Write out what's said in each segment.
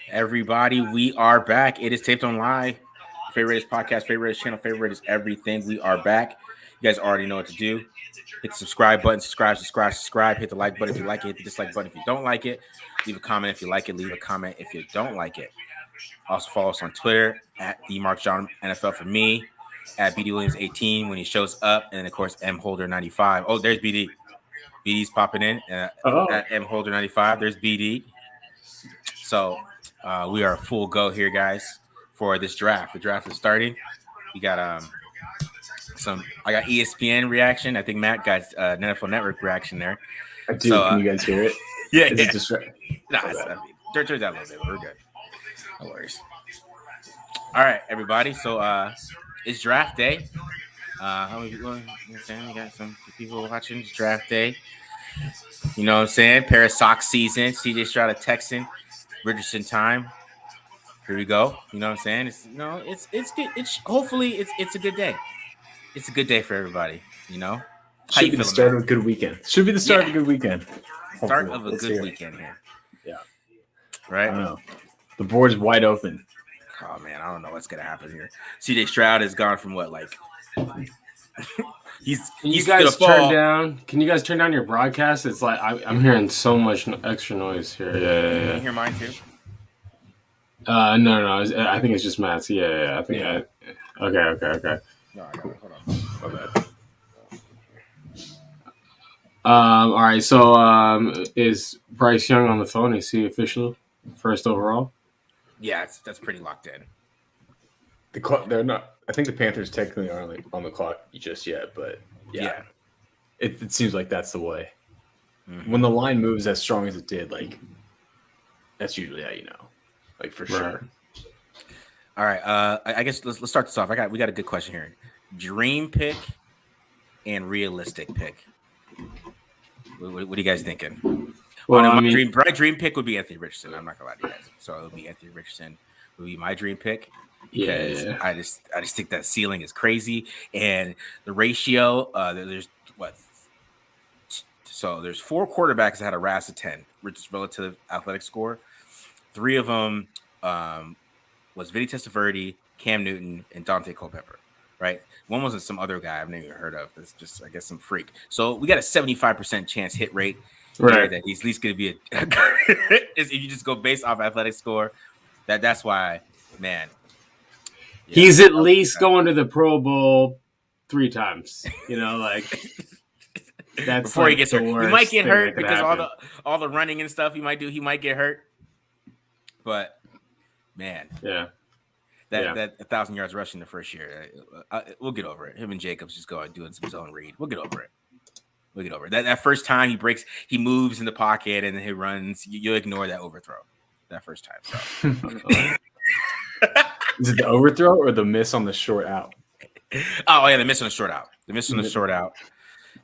Everybody, we are back. It is Taped on Live. Favorite podcast, favorite channel, favorite is everything. We are back. You guys already know what to do. Hit the subscribe button, subscribe. Hit the like button if you like it. Hit the dislike button if you don't like it. Leave a comment if you like it. Leave a comment if you don't like it. Also follow us on Twitter at @TheMarkJohn NFL for me, at BDWilliams18 when he shows up, and of course MHolder95. Oh, there's BD. BD's popping in at MHolder95. There's BD. So we are full go here, guys, for this draft. The draft is starting. We got I got ESPN reaction. I think Matt got an NFL Network reaction there. I do. Can you guys hear it? Yeah. Is it just right? Nah, turn that a little bit. We're good. No worries. All right, everybody. So it's draft day. How many people? We got some people watching. It's draft day. You know what I'm saying? Pair of socks season. CJ Stroud a Texan. Richardson time. Here we go. You know what I'm saying? It's good. Hopefully it's a good day. It's a good day for everybody. You know. Should be the start of a good weekend. Should be the start of a good weekend. Hopefully. Start of a good weekend here. Yeah. Right. I don't know. The board's wide open. Oh man, I don't know what's gonna happen here. CJ Stroud has gone from what like. He's Can you guys turn down your broadcast? It's like I'm hearing so much extra noise here. Yeah. Can you hear mine too? No. I think it's just Matt's. Yeah. I think. Yeah. Okay. No, I got it. Hold on. My bad. All right. So, is Bryce Young on the phone? Is he official first overall? Yeah, that's pretty locked in. They're not. I think the Panthers technically aren't on the clock just yet, but yeah. It seems like that's the way. Mm-hmm. When the line moves as strong as it did, like that's usually how you know, like for sure. All right, I guess let's start this off. We got a good question here. Dream pick and realistic pick. What are you guys thinking? Well, my dream pick would be Anthony Richardson. I'm not gonna lie to you guys. So it would be Anthony Richardson. Would be my dream pick. Because I just think that ceiling is crazy, and the ratio there's what, so there's 4 quarterbacks that had a RAS of 10, which is relative athletic score. 3 of them was Vinny Testaverde, Cam Newton, and Dante Culpepper. Right, one wasn't some other guy I've never even heard of. That's just I guess some freak. So we got a 75% chance hit rate. Right, that he's at least going to be if you just go based off athletic score. That's why, man. Yeah, he's at least going to the Pro Bowl 3 times. You know, like that's before he gets hurt. He might get hurt because all the running and stuff he might do. He might get hurt. But man, that 1,000 yards rushing the first year, we'll get over it. Him and Jacobs just go doing some zone read. We'll get over it. That first time he moves in the pocket and then he runs. You'll ignore that overthrow that first time. So. Is it the overthrow or the miss on the short out? Oh, yeah, the miss on the short out.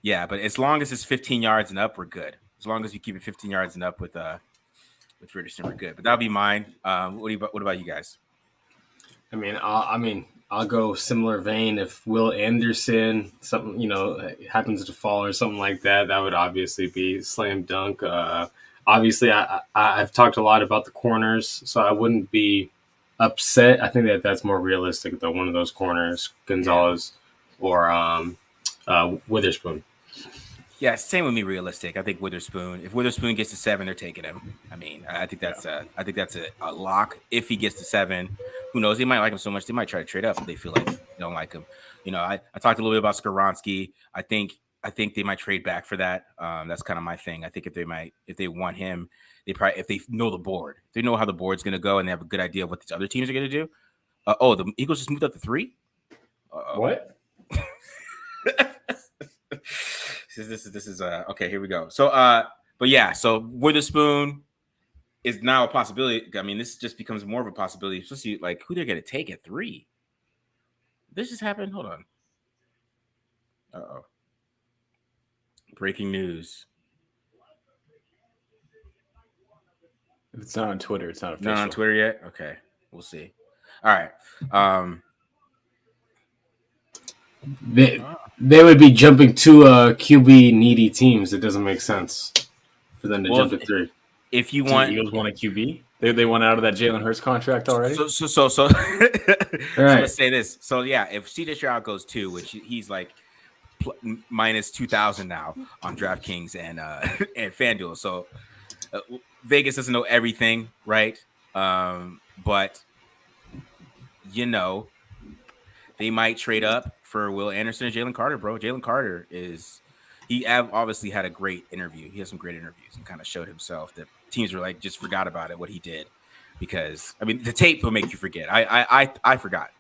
Yeah, but as long as it's 15 yards and up, we're good. As long as we keep it 15 yards and up with Richardson, we're good. But that'll be mine. What about you guys? I'll go similar vein. If Will Anderson, something happens to fall or something like that, that would obviously be slam dunk. Obviously, I've talked a lot about the corners, so I wouldn't be upset. I think that's more realistic though. One of those corners, Gonzalez or Witherspoon. Yeah, same with me. Realistic. I think Witherspoon. If Witherspoon gets to 7, they're taking him. I mean, I think that's a lock. If he gets to 7, who knows? They might like him so much they might try to trade up if they feel like they don't like him. You know, I talked a little bit about Skoronski. I think they might trade back for that. That's kind of my thing. I think if they want him, if they know the board, if they know how the board's going to go and they have a good idea of what these other teams are going to do. The Eagles just moved up to 3. What? This is okay. Here we go. So, so Witherspoon is now a possibility. I mean, this just becomes more of a possibility, especially like who they're going to take at 3. This just happened. Hold on. Uh-oh. Breaking news. If it's not on Twitter, it's not official. Not on Twitter yet? Okay. We'll see. All right. They would be jumping to QB needy teams. It doesn't make sense for them to jump at 3. If you want, Eagles want a QB. They went out of that Jalen Hurts contract already. So right. let's say this. So yeah, if CJ Stroud goes 2, which he's like minus 2,000 now on DraftKings and FanDuel. So Vegas doesn't know everything, right? But they might trade up for Will Anderson and Jaylen Carter, bro. Jaylen Carter he obviously had a great interview. He has some great interviews and kind of showed himself that teams were like just forgot about it, what he did. Because I mean, the tape will make you forget. I forgot.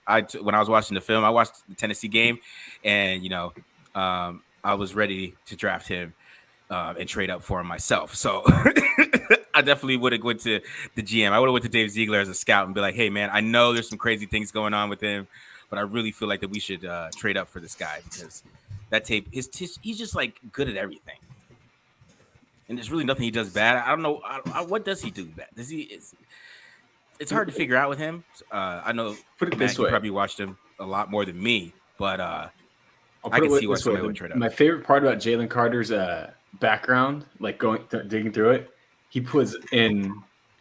When I was watching the film, I watched the Tennessee game, and I was ready to draft him and trade up for him myself. So I definitely would have went to the GM. I would have went to Dave Ziegler as a scout and be like, hey man, I know there's some crazy things going on with him, but I really feel like that we should trade up for this guy because that tape, he's just like good at everything. And there's really nothing he does bad. I don't know. What does he do bad? It's hard to figure out with him. I know. Put it this way. You probably watched him a lot more than me, but I can see why somebody would trade up. My favorite part about Jaylen Carter's background, like digging through it, he was in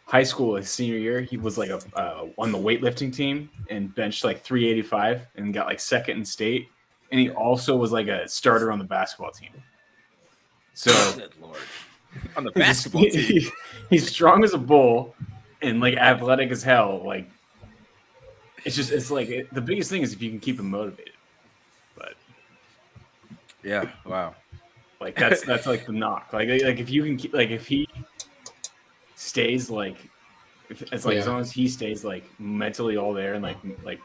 high school his senior year. He was like on the weightlifting team and benched like 385 and got like second in state. And he also was like a starter on the basketball team. So, good Lord. On the basketball team, he's strong as a bull and like athletic as hell. Like, it's like the biggest thing is if you can keep him motivated. But yeah, wow. Like that's like the knock. Like if you can keep, like if he stays as long as he stays like mentally all there and like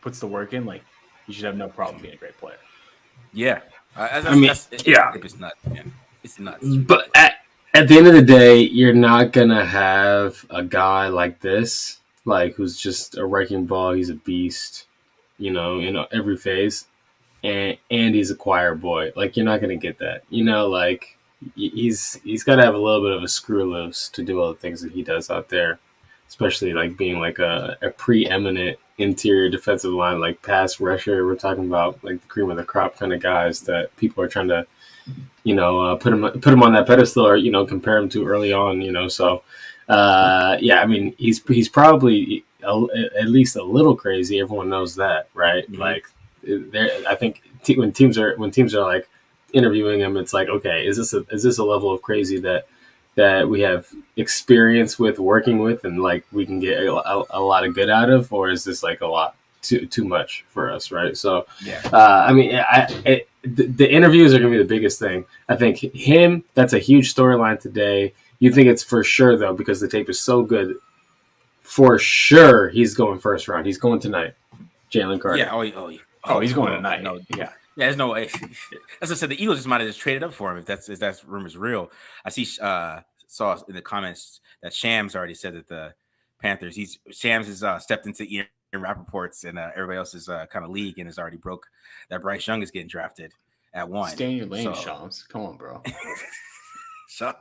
puts the work in, like you should have no problem being a great player. Yeah, it's nuts, man. It's nuts. But at the end of the day, you're not gonna have a guy like this, like who's just a wrecking ball. He's a beast, in every phase, and he's a choir boy. Like you're not gonna get that. Like he's got to have a little bit of a screw loose to do all the things that he does out there, especially like being like a preeminent interior defensive line, like pass rusher. We're talking about like the cream of the crop kind of guys that people are trying to, put him on that pedestal or, compare him to early on, So, I mean, he's probably at least a little crazy. Everyone knows that, right? Mm-hmm. Like I think when teams are like interviewing him, it's like, okay, is this a level of crazy that we have experience with working with and like we can get a lot of good out of, or is this like a lot too much for us, right? So I mean, the interviews are gonna be the biggest thing. I think that's a huge storyline today. You think it's for sure though, because the tape is so good, for sure he's going first round. He's going tonight, Jaylen Carter. Yeah, he's going tonight. No, yeah, there's no way. As I said, the Eagles just might have just traded up for him if that rumor's real. I saw in the comments that Shams already said that the Panthers, Shams has stepped into Ian Rappaport's and everybody else's kind of league and has already broke that Bryce Young is getting drafted at 1. Stay in your lane, Shams. Come on, bro. So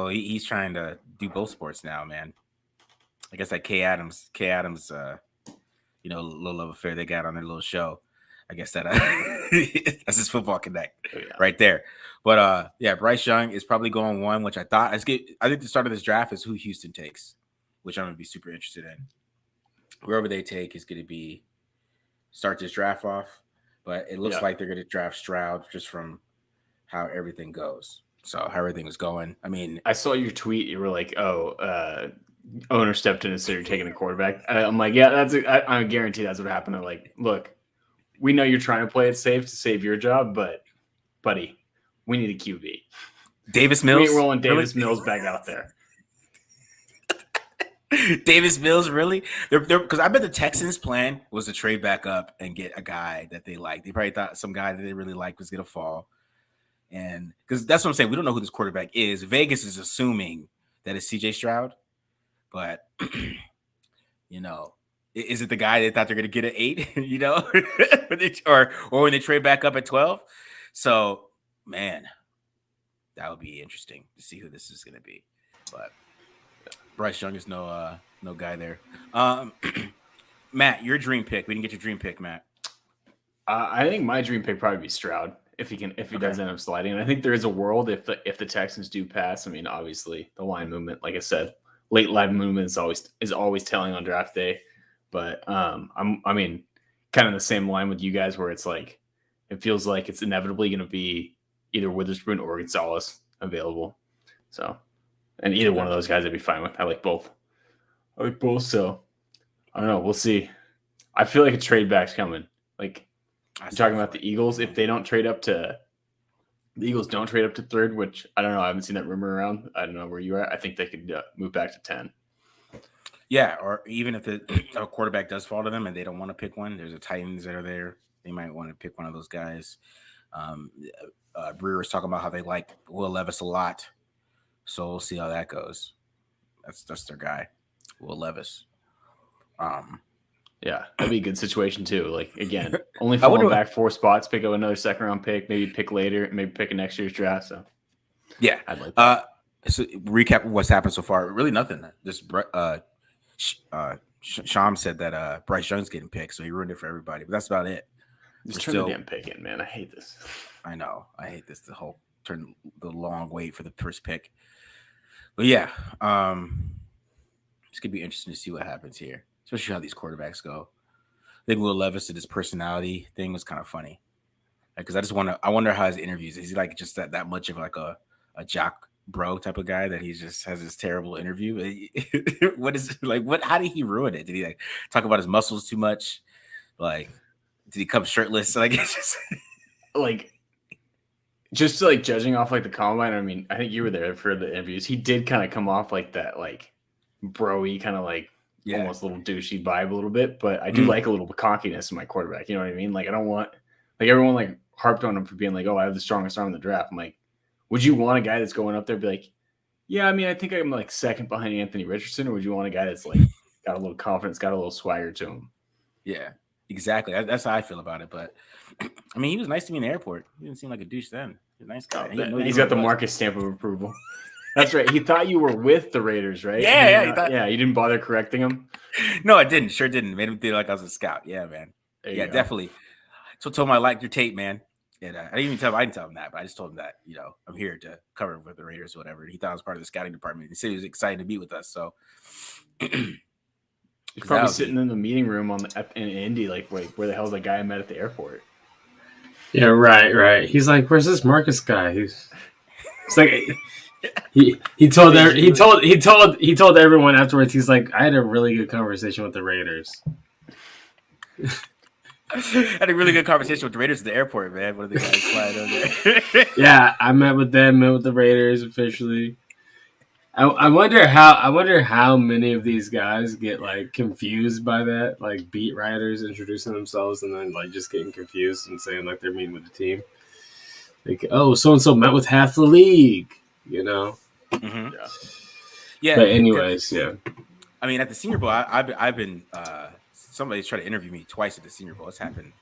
he's trying to do both sports now, man. I guess like Kay Adams, little love affair they got on their little show. I guess that that's his football connect right there. But Bryce Young is probably going 1, which I think the start of this draft is who Houston takes, which I'm going to be super interested in. Wherever they take is going to be start this draft off, but it looks like they're going to draft Stroud just from how everything goes. So how everything is going. I mean, I saw your tweet. You were like, owner stepped in and said you're taking a quarterback. I'm like, yeah, I guarantee that's what happened. They're like, look, we know you're trying to play it safe to save your job, but buddy, we need a QB. Davis Mills? We ain't rolling Davis Mills back out there. Davis Mills, really? Because I bet the Texans' plan was to trade back up and get a guy that they like. They probably thought some guy that they really liked was going to fall. And because that's what I'm saying. We don't know who this quarterback is. Vegas is assuming that it's CJ Stroud. But, is it the guy they thought they're going to get at 8, or when they trade back up at 12? So, man, that would be interesting to see who this is going to be. But Bryce Young is no guy there. Matt, your dream pick. We didn't get your dream pick, Matt. I think my dream pick probably be Stroud if he does end up sliding. And I think there is a world if the Texans do pass. I mean, obviously the line movement, like I said, late line movement is always telling on draft day. But I mean, kind of the same line with you guys where it's like it feels like it's inevitably going to be either Witherspoon or Gonzalez available. So, and either one of those guys I'd be fine with. I like both. So I don't know. We'll see. I feel like a trade back's coming. Like I'm talking about the Eagles. If they don't trade up to the Eagles don't trade up to third, which I don't know. I haven't seen that rumor around. I don't know where you're at. I think they could move back to 10. Yeah, or even if a quarterback does fall to them and they don't want to pick one, there's a Titans that are there. They might want to pick one of those guys. Brewer was talking about how they like Will Levis a lot. So we'll see how that goes. That's their guy, Will Levis. Yeah, that'd be a good situation too. Like again, only falling back 4 spots, pick up another second round pick, maybe pick later, maybe pick a next year's draft. So yeah, I'd like that. So recap what's happened so far. Really nothing. Just Sham said that Bryce Young's getting picked, so he ruined it for everybody. But that's about it. Just turn the damn pick in, man. I hate this. I know. I hate this. The whole turn the long wait for the first pick. But yeah, it's gonna be interesting to see what happens here, especially how these quarterbacks go. I think Will Levis and his personality thing was kind of funny, because I wonder how his interviews is. He like just that much of like a jock bro type of guy that he just has this terrible interview? What is like? What? How did he ruin it? Did he like talk about his muscles too much? Like, did he come shirtless? Like, it's just like. Just like judging off like the combine, I mean, I think you were there for the interviews. He did kind of come off like that, like bro-y kind of like almost a little douchey vibe a little bit. But I do like a little cockiness in my quarterback. You know what I mean? Like I don't want like everyone like harped on him for being like, oh, I have the strongest arm in the draft. I'm like, would you want a guy that's going up there and be like, yeah, I mean, I think I'm like second behind Anthony Richardson, or would you want a guy that's like got a little confidence, got a little swagger to him? Yeah, exactly. That's how I feel about it. But I mean, he was nice to me in the airport. He didn't seem like a douche then. He's a nice guy. He's got the Marcus stamp of approval. That's right. He thought you were with the Raiders, right? Yeah. You didn't bother correcting him? No, I didn't. Sure didn't. Made him feel like I was a scout. Yeah, man. Yeah, definitely. So I told him I liked your tape, man. And I didn't tell him that, but I just told him that, I'm here to cover with the Raiders or whatever. He thought I was part of the scouting department. He said he was excited to meet with us. So he's probably sitting in the meeting room in Indy, like, wait, where the hell's that guy I met at the airport? Yeah, right. He's like, where's this Marcus guy? It's like he told everyone afterwards. He's like, I had a really good conversation with the Raiders. I had a really good conversation with the Raiders at the airport, man. One of the guys flying over there. Yeah, I met with the Raiders officially. I wonder how many of these guys get like confused by that, like beat writers introducing themselves and then like just getting confused and saying like they're meeting with the team. Like, oh, so and so met with half the league, Mm-hmm. Yeah. But anyways, yeah. I mean, at the Senior Bowl, I've been somebody's tried to interview me twice at the Senior Bowl. It's happened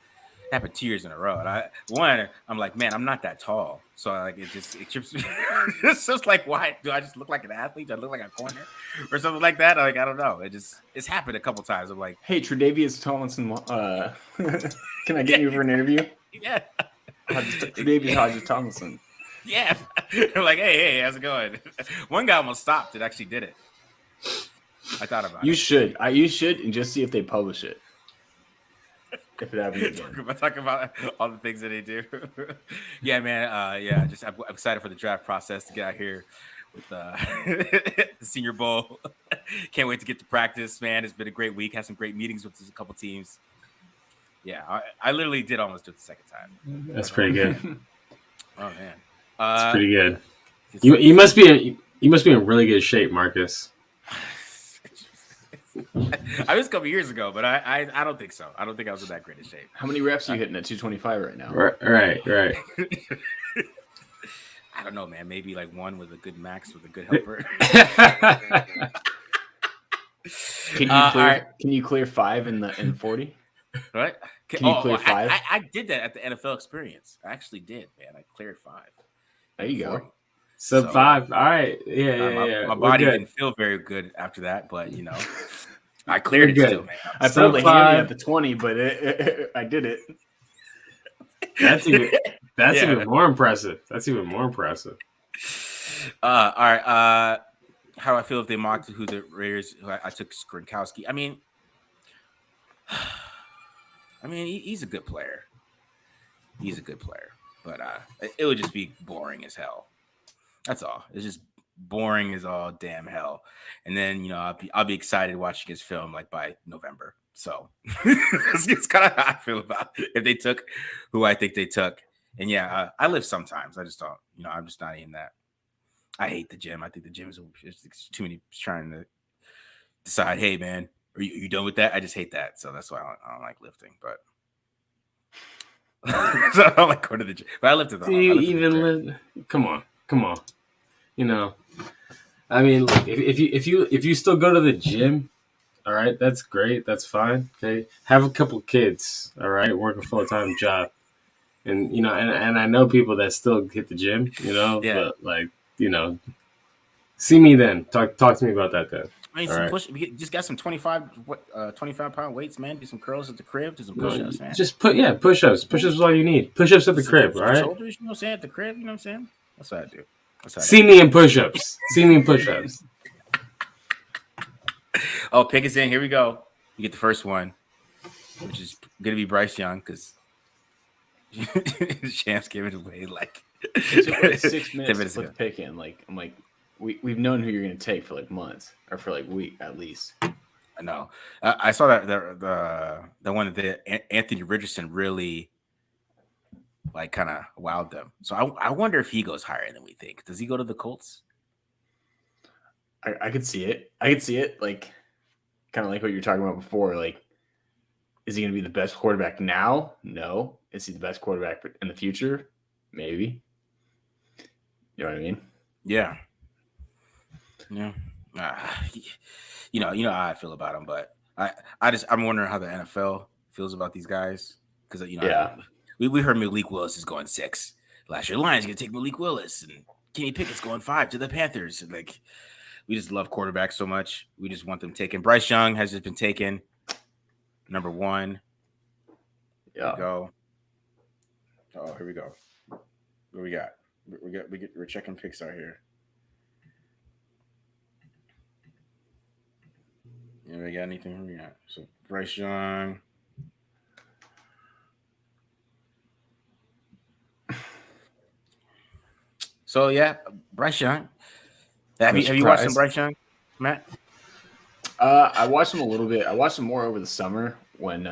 2 years in a row. And I'm like, man, I'm not that tall. So it trips me. It's just like, why do I just look like an athlete? Do I look like a corner or something like that? Like, I don't know. It's happened a couple times. I'm like, hey, Tre'Davious Tomlinson, can I get you for an interview? Yeah. Tre'Davious Hodges Tomlinson. Yeah. I'm like, hey, how's it going? One guy almost stopped and actually did it. I thought about it. You should, and just see if they publish it. If it happens again. Talk about all the things that they do. Yeah, man. I'm excited for the draft process to get out here with the Senior Bowl. Can't wait to get to practice, man. It's been a great week. Had some great meetings with a couple teams. Yeah, I literally did almost do it the second time. That's pretty good. Oh man, that's pretty good. You must be in really good shape, Marcus. I was a couple years ago, but I don't think so. I don't think I was in that great of shape. How many reps are you hitting at 225 right now? Right. I don't know, man. Maybe like one with a good max with a good helper. Can you clear 5 in 40? Right? Can you clear 5? I did that at the NFL experience. I actually did, man. I cleared 5. There you 40. go. Sub 5. All right. Yeah. My body didn't feel very good after that, but I cleared it good. still, man. I felt the handy at the 20, but I did it. That's even more impressive. All right. How do I feel if they mocked who the Raiders? I took Gronkowski. I mean, he's a good player. But it would just be boring as hell. That's all. It's just boring as all damn hell. And then I'll be excited watching his film like by November. So it's kind of how I feel about it. If they took who I think they took. And I live sometimes. I just don't. I'm just not in that. I hate the gym. I think the gym is too many trying to decide. Hey man, are you done with that? I just hate that. So that's why I don't like lifting. But. So I don't like going to the gym, but I lifted the. Come on. I mean, look, if you still go to the gym, all right, that's great, that's fine. Okay, have a couple kids, all right, work a full-time job, and and I know people that still hit the gym, but see me then. Talk to me about that then. I mean, we just got some 25-pound weights, man. Do some curls at the crib. Do some push-ups, man. Just push-ups. Push-ups is all you need. Push-ups at the crib, all right? Shoulders, you know what I'm saying? At the crib, you know what I'm saying? That's what I do. See me in push-ups. Oh, pick us in. Here we go. You get the first one, which is going to be Bryce Young because Champs gave it away like it took like 6 minutes to put the pick in. Like I'm like. We've known who you're going to take for like months or for like week at least. I know. I saw that the one that Anthony Richardson really like kind of wowed them. So I wonder if he goes higher than we think. Does he go to the Colts? I could see it. Like kind of like what you were talking about before. Like, is he going to be the best quarterback now? No. Is he the best quarterback in the future? Maybe. You know what I mean? Yeah. Yeah, you know how I feel about him, but I'm wondering how the NFL feels about these guys because we heard Malik Willis is going 6 last year. The Lions gonna take Malik Willis and Kenny Pickett's going 5 to the Panthers. Like we just love quarterbacks so much, we just want them taken. Bryce Young has just been taken number 1. Yeah. Here we go. Oh, here we go. What we got? We're checking picks out here. Yeah, we got anything? We got so Bryce Young. So Bryce Young. Have you watched some Bryce Young, Matt? I watched him a little bit. I watched him more over the summer when,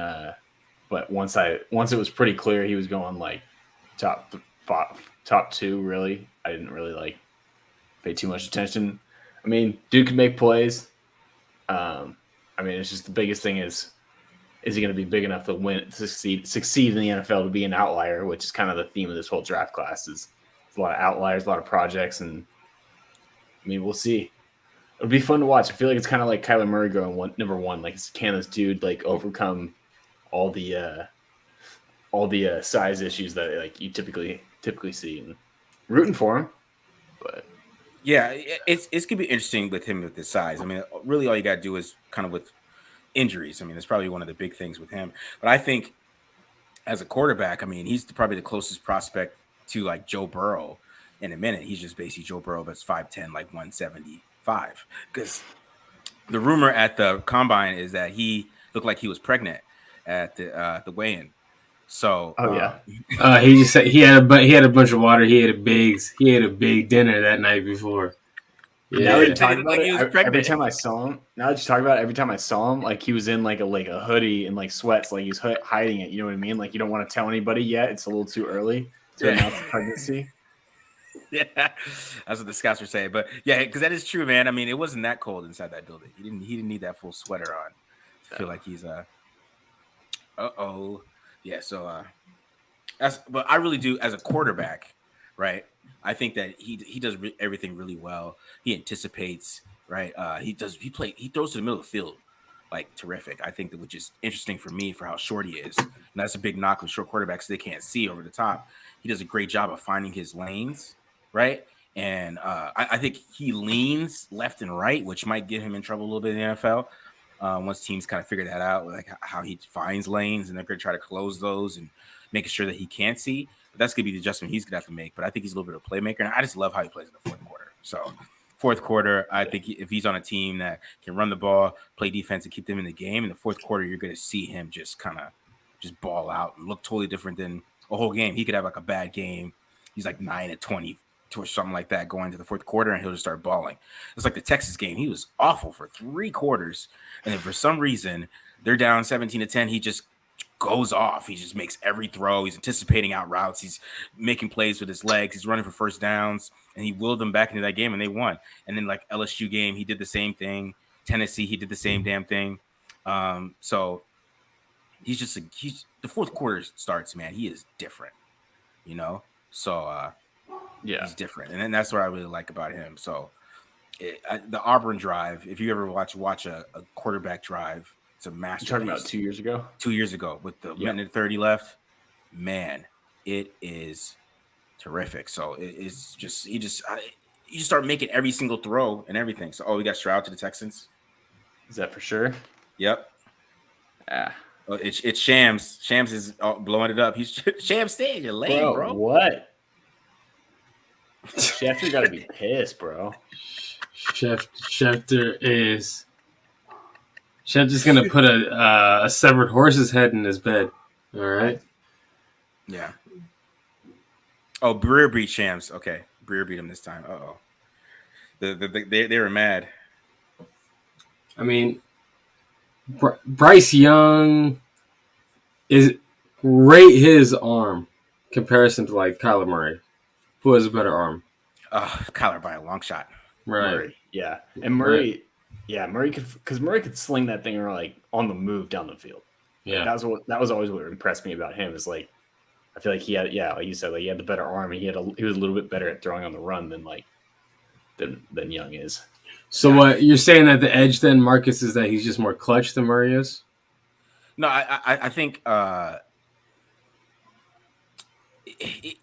but once it was pretty clear he was going like top 2. Really, I didn't really like pay too much attention. I mean, dude can make plays. I mean, it's just the biggest thing is he going to be big enough to succeed in the NFL, to be an outlier, which is kind of the theme of this whole draft class. Is a lot of outliers, a lot of projects, and I mean, we'll see. It'll be fun to watch. I feel like it's kind of like Kyler Murray going number 1. Like, can this dude like overcome all the size issues that like you typically see? And rooting for him, but. Yeah, it's gonna be interesting with him with his size. I mean, really, all you gotta do is kind of with injuries. I mean, that's probably one of the big things with him. But I think as a quarterback, I mean, he's probably the closest prospect to like Joe Burrow in a minute. He's just basically Joe Burrow, that's 5'10", like 175. Because the rumor at the combine is that he looked like he was pregnant at the weigh-in. So, he just said he had a bunch of water. He had a big dinner that night before. Yeah, now that you talk about it, every time I saw him, like he was in like a hoodie and like sweats, like he's hiding it. You know what I mean? Like you don't want to tell anybody yet. It's a little too early to announce the pregnancy. Yeah, that's what the scouts were saying. But yeah, because that is true, man. I mean, it wasn't that cold inside that building. He didn't need that full sweater on to feel like he's Yeah, so but I really do as a quarterback, right? I think that he does everything really well. He anticipates, right? He throws to the middle of the field like terrific. I think that, which is interesting for me for how short he is. And that's a big knock with short quarterbacks. They can't see over the top. He does a great job of finding his lanes, right? And I think he leans left and right, which might get him in trouble a little bit in the NFL. Once teams kind of figure that out, like how he finds lanes, and they're going to try to close those and making sure that he can't see. But that's going to be the adjustment he's going to have to make. But I think he's a little bit of a playmaker, and I just love how he plays in the fourth quarter. So fourth quarter, I think if he's on a team that can run the ball, play defense, and keep them in the game, in the fourth quarter, you're going to see him just kind of just ball out and look totally different than a whole game. He could have like a bad game. He's like 9-20 or something like that going into the fourth quarter, and he'll just start balling. It's like the Texas game. He was awful for 3 quarters, and then for some reason they're down 17-10. He just goes off. He just makes every throw. He's anticipating out routes. He's making plays with his legs. He's running for first downs, and he willed them back into that game, and they won. And then like LSU game, he did the same thing. Tennessee, he did the same damn thing. So he's just the fourth quarter starts, man. He is different, you know. So yeah, he's different, and then that's what I really like about him. So the Auburn drive, if you ever watch a quarterback drive, it's a masterpiece. You're talking about 2 years ago? 2 years ago with the minute 30 left, man, it is terrific. So it's just you just start making every single throw and everything. So we got Stroud to the Texans. Is that for sure? Yep. Ah. It's Shams. Shams is blowing it up. He's Shams, stay in your lane, bro. What? Schefter got to be pissed, bro. Schefter's gonna put a severed horse's head in his bed. All right. Yeah. Oh, Breer beat Shams. Okay, Breer beat him this time. They were mad. I mean, Bryce Young is rate his arm comparison to like Kyler Murray. Who has a better arm? Kyler by a long shot. Right. Murray, yeah. And Murray, Murray could sling that thing around like on the move down the field. Yeah. Like, that was always what impressed me about him is like I feel like he had like you said, like he had the better arm and he was a little bit better at throwing on the run than Young is. So what you're saying that the edge then, Marcus, is that he's just more clutch than Murray is? No, I think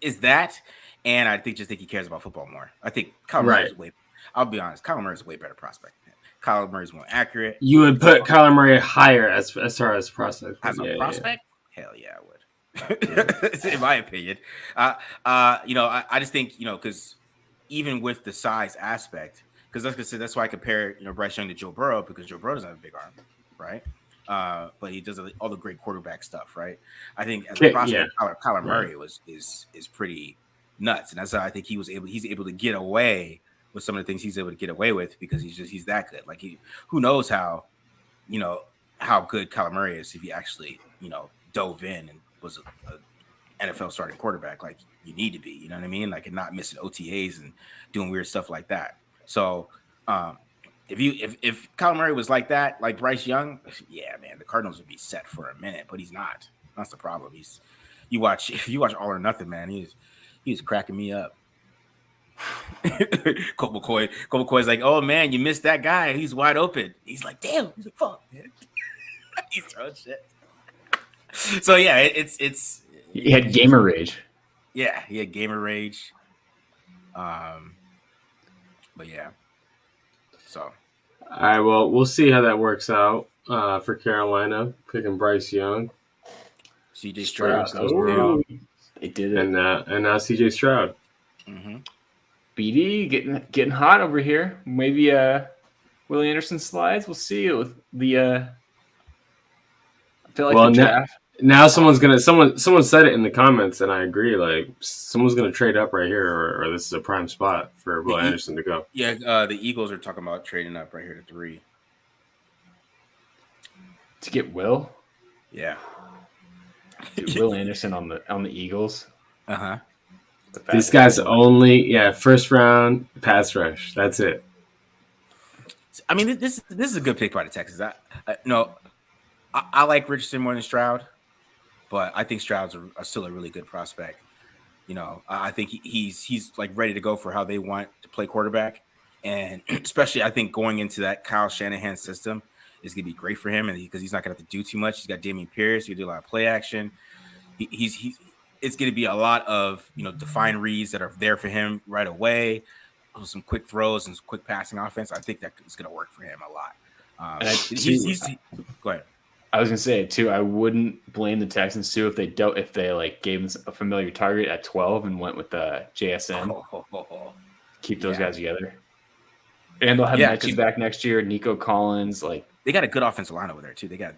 is that, and I think he cares about football more. I think Kyler Murray is I'll be honest, Kyler Murray is a way better prospect. Kyler Murray's more accurate. You would put Kyler Murray higher as far as prospect. As a prospect? Yeah. Hell yeah, I would. In my opinion. I just think, because even with the size aspect, because that's why I compare, Bryce Young to Joe Burrow, because Joe Burrow doesn't have a big arm, right? But he does all the great quarterback stuff, right? I think as a prospect, Kyler Murray is pretty nuts, and that's how I think he's able to get away with some of the things he's able to get away with because he's that good. Like who knows how good Kyler Murray is if he actually dove in and was a NFL starting quarterback like you need to be. You know what I mean? Like and not missing OTAs and doing weird stuff like that. So if Kyler Murray was like that, like Bryce Young, yeah, man, the Cardinals would be set for a minute, but he's not. That's the problem. If you watch All or Nothing, man, he's cracking me up. Colt McCoy's like, oh man, you missed that guy. He's wide open. He's like, damn, he's like, fuck, man. He's throwing shit. So yeah, it's he had gamer rage. Yeah, he had gamer rage. But yeah. So all right, well, we'll see how that works out for Carolina, picking Bryce Young. CJ Stroud. They did it. And now CJ Stroud. Mm-hmm. BD getting hot over here. Maybe Willie Anderson slides. We'll see with the I feel like the draft. Now someone said it in the comments, and I agree. Like someone's gonna trade up right here, or this is a prime spot for Will Anderson to go. Yeah, the Eagles are talking about trading up right here to 3 to get Will. Yeah, dude, Will Anderson on the Eagles. This guy's only first round pass rush. That's it. I mean, this is a good pick by the Texans. I like Richardson more than Stroud. But I think Stroud's still a really good prospect. I think he's like ready to go for how they want to play quarterback, and especially I think going into that Kyle Shanahan system is gonna be great for him, and because he's not gonna have to do too much. He's got Dameon Pierce. He can do a lot of play action. It's gonna be a lot of defined reads that are there for him right away. some quick throws and some quick passing offense, I think that is going to work for him a lot. Go ahead. I was gonna say too, I wouldn't blame the Texans too if they like gave him a familiar target at 12 and went with the JSN. Keep those guys together, and they'll have Mechie back next year. Nico Collins, like they got a good offensive line over there too. They got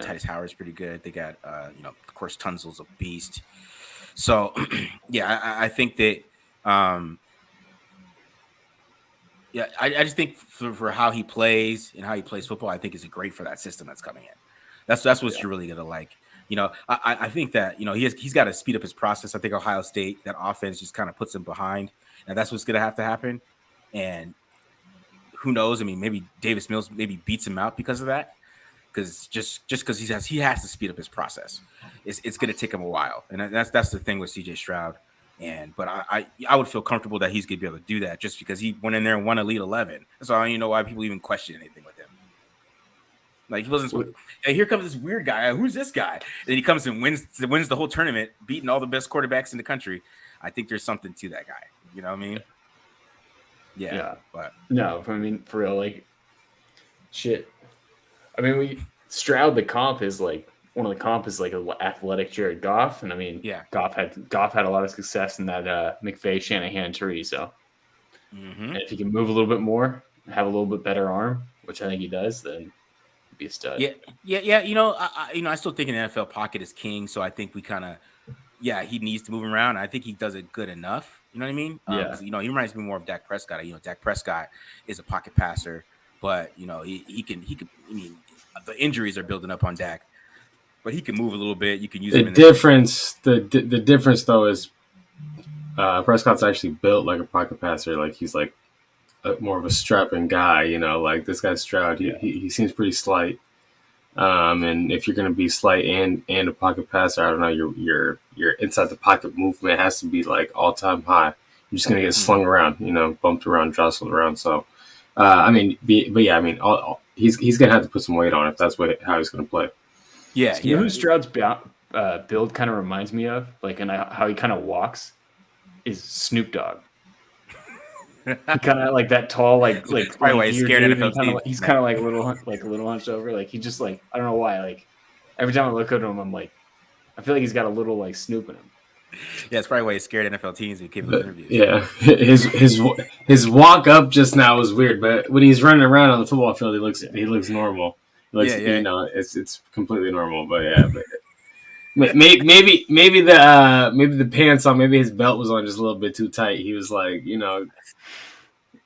Titus Howard's pretty good. They got of course Tunzel's a beast. So I think that I just think for how he plays and how he plays football, I think is great for that system that's coming in. That's what you're really gonna like. I think that he's got to speed up his process. I think Ohio State, that offense just kind of puts him behind, and that's what's gonna have to happen. And who knows? I mean, maybe Davis Mills maybe beats him out because of that. Because just because he has to speed up his process, it's gonna take him a while, and that's the thing with CJ Stroud. But I would feel comfortable that he's gonna be able to do that just because he went in there and won Elite 11. So I don't even know why people even question anything with him. Like he wasn't. Hey, here comes this weird guy. Who's this guy? And he comes and wins the whole tournament, beating all the best quarterbacks in the country. I think there's something to that guy. You know what I mean? Yeah. But no, I mean for real, like shit. I mean, Stroud the comp is like one of the comp is like an athletic Jared Goff, and I mean, Goff had a lot of success in that McVay, Shanahan tree. So, and if he can move a little bit more, have a little bit better arm, which I think he does, then. Be a stud. Yeah. I still think an NFL pocket is king. So I think we kind of, he needs to move him around. I think he does it good enough. You know what I mean? He reminds me more of Dak Prescott. Dak Prescott is a pocket passer, but he can. I mean, the injuries are building up on Dak, but he can move a little bit. You can use him. The difference though is Prescott's actually built like a pocket passer. Like he's like. More of a strapping guy, like this guy Stroud. He seems pretty slight, and if you're going to be slight and a pocket passer, I don't know, your inside the pocket movement has to be like all time high. You're just going to get slung around, bumped around, jostled around. So, he's going to have to put some weight on if that's how he's going to play. Yeah, you know who Stroud's build kind of reminds me of, like, and how he kind of walks, is Snoop Dogg. He kind of like that tall, like probably why he's scared NFL teams. He's kind of like a little hunched over. Like he just like I don't know why. Like every time I look at him, I'm like, I feel like he's got a little like Snoop in him. Yeah, it's probably why he's scared NFL teams and keep interviews. Yeah, his walk up just now was weird, but when he's running around on the football field, he looks normal. It's completely normal. But maybe the pants on, maybe his belt was on just a little bit too tight. He was like,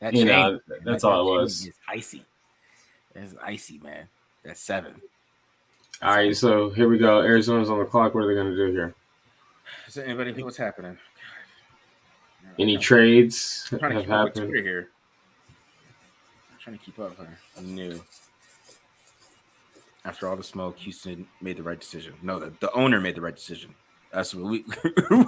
that's all it was. It's icy. It's icy, man. That's 7. All right, so here we go. Arizona's on the clock. What are they going to do here? Does anybody think what's happening? Any trades have happened? Here. I'm trying to keep up here. I'm new. After all the smoke, Houston made the right decision. No, the owner made the right decision. That's what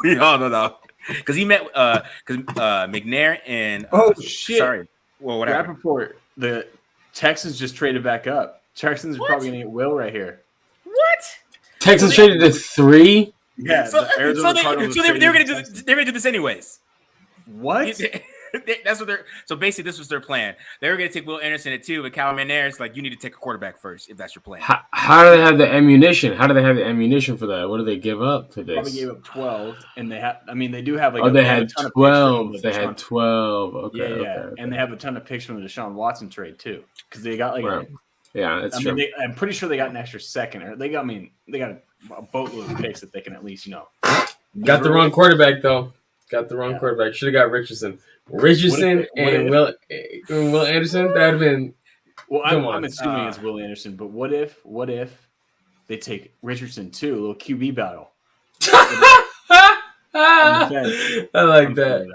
we all know that because he met McNair and shit. Sorry, well, what happened? Rappaport, the Texans just traded back up. Texans are probably gonna get Will right here. What? Texans traded to 3. Yeah, they're gonna do this anyways. What? That's what they're. So basically, this was their plan. They were going to take Will Anderson at 2, but Cal McNair's like, you need to take a quarterback first if that's your plan. How do they have the ammunition? How do they have the ammunition for that? What do they give up for this? Probably gave up 12, and they have. I mean, they do have like. Oh, they had 12. They had 12. Okay, okay. And they have a ton of picks from the Deshaun Watson trade too, because they got like. Right. That's true. I'm pretty sure they got an extra second, or they got a boatload of picks that they can at least Got the wrong quarterback though. Got the wrong quarterback. Should have got Richardson. And Will Anderson. That would have been. Well, I'm assuming it's Will Anderson, but what if they take Richardson too? A little QB battle. I like that.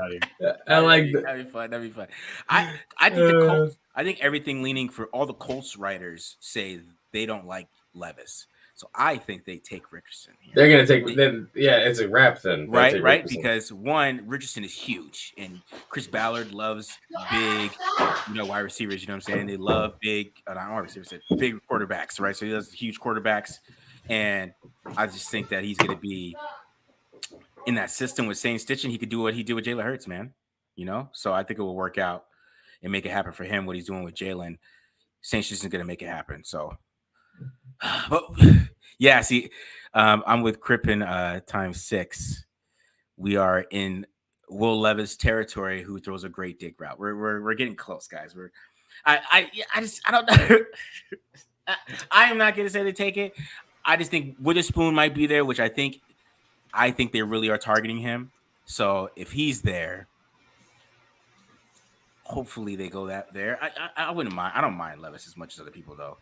I like that. That'd be fun. I think the Colts. I think everything leaning for all the Colts writers say they don't like Levis. So I think they take Richardson here. They're going to take then. Yeah, it's a wrap then. Right. Because one, Richardson is huge, and Chris Ballard loves big, wide receivers. You know what I'm saying? They love big, not wide receivers, big quarterbacks, right? So he does huge quarterbacks, and I just think that he's going to be in that system with Shane Stitchen. He could do what he did with Jalen Hurts, man. So I think it will work out and make it happen for him. What he's doing with Jaylen, Saints just isn't going to make it happen. So, but yeah, see, I'm with Crippen times 6. We are in Will Levis territory, who throws a great dig route. We're getting close, guys. I don't know. I am not going to say to take it. I just think Witherspoon might be there, which I think they really are targeting him. So if he's there, hopefully they go there. I wouldn't mind. I don't mind Levis as much as other people, though.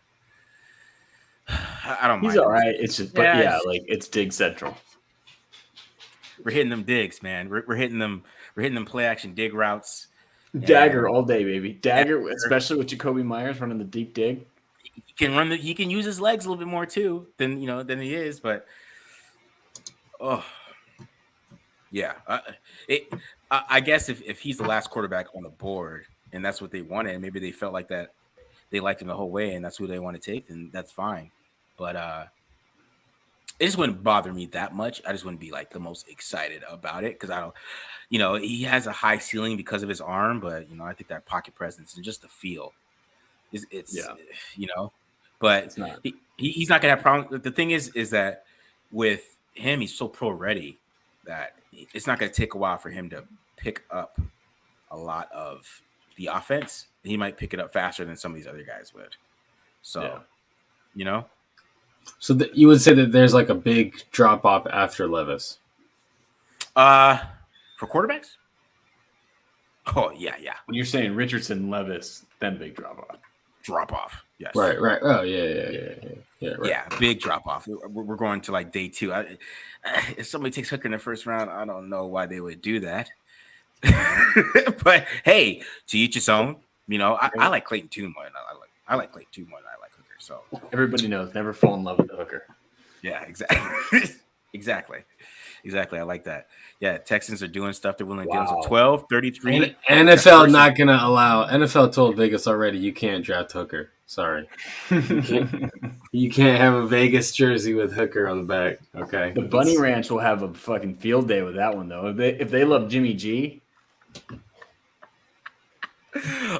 I don't mind. He's all right. It's just, it's dig central. We're hitting them digs, man. We're hitting them. We're hitting them play action dig routes. Dagger all day, baby. Dagger, especially with Jacoby Myers running the deep dig. He can He can use his legs a little bit more too than he is. But yeah. I guess if he's the last quarterback on the board and that's what they wanted, maybe they felt like that they liked him the whole way and that's who they want to take, then that's fine. But it just wouldn't bother me that much. I just wouldn't be like the most excited about it because I don't, he has a high ceiling because of his arm, but I think that pocket presence and just the feel but it's not. He's not gonna have problems. The thing is that with him, he's so pro ready that it's not gonna take a while for him to pick up a lot of the offense. He might pick it up faster than some of these other guys would. So, So you would say that there's like a big drop off after Levis? For quarterbacks? Oh, yeah. When you're saying Richardson, Levis, then big drop off. Drop off, yes. Right. Oh, yeah. Right. Yeah, big drop off. We're going to like day 2. If somebody takes Hooker in the first round, I don't know why they would do that. But hey, to each his own. I like Clayton too more. I like Clayton too more than I like Hooker. So everybody knows, never fall in love with the Hooker. Yeah, exactly. Exactly. I like that. Yeah, Texans are doing stuff they're willing to do. So 12, 33. NFL not going to allow. NFL told Vegas already you can't draft Hooker. Sorry. You can't have a Vegas jersey with Hooker on the back. Okay. The Bunny Ranch will have a fucking field day with that one, though. If they love Jimmy G.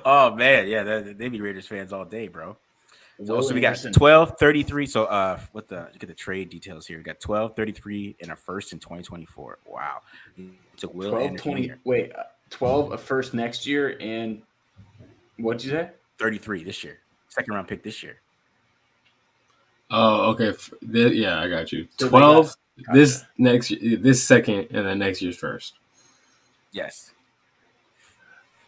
Oh, man. Yeah, they be Raiders fans all day, bro. So we got 12, 33. So look at the trade details here. We got 12, 33 and a first in 2024. Wow. Took Will 12, 20. Wait, 12 a first next year and what'd you say? 33 this year. Second round pick this year. Oh, okay. Yeah, I got you. 12 this next year, this second, and then next year's first. Yes.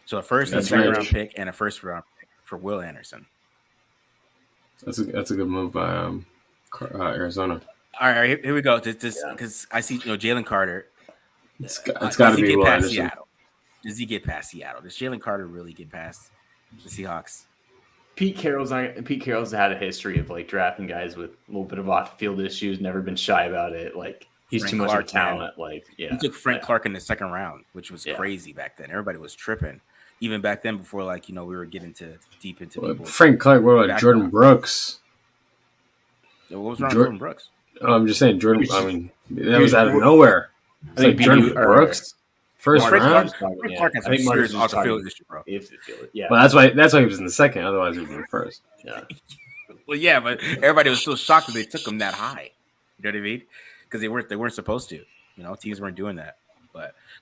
So a first and second round pick and a first round pick for Will Anderson. That's a good move by Arizona. All right, here we go. Because I see Jaylen Carter. It's got to be Will Anderson. Seattle. Does he get past Seattle? Does Jaylen Carter really get past the Seahawks? Pete Carroll's had a history of like drafting guys with a little bit of off-field issues. Never been shy about it. Like he's Frank too much of a talent. Like he took Frank Clark in the second round, which was crazy back then. Everybody was tripping. Even back then, before we were getting deep into people. Frank Clark, what about Jordan Brooks? What was wrong with Jordan Brooks? I'm just saying, Jordan. I mean, that was out of nowhere. It's like Jordan Brooks, first round. Frank Clark has some serious off the field issue, bro. Yeah, well, that's why he was in the second. Otherwise, he was in the first. Yeah. Well, yeah, but everybody was still shocked that they took him that high. You know what I mean? Because they weren't supposed to. Teams weren't doing that.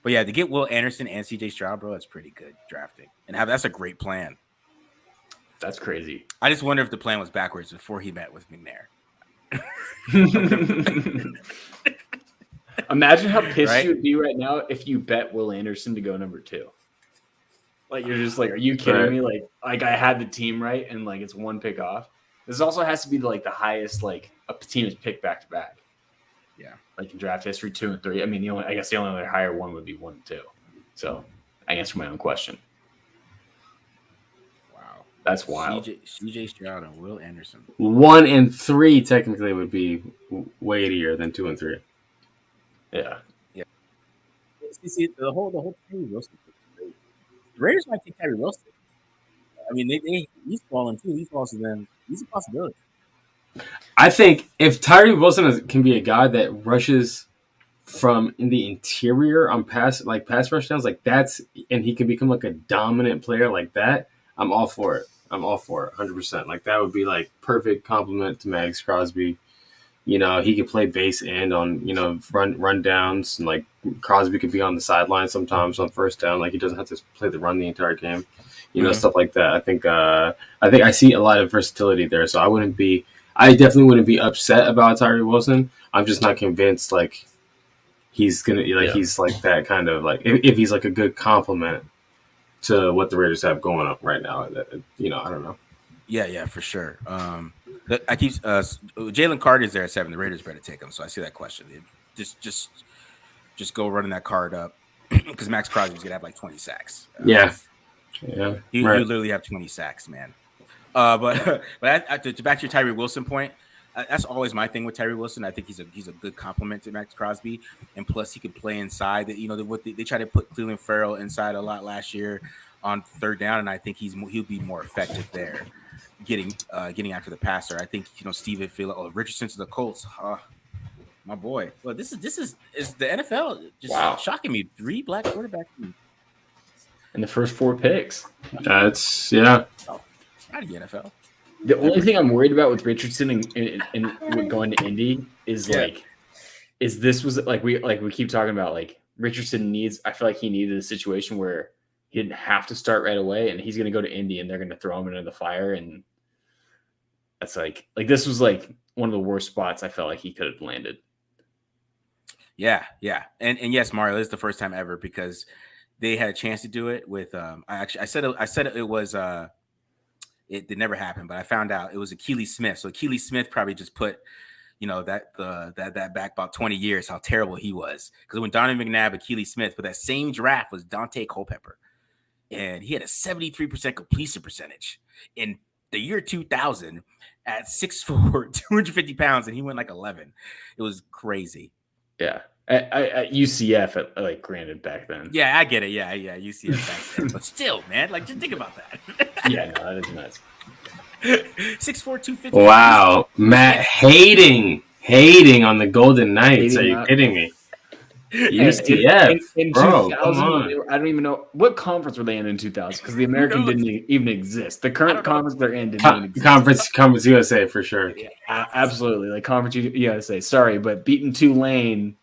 But yeah, to get Will Anderson and CJ Stroud, bro, that's pretty good drafting. And that's a great plan. That's crazy. I just wonder if the plan was backwards before he met with McNair. Imagine how pissed you would be right now if you bet Will Anderson to go number 2. Like you're just like, are you kidding me? Like I had the team right and like it's one pick off. This also has to be like the highest like a team is picked back to back. Yeah, like in draft history, 2 and 3. I mean, I guess the only other higher one would be 1 and 2. So I answer my own question. Wow, that's wild. CJ Stroud and Will Anderson. 1 and 3 technically would be weightier than 2 and 3. Yeah. See the whole Tyree Wilson. The Raiders might take Tyree Wilson. I mean, he's falling too. He falls to them. He's a possibility. I think if Tyree Wilson can be a guy that rushes from in the interior on pass rush downs, like that's, and he can become like a dominant player like that, I'm all for it. 100%. Like that would be like perfect compliment to Max Crosby. You know, he could play base end on, you know, run downs, and like Crosby could be on the sideline sometimes on first down. Like he doesn't have to play the run the entire game. You know, stuff like that. I think I see a lot of versatility there. So I definitely wouldn't be upset about Tyree Wilson. I'm just not convinced like he's gonna he's like that kind of like if he's like a good complement to what the Raiders have going up right now. You know, I don't know. Yeah, for sure. I keep Jaylen Carter is there at 7. The Raiders better take him. So I see that question. Just go running that card up because Max Crosby's gonna have like 20 sacks. He literally have 20 sacks, man. But back to your Tyree Wilson point. That's always my thing with Tyree Wilson. I think he's a good compliment to Max Crosby, and plus he can play inside. That, you know, they tried to put Cleveland Farrell inside a lot last year on third down, and I think he'll be more effective there, getting after the passer. I think, you know, Steven Richardson to the Colts. My boy. Well, this is the NFL just shocking me. 3 black quarterbacks in the first 4 picks. That's out of the NFL. The only thing I'm worried about with Richardson and going to Indy is this was like we keep talking about, like Richardson needs. I feel like he needed a situation where he didn't have to start right away, and he's going to go to Indy and they're going to throw him into the fire, and that's like this was like one of the worst spots I felt like he could have landed. Yeah, and yes, Mario, this is the first time ever because they had a chance to do it with. I said it was. It never happened, but I found out it was Achilles Smith. So Achilles Smith probably just put, you know, that back about 20 years, how terrible he was. Because when Donovan McNabb, Achilles Smith, but that same draft was Dante Culpepper. And he had a 73% completion percentage in the year 2000 at 6'4", 250 pounds, and he went like 11. It was crazy. Yeah. At UCF, granted back then. Yeah, I get it. Yeah, UCF back then. But still, man, like, just think about that. Yeah, no, that is nuts. 6'4", 250. Wow, Matt hating on the Golden Knights. Are you kidding me? UCF, in bro, 2000, I don't even know what conference were they in 2000 because the American didn't even exist. The current conference they're in didn't even exist. Conference USA for sure. Yeah, absolutely, like Conference USA. Sorry, but beating Tulane.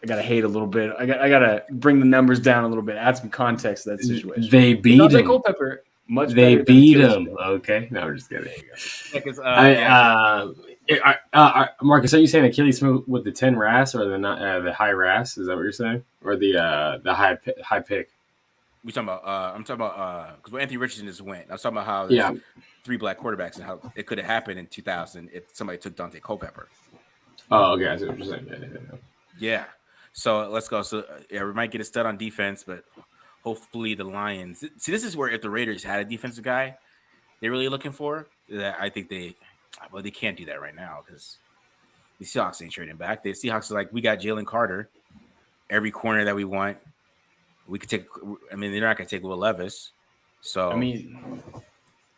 I gotta hate a little bit. I gotta bring the numbers down a little bit. Add some context to that situation. They beat him. Culpepper, they beat him. Okay, no, I'm just kidding. Marcus, are you saying Achilles Smith with the 10 RAS or the high RAS? Is that what you're saying, or the high pick? We talking about? I'm talking about because when Anthony Richardson just went. I was talking about how there's 3 black quarterbacks and how it could have happened in 2000 if somebody took Dante Culpepper. Oh, okay, I see what you're saying. Yeah. So let's go. So we might get a stud on defense, but hopefully the Lions. See, this is where if the Raiders had a defensive guy they're really looking for, that I think they can't do that right now because the Seahawks ain't trading back. The Seahawks are like, we got Jaylen Carter, every corner that we want. We could take. I mean, they're not going to take Will Levis. So I mean,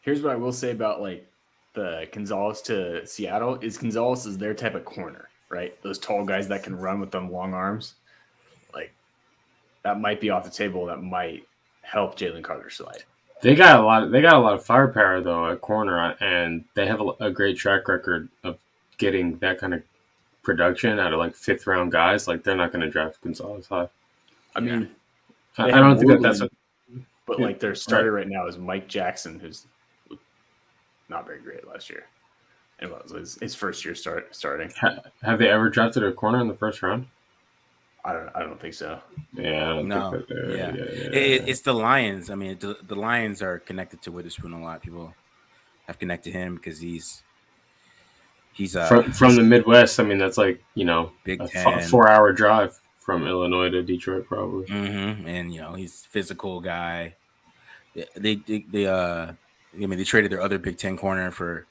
here's what I will say about like the Gonzalez to Seattle is Gonzalez is their type of corner. Right, those tall guys that can run with them long arms, like that might be off the table. That might help Jaylen Carter slide. They got a lot of firepower though at corner, and they have a great track record of getting that kind of production out of like 5th round guys. Like they're not going to draft Gonzalez high. I mean, I don't think that's. But like their starter right now is Mike Jackson, who's not very great last year. It was his first year starting. Have they ever drafted a corner in the first round? I don't think so. Yeah, It's the Lions. I mean, the Lions are connected to Witherspoon a lot. People have connected him because he's from the Midwest. I mean, that's like, you know, Big a 4-hour drive from Illinois to Detroit, probably. Mm-hmm. And you know, he's a physical guy. They traded their other Big Ten corner for.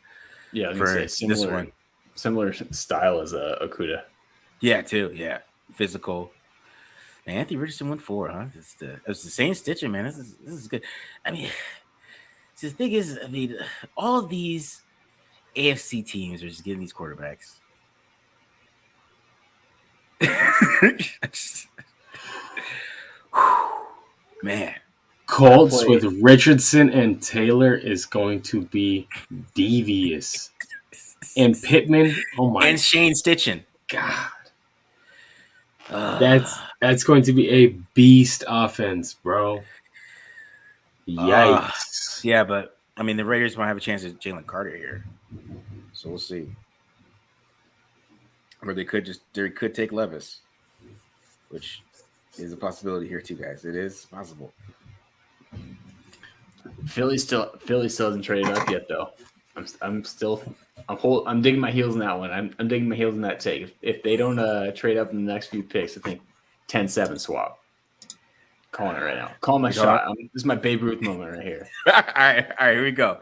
Yeah, similar style as Okuda. Yeah, too. Yeah, physical. And Anthony Richardson went 4, huh? It's the same stitching, man. This is good. I mean, the thing is, I mean, all these AFC teams are just getting these quarterbacks. Man. Colts with Richardson and Taylor is going to be devious. And Pittman, oh my and Shane Stitchen. God. That's going to be a beast offense, bro. Yikes. Yeah, but I mean the Raiders might have a chance at Jaylen Carter here. So we'll see. Or they could take Levis, which is a possibility here too, guys. It is possible. Philly still hasn't traded up yet, though. I'm digging my heels in that one. I'm digging my heels in that take. If they don't trade up in the next few picks, I think 10-7 swap. Calling it right now. Calling my shot. This is my Babe Ruth moment right here. All right, here we go.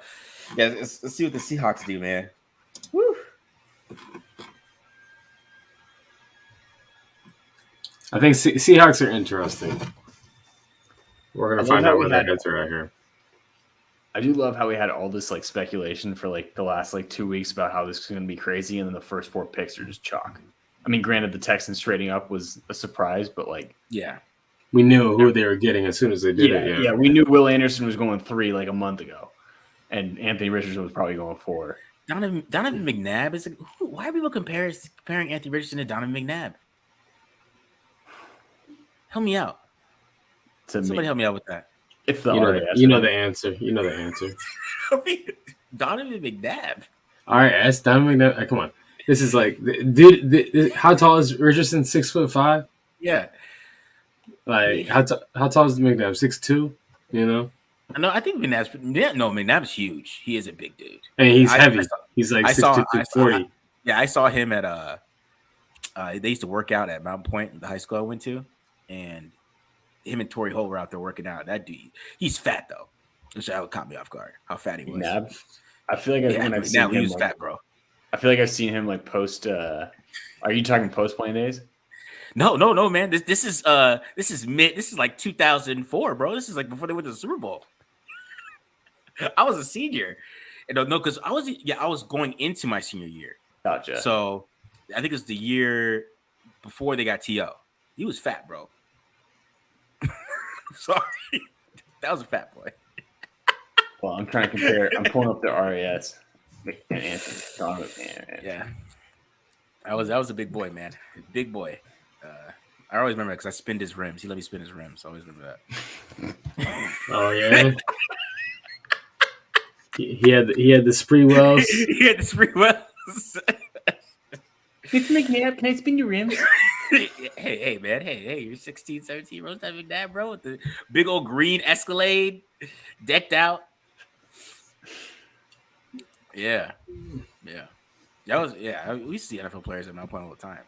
Yeah, let's see what the Seahawks do, man. Woo. I think Seahawks are interesting. We're gonna find out where that heads right here. I do love how we had all this like speculation for like the last like 2 weeks about how this is going to be crazy, and then the first 4 picks are just chalk. I mean, granted, the Texans trading up was a surprise, but like, yeah, we knew who they were getting as soon as they did it. Yeah, we knew Will Anderson was going 3 like a month ago, and Anthony Richardson was probably going 4. Donovan McNabb is. Why are people comparing Anthony Richardson to Donovan McNabb? Help me out. Somebody help me out with that. It's the you know the answer. You know the answer. I mean, Donovan McNabb. All right, ask Donovan McNabb. Come on. This is like, dude. How tall is Richardson? 6'5"? Yeah. Like how tall is McNabb? 6'2"? You know. No, I think McNabb's huge. He is a big dude, and he's heavy. He's like 6'2", 240. I saw him at they used to work out at Mountain Point, the high school I went to, and him and Torrey Holt were out there working out. That dude, he's fat though, which caught me off guard. How fat he was. McNabb. I feel like when I've seen him, he was fat, bro. I feel like I've seen him like post. Are you talking post playing days? No, man. This is like 2004, bro. This is like before they went to the Super Bowl. I was a senior, and no, because I was going into my senior year. Gotcha. So I think it was the year before they got T.O. He was fat, bro. Sorry, that was a fat boy. Well, I'm trying to compare. I'm pulling up the RAS and Anthony. Yeah, that was a big boy, man. Big boy. I always remember because I spinned his rims. He let me spin his rims. I always remember that. Oh yeah. He had the spree wells. He had the spree wells. Mr. McNabb, can I spin your rims? Hey, man. Hey, you're 16, 17, bro. That McNabb, bro, with the big old green Escalade decked out. Yeah. That was, we see NFL players at Mount Point all the time.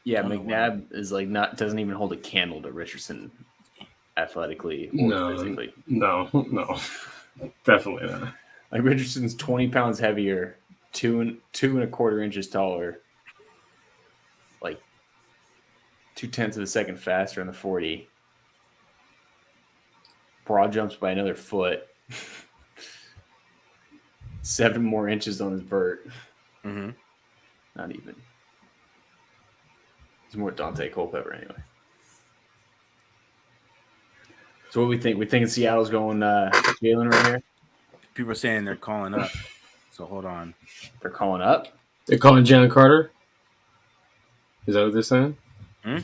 Yeah, McNabb is like doesn't even hold a candle to Richardson athletically or physically. No. Definitely not. Like Richardson's 20 pounds heavier, 2.25 inches taller, like 0.2 of a second faster in the 40. Broad jumps by another foot. 7 more inches on his vert. Mm-hmm. Not even. He's more Dante Culpepper anyway. So what we think? We think Seattle's going Jaylen right here? People are saying they're calling up. So hold on. They're calling up? They're calling Jaylen Carter? Is that what they're saying? Hmm?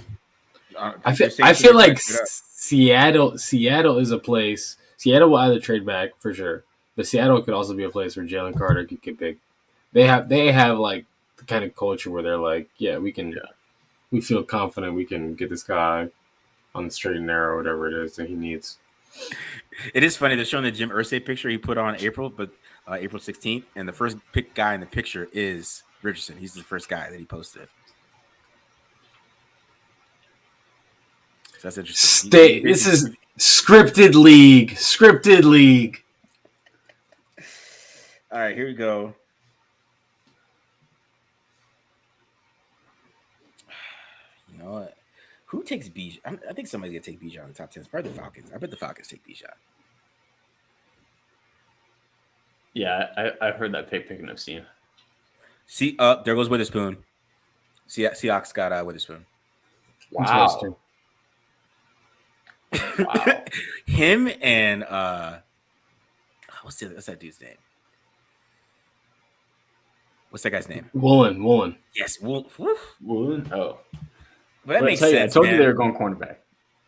I feel like Seattle is a place. Seattle will either trade back for sure, but Seattle could also be a place where Jaylen Carter could get picked. They have like the kind of culture where they're like, we feel confident we can get this guy on the straight and narrow, whatever it is that he needs. It is funny. They're showing the Jim Irsay picture he put on April 16th, and the first pick guy in the picture is Richardson. He's the first guy that he posted. So that's interesting. This is scripted league. All right, here we go. You know what? Who takes Bijan? I think somebody's gonna take Bijan in the top 10. It's probably the Falcons. I bet the Falcons take Bijan. Yeah, I've heard that pick picking up steam. See, there goes Witherspoon. Seahawks got Witherspoon. Wow. Wow. Him and what's that dude's name? What's that guy's name? Woolen. Yes, Woolen. Oh, but that makes sense. I told you man. they were going cornerback.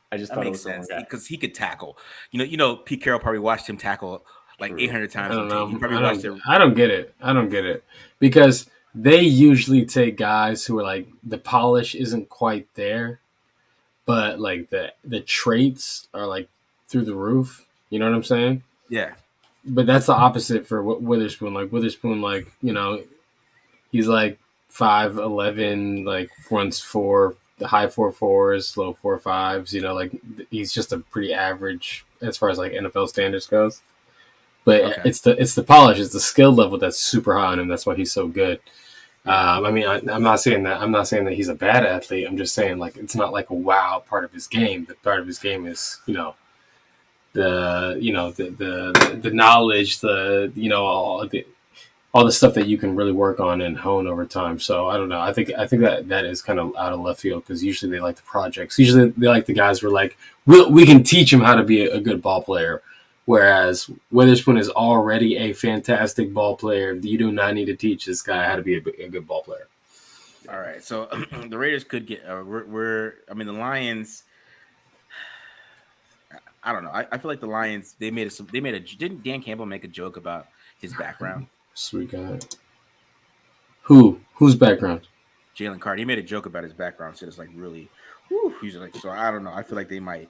I just thought it was sense the one guy because he could tackle. Pete Carroll probably watched him tackle like 800 times. I don't know. He probably watched it. I don't get it because they usually take guys who are like the polish isn't quite there, but like the traits are like through the roof. You know what I'm saying? Yeah. But that's the opposite for Witherspoon. Like Witherspoon, he's like 5'11", like runs the high 4.4s, low 4.5s. He's just a pretty average as far as like NFL standards goes. But it's the polish, it's the skill level that's super high on him. That's why he's so good. I'm not saying that. I'm not saying that he's a bad athlete. I'm just saying like it's not like a wow part of his game. The part of his game is the knowledge, all the stuff that you can really work on and hone over time. So I don't know. I think that is kind of out of left field because usually they like the projects. Usually they like the guys who are like, we can teach him how to be a good ball player. Whereas Witherspoon is already a fantastic ball player. You do not need to teach this guy how to be a good ball player. All right. So the Raiders could get. The Lions. I don't know. I feel like the Lions. Didn't Dan Campbell make a joke about his background? Sweet guy. Whose background? Jaylen Carter. He made a joke about his background. So it's like really. Whew, he's like. So I don't know. I feel like they might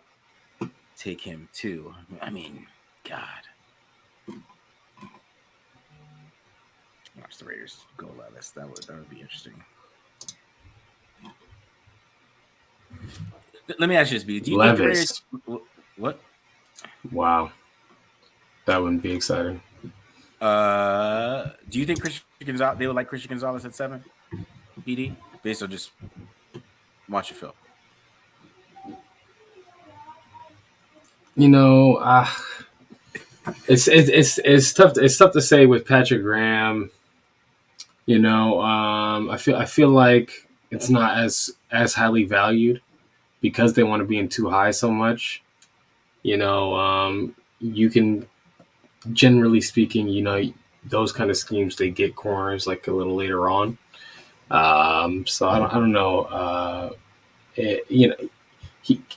take him too. I mean, God. Watch the Raiders go less. That would be interesting. Let me ask you this, B. Do you think the Raiders? What? Wow, that wouldn't be exciting. Do you think Christian Gonzalez? They would like Christian Gonzalez at 7, BD, based on just watch your film. It's tough. It's tough to say with Patrick Graham. I feel like it's not as highly valued because they want to be in too high so much. You can, generally speaking, those kind of schemes they get corners like a little later on. So I don't know.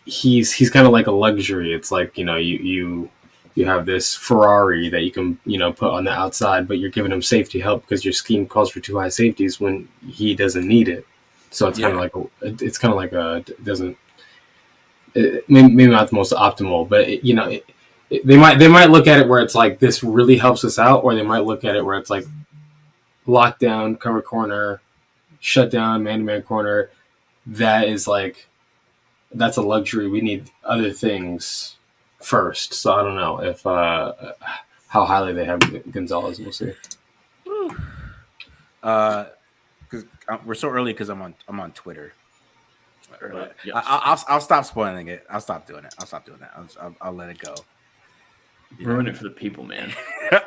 He's kind of like a luxury. It's like you have this Ferrari that you can put on the outside, but you're giving him safety help because your scheme calls for too high safeties when he doesn't need it. So it's kind of like it doesn't. Maybe not the most optimal, but they might look at it where it's like this really helps us out, or they might look at it where it's like lockdown, cover corner, shut down, man-to-man corner. That's a luxury. We need other things first. So I don't know if how highly they have Gonzalez. We'll see. Because we're so early because I'm on Twitter. Yes. I'll stop spoiling it. I'll stop doing it. I'll let it go. Ruin it for the people, man.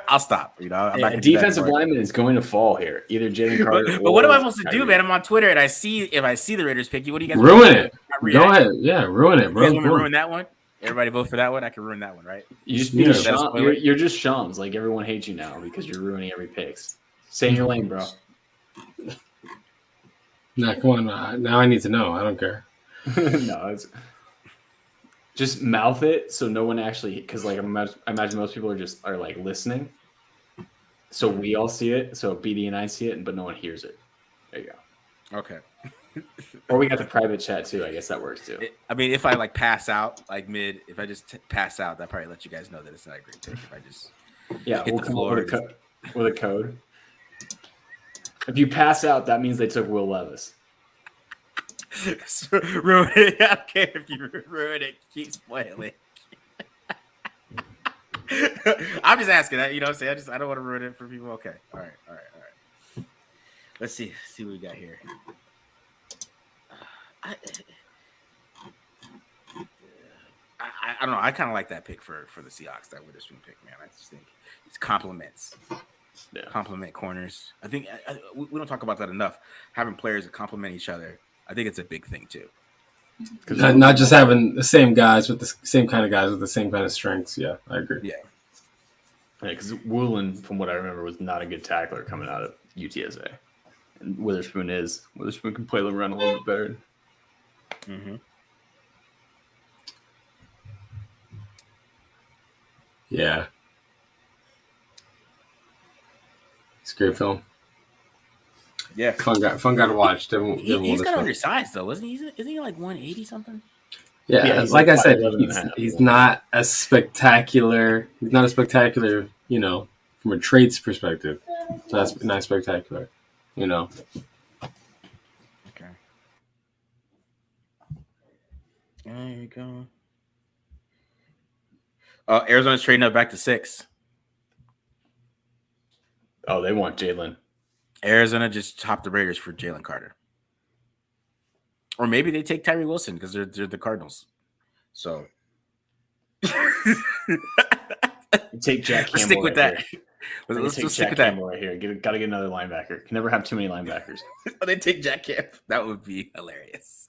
I'll stop. A defensive lineman is going to fall here. Either Jaylen Carter. But what am I supposed to do, man? I'm on Twitter and if I see the Raiders pick you, what do you guys ruin it? Go ahead. Yeah, ruin it, bro. You guys want me to ruin that one? Everybody vote for that one. I can ruin that one, right? You just you're just Shams. Like everyone hates you now because you're ruining every picks. Stay in your lane, bro. Nah, come on. Now I need to know. I don't care. No, it's just mouth it so no one actually, because like I imagine most people are like listening, so we all see it, so BD and I see it, but no one hears it. There you go. Okay. Or we got the private chat too. I guess that works too. If I like pass out like mid, if I just pass out, that probably let you guys know that it's not a great pick. If I just hit the floor with a code. If you pass out, that means they took Will Levis. Ruin it. I don't care if you ruin it. Keep spoiling. I'm just asking that. You know what I'm saying? I don't want to ruin it for people. Okay. All right. Let's see what we got here. I don't know. I kind of like that pick for the Seahawks. That Witherspoon pick, man. I just think it's compliments. Compliment corners. I think we don't talk about that enough. Having players that complement each other, I think it's a big thing too. Not just having the same guys with the same kind of guys with the same kind of strengths. Yeah, I agree. Yeah, because Woolen, from what I remember, was not a good tackler coming out of UTSA, and Witherspoon can play the run a little bit better. Mm-hmm. Yeah, it's a great film. Yeah, fun guy to watch. He's kind of undersized though, isn't he? Isn't he like 180 something? Yeah, like I said, he's not as spectacular. He's not a spectacular, from a traits perspective. Not spectacular, Okay. There you go. Arizona's trading up back to 6. Oh, they want Jaylen. Arizona just topped the Raiders for Jaylen Carter. Or maybe they take Tyree Wilson because they're the Cardinals. So take Jack Campbell. Stick with that. Let's take Jack Campbell right here. Got to get another linebacker. Can never have too many linebackers. They take Jack Campbell. That would be hilarious.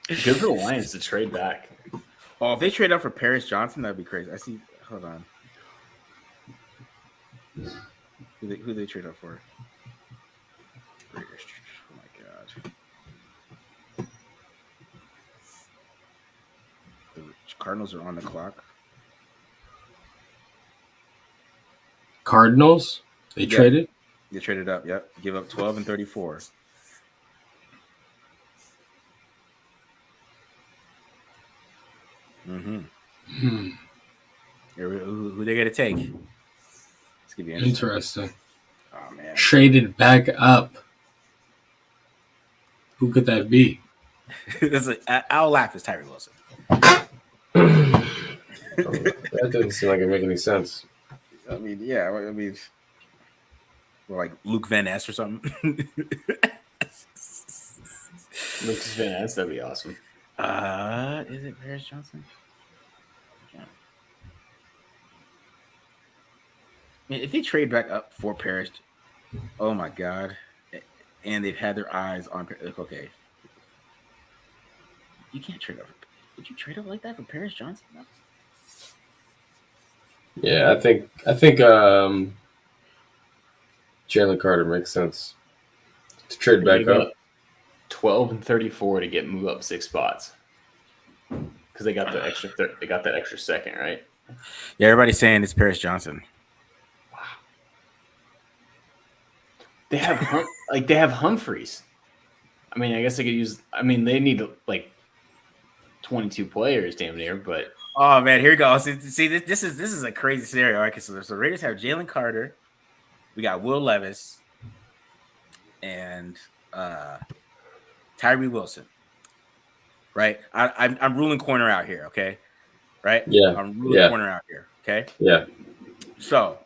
Good for the Lions to trade back. Oh, if they trade up for Paris Johnson, that'd be crazy. I see. Hold on. Who they trade up for? Raiders. Oh my god. The Cardinals are on the clock. Cardinals? They traded? They traded up, yep. Give up 12 and 34. Mm-hmm. Who they gonna take? Let's give you interesting. Oh man. Traded back up. Who could that be? I'll laugh. It's Tyree Wilson. That doesn't seem like it make any sense. I mean, yeah. I mean, like Luke Van Ness or something. Lucas Van Ness, that'd be awesome. Is it Paris Johnson? Yeah. I mean, if they trade back up for Paris, oh my god, and they've had their eyes on okay, you can't trade up. Would you trade up like that for Paris Johnson? No. Yeah, I think Jaylen Carter makes sense to trade back up. 12 and 34 to move up 6 spots because they got the extra. They got that extra second, right? Yeah, everybody's saying it's Paris Johnson. Wow. They have Humphreys. I mean, I guess they could use. I mean, they need like 22 players, damn near. But oh man, here we go. See, this is a crazy scenario. All right, so the Raiders have Jaylen Carter. We got Will Levis and Tyree Wilson. Right, I'm ruling corner out here. Okay, right? Yeah, I'm ruling corner out here. Okay. Yeah. So,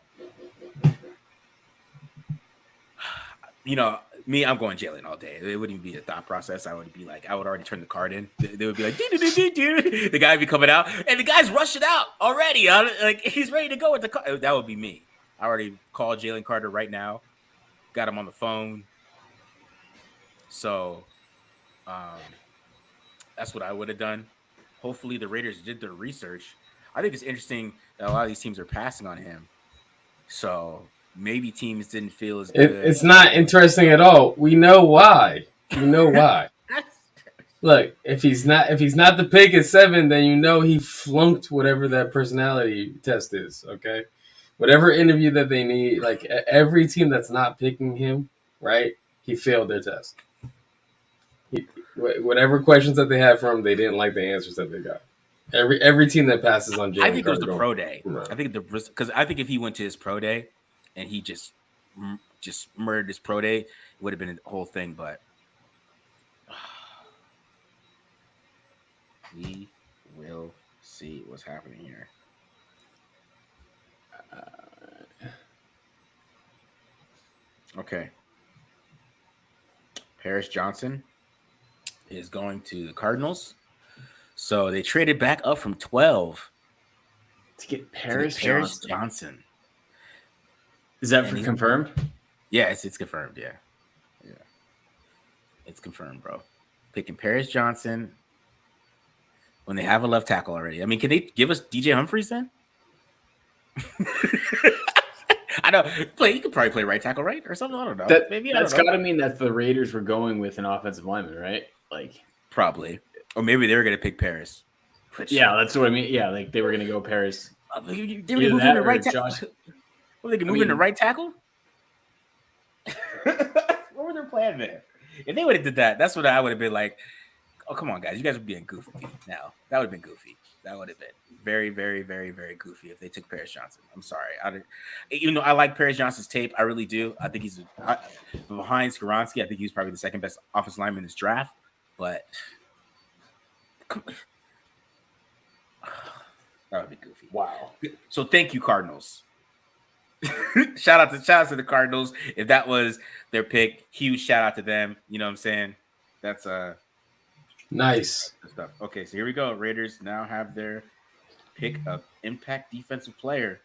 me, I'm going Jaylen all day. It wouldn't even be a thought process. I would already turn the card in. They would be like, the guy would be coming out, and the guy's rushing out already. Like he's ready to go with the car. That would be me. I already called Jaylen Carter right now. Got him on the phone. So, that's what I would have done. Hopefully, the Raiders did their research. I think it's interesting that a lot of these teams are passing on him. So maybe teams didn't feel as good. It's not interesting at all. We know why. Look, if he's not the pick at 7, then he flunked whatever that personality test is. Okay, whatever interview that they need. Like every team that's not picking him, right? He failed their test. Whatever questions that they had for him, they didn't like the answers that they got. Every team that passes on Jaylen, I think it was the pro day. I think because I think if he went to his pro day and he just murdered his pro day, it would have been a whole thing. But we will see what's happening here. Okay, Paris Johnson is going to the Cardinals. So they traded back up from 12 to get Paris Johnson. Is that for confirmed? Yeah, it's confirmed. Yeah. It's confirmed, bro. Picking Paris Johnson when they have a left tackle already. I mean, can they give us DJ Humphries then? I know. You could probably play right tackle, right, or something. I don't know. That's got to mean that the Raiders were going with an offensive lineman, right? Like probably, or maybe they were going to pick Paris. Yeah, that's what I mean. Yeah, like they were going to go Paris. They were moving to right tackle. Well, they can move into right tackle. What were their plan there? If they would have did that, that's what I would have been like. Oh, come on, guys. You guys are being goofy now. That would have been goofy. That would have been very, very, very, very goofy if they took Paris Johnson. I'm sorry. Even though I like Paris Johnson's tape, I really do. I think he's behind Skoronski. I think he's probably the second best offensive lineman in this draft. But that would be goofy. Wow. So thank you, Cardinals. shout out to the Cardinals. If that was their pick, huge shout out to them. You know what I'm saying? That's nice stuff. Okay, so here we go. Raiders now have their pick of impact defensive player.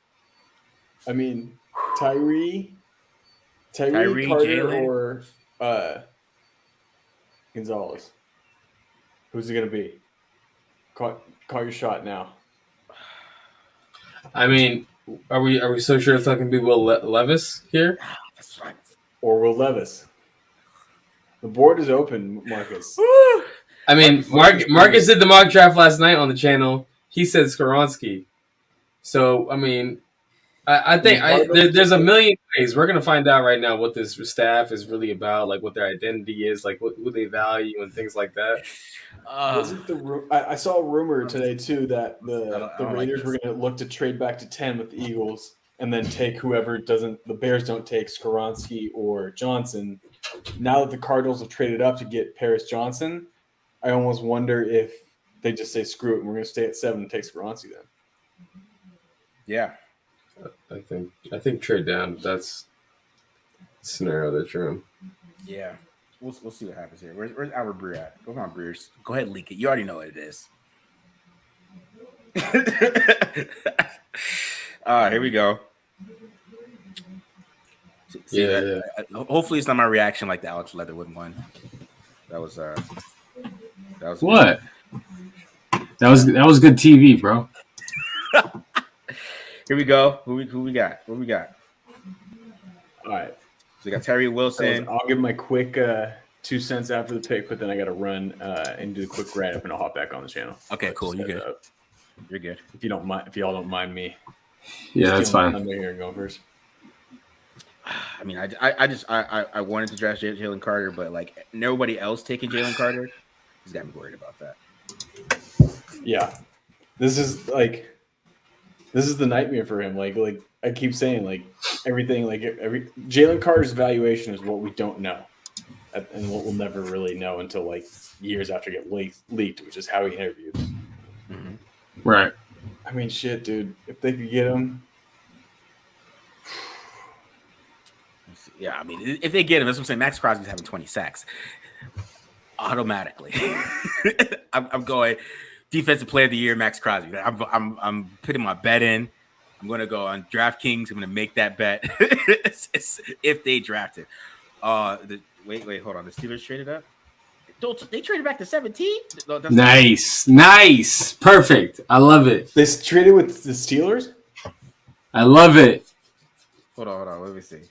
I mean, Tyree Carter Jaylen. or Gonzalez. Who's it gonna be? Call your shot now. I mean, are we so sure it's not going to be Will Levis here? That's right. Or Will Levis? The board is open, Marcus. I mean, Marcus did the mock draft last night on the channel. He said Skoronski. So, I mean, I think there's a million ways. We're going to find out right now what this staff is really about, like what their identity is, like what they value and things like that. I saw a rumor today, too, that the Raiders were going to look to trade back to 10 with the Eagles and then take whoever the Bears don't take, Skoronski or Johnson. Now that the Cardinals have traded up to get Paris Johnson, I almost wonder if they just say, screw it, and we're going to stay at 7 and take Skoronski then. Yeah. I think trade down. That's the scenario that you're in. Yeah. We'll see what happens here. Where's Albert Breer at? Go on, Breers. Go ahead and leak it. You already know what it is. Here we go. Yeah. Hopefully it's not my reaction like the Alex Leatherwood one. That was what? That was good TV, bro. Here we go. Who we got? What we got? All right. So we got Tyree Wilson. I'll give my quick 2 cents after the pick, but then I got to run and do a quick write up, and I'll hop back on the channel. Okay, cool. You're good. You're good. If y'all don't mind me. Yeah, that's fine. I'm here and go first. I mean, I wanted to draft Jaylen Carter, but like nobody else taking Jaylen Carter, he's got me worried about that. Yeah, this is the nightmare for him. Like I keep saying, like everything, like every Jaylen Carter's valuation is what we don't know, and what we'll never really know until like years after it get leaked, which is how he interviewed. Mm-hmm. Right. I mean, shit, dude. If they could get him. Yeah, I mean, if they get him, that's what I'm saying. Max Crosby's having 20 sacks automatically. I'm going defensive player of the year, Max Crosby. I'm putting my bet in. I'm going to go on DraftKings. I'm going to make that bet if they draft it. Wait, hold on. The Steelers traded up. They traded back to 17. No, nice, perfect. I love it. They traded with the Steelers. I love it. Hold on. Let me see.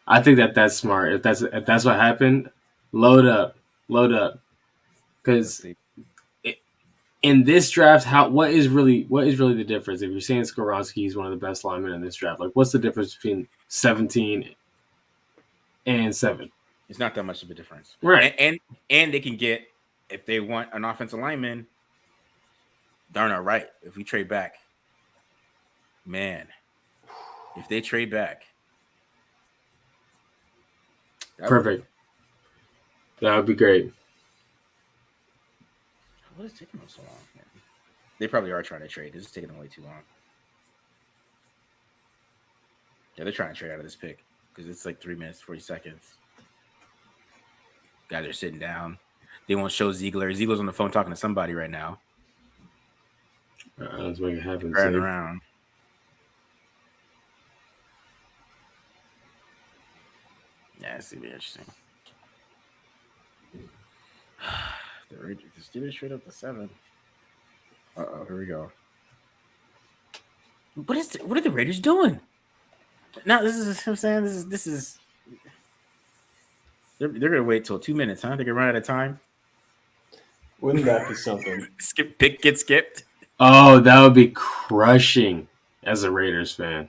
I think that's smart. If that's what happened, load up, because in this draft, what is really the difference? If you're saying Skoronski is one of the best linemen in this draft, like what's the difference between 17 and 7? It's not that much of a difference, right? And they can get, if they want an offensive lineman, darn all right. If we trade back, man, if they trade back. Perfect. That would be great. What is taking them so long? Man? They probably are trying to trade. This is taking them way too long. Yeah, they're trying to trade out of this pick because it's like 3 minutes, 40 seconds. Guys are sitting down. They won't show Ziegler. Ziegler's on the phone talking to somebody right now. Let's make it happen. Running around. Yeah, it's gonna be interesting. The Steelers straight up to 7. Here we go. What are the Raiders doing? Now this is what I'm saying. This is they're gonna wait till 2 minutes, huh? They can run out of time. Wouldn't that be something? Pick get skipped. Oh, that would be crushing as a Raiders fan.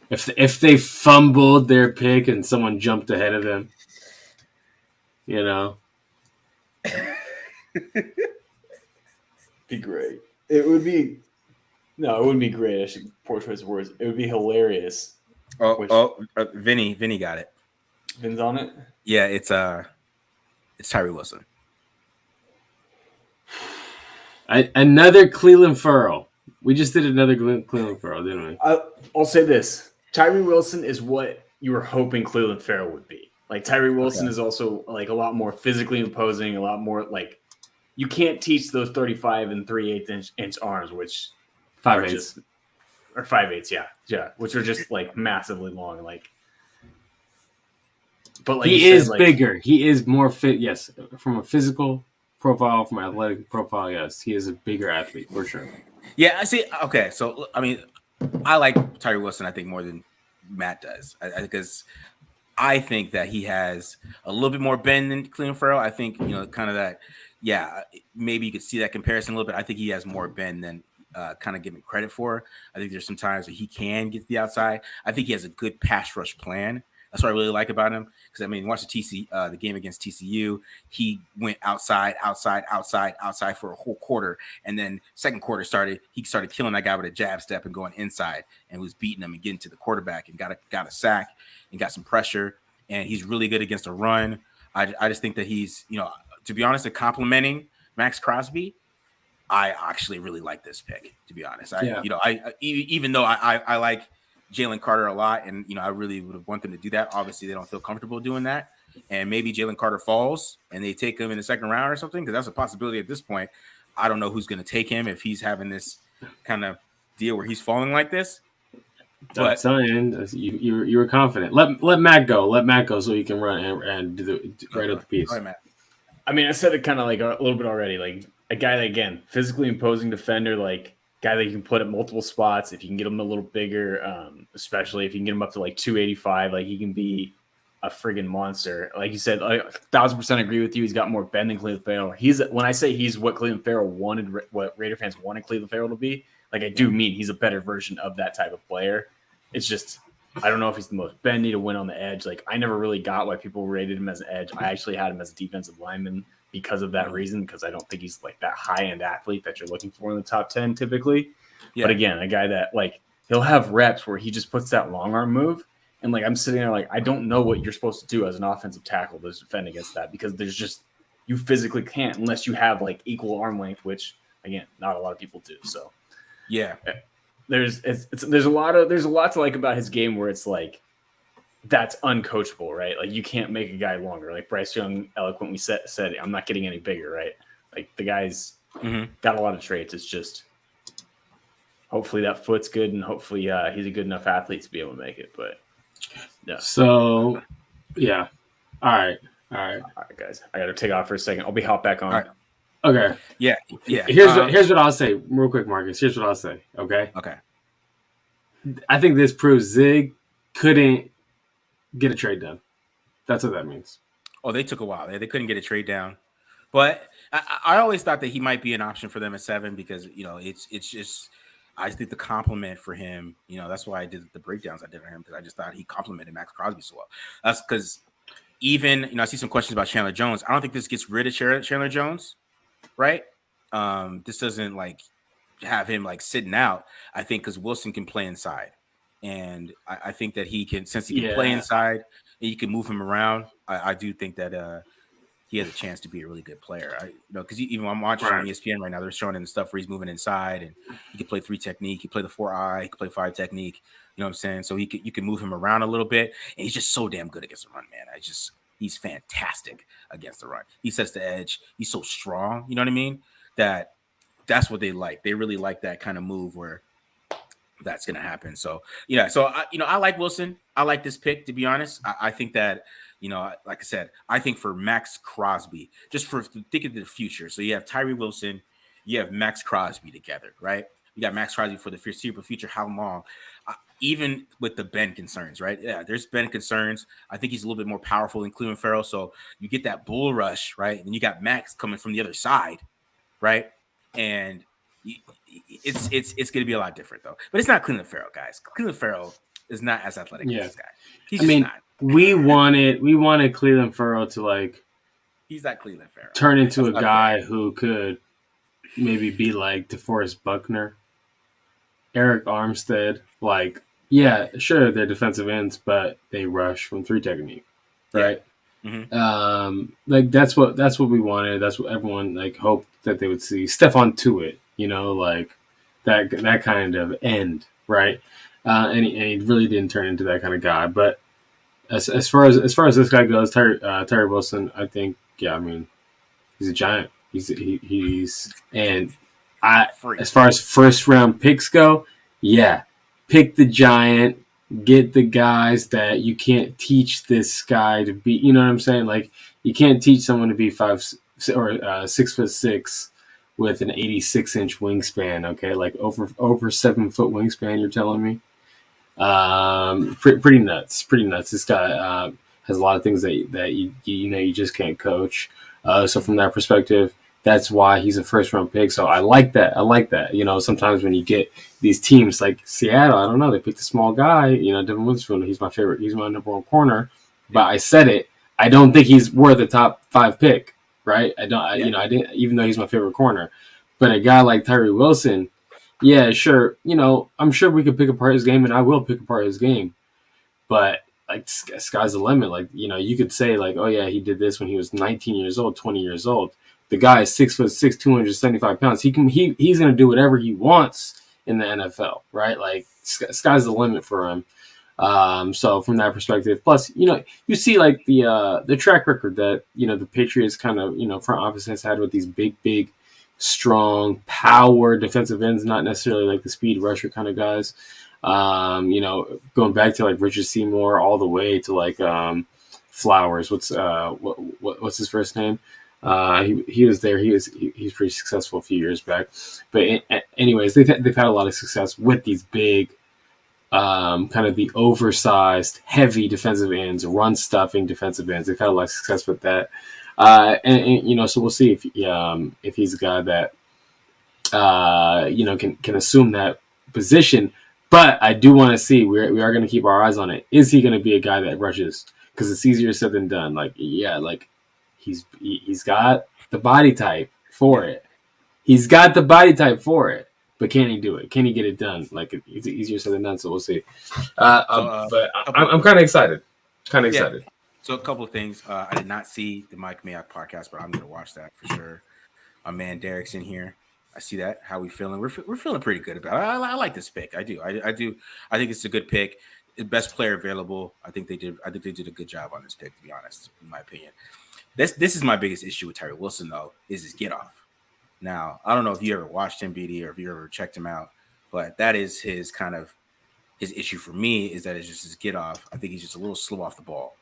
If they fumbled their pick and someone jumped ahead of them, you know. Be great. It would be. No, it wouldn't be great. I should poor choice of words. It would be hilarious. Vinny got it. Vin's on it. Yeah, it's Tyree Wilson. Another Cleveland furrow. We just did another Cleveland furrow, didn't we? I'll say this: Tyree Wilson is what you were hoping Cleveland Farrell would be. Like Tyree Wilson is also like a lot more physically imposing, a lot more like you can't teach those 35 and 3/8 inch arms, which 5/8 or 5/8, yeah, which are just like massively long, like. But like he is bigger. He is more fit. Yes, from a physical profile, from an athletic profile, yes, he is a bigger athlete for sure. Yeah, I see. Okay, so I mean, I like Tyree Wilson. I think more than Matt does, because I think that he has a little bit more bend than Cleveland Farrell. I think kind of that. Yeah, maybe you could see that comparison a little bit. I think he has more bend than kind of given credit for. I think there's some times that he can get to the outside. I think he has a good pass rush plan. That's what I really like about him. Because I mean, watch the game against TCU. He went outside for a whole quarter, and then second quarter he started killing that guy with a jab step and going inside, and was beating him and getting to the quarterback and got a sack and got some pressure. And he's really good against a run. I just think that he's to be honest, complimenting Max Crosby. I actually really like this pick. To be honest, even though I like Jaylen Carter a lot, and I really would want them to do that. Obviously, they don't feel comfortable doing that, and maybe Jaylen Carter falls and they take him in the second round or something, because that's a possibility at this point. I don't know who's going to take him if he's having this kind of deal where he's falling like this. But you were confident. Let Matt go. Let Matt go so he can run and write up the piece. All right, Matt. I mean, I said it kind of like a little bit already. Like a guy that, again, physically imposing defender, like guy that you can put at multiple spots. If you can get him a little bigger, especially if you can get him up to like 285, like he can be a friggin' monster. Like you said, 1,000% agree with you. He's got more bend than Cleveland Farrell. When I say he's what Cleveland Farrell wanted, what Raider fans wanted Cleveland Farrell to be, like I do mean he's a better version of that type of player. It's just I don't know if he's the most bendy to win on the edge. Like I never really got why people rated him as an edge. I actually had him as a defensive lineman because of that reason, because I don't think he's like that high-end athlete that you're looking for in the top 10 typically. Yeah. But again, a guy that like he'll have reps where he just puts that long arm move. And like I'm sitting there like I don't know what you're supposed to do as an offensive tackle to defend against that, because there's just you physically can't unless you have like equal arm length, which again, not a lot of people do. So yeah. There's a lot to like about his game where it's like that's uncoachable, right? Like you can't make a guy longer. Like Bryce Young eloquently said, I'm not getting any bigger, right? Like the guy's got a lot of traits. It's just hopefully that foot's good, and hopefully he's a good enough athlete to be able to make it. But yeah. So yeah. All right, guys. I got to take off for a second. I'll be hop back on. All right. Okay. Yeah. Here's what I'll say real quick, Marcus. Here's what I'll say. Okay. I think this proves Zig couldn't get a trade done. That's what that means. Oh, they took a while. They couldn't get a trade down, but I always thought that he might be an option for them at 7 because it's just I think the compliment for him. That's why I did the breakdowns I did on him, because I just thought he complimented Max Crosby so well. That's because even I see some questions about Chandler Jones. I don't think this gets rid of Chandler Jones. Right? This doesn't like have him like sitting out. I think because Wilson can play inside, and I think that he can, since he can play inside and you can move him around. I do think that he has a chance to be a really good player. Because even when I'm watching on ESPN right now, they're showing him the stuff where he's moving inside, and he can play 3 technique, he can play the 4-eye, he can play 5 technique. You know what I'm saying? So you can move him around a little bit, and he's just so damn good against the run, man. He's fantastic against the run. He sets the edge. He's so strong. You know what I mean? That's what they like. They really like that kind of move where that's going to happen. So, yeah. So, I like Wilson. I like this pick, to be honest. I think that, like I said, I think for Max Crosby, just for thinking of the future. So you have Tyree Wilson, you have Max Crosby together, right? You got Max Crosby for the foreseeable future. How long? Even with the Ben concerns, right? Yeah, there's Ben concerns. I think he's a little bit more powerful than Cleveland Farrell. So you get that bull rush, right? And you got Max coming from the other side, right? And it's going to be a lot different though. But it's not Cleveland Farrell, guys. Cleveland Farrell is not as athletic as this guy. He's just not. we wanted Cleveland Farrell to like. He's not Cleveland Farrell. Turn into a guy who could maybe be like DeForest Buckner, Eric Armstead. Like, yeah, sure, they're defensive ends, but they rush from 3 technique, right? Yeah. Mm-hmm. Like that's what we wanted. That's what everyone like hoped that they would see. Stephon Tuitt, like that kind of end, right? And he really didn't turn into that kind of guy. But as far as this guy goes, Tyree Wilson, I think, yeah, I mean, he's a giant. He's and as far as first round picks go, yeah, pick the giant. Get the guys that you can't teach this guy to be. You know what I'm saying? Like, you can't teach someone to be 5 or 6'6" with an 86-inch wingspan. Okay, like over 7 foot wingspan. You're telling me? Pretty nuts. Pretty nuts. This guy has a lot of things that you just can't coach. So from that perspective, that's why he's a first round pick. So I like that. Sometimes when you get these teams like Seattle, I don't know, they picked a small guy, Devin Witherspoon, he's my favorite. He's my number one corner. But I said it. I don't think he's worth a top 5 pick, right? I didn't, even though he's my favorite corner. But a guy like Tyree Wilson, yeah, sure. I'm sure we could pick apart his game, and I will pick apart his game. But like, sky's the limit. Like, you could say like, oh yeah, he did this when he was 19 years old, 20 years old. The guy is 6'6", 275 pounds. He's going to do whatever he wants in the NFL, right? Like, sky's the limit for him. So from that perspective, plus, you see like the track record that, the Patriots kind of, front office has had with these big, strong, power defensive ends, not necessarily like the speed rusher kind of guys. Going back to like Richard Seymour all the way to like Flowers. What's his first name? He was there. He's pretty successful a few years back. But anyways, they've had a lot of success with these big, kind of the oversized, heavy defensive ends, run stuffing defensive ends. They've had a lot of success with that. So we'll see if he's a guy that can assume that position. But I do want to see. We are going to keep our eyes on it. Is he going to be a guy that rushes? Because it's easier said than done. Like, yeah, like he's got the body type for it. He's got the body type for it. But can he do it? Can he get it done? Like, it's easier said than done. So we'll see. But I'm kind of excited. Excited. So a couple of things. I did not see the Mike Mayock podcast, but I'm going to watch that for sure. My man Derek's in here. I see that. How we feeling? We're feeling pretty good about it. I like this pick. I do. I do. I think it's a good pick. The best player available. I think they did a good job on this pick, to be honest, in my opinion. This is my biggest issue with Tyree Wilson, though, is his get off. Now, I don't know if you ever watched him, BD, or if you ever checked him out, but that is his issue for me, is that it's just his get off. I think he's just a little slow off the ball.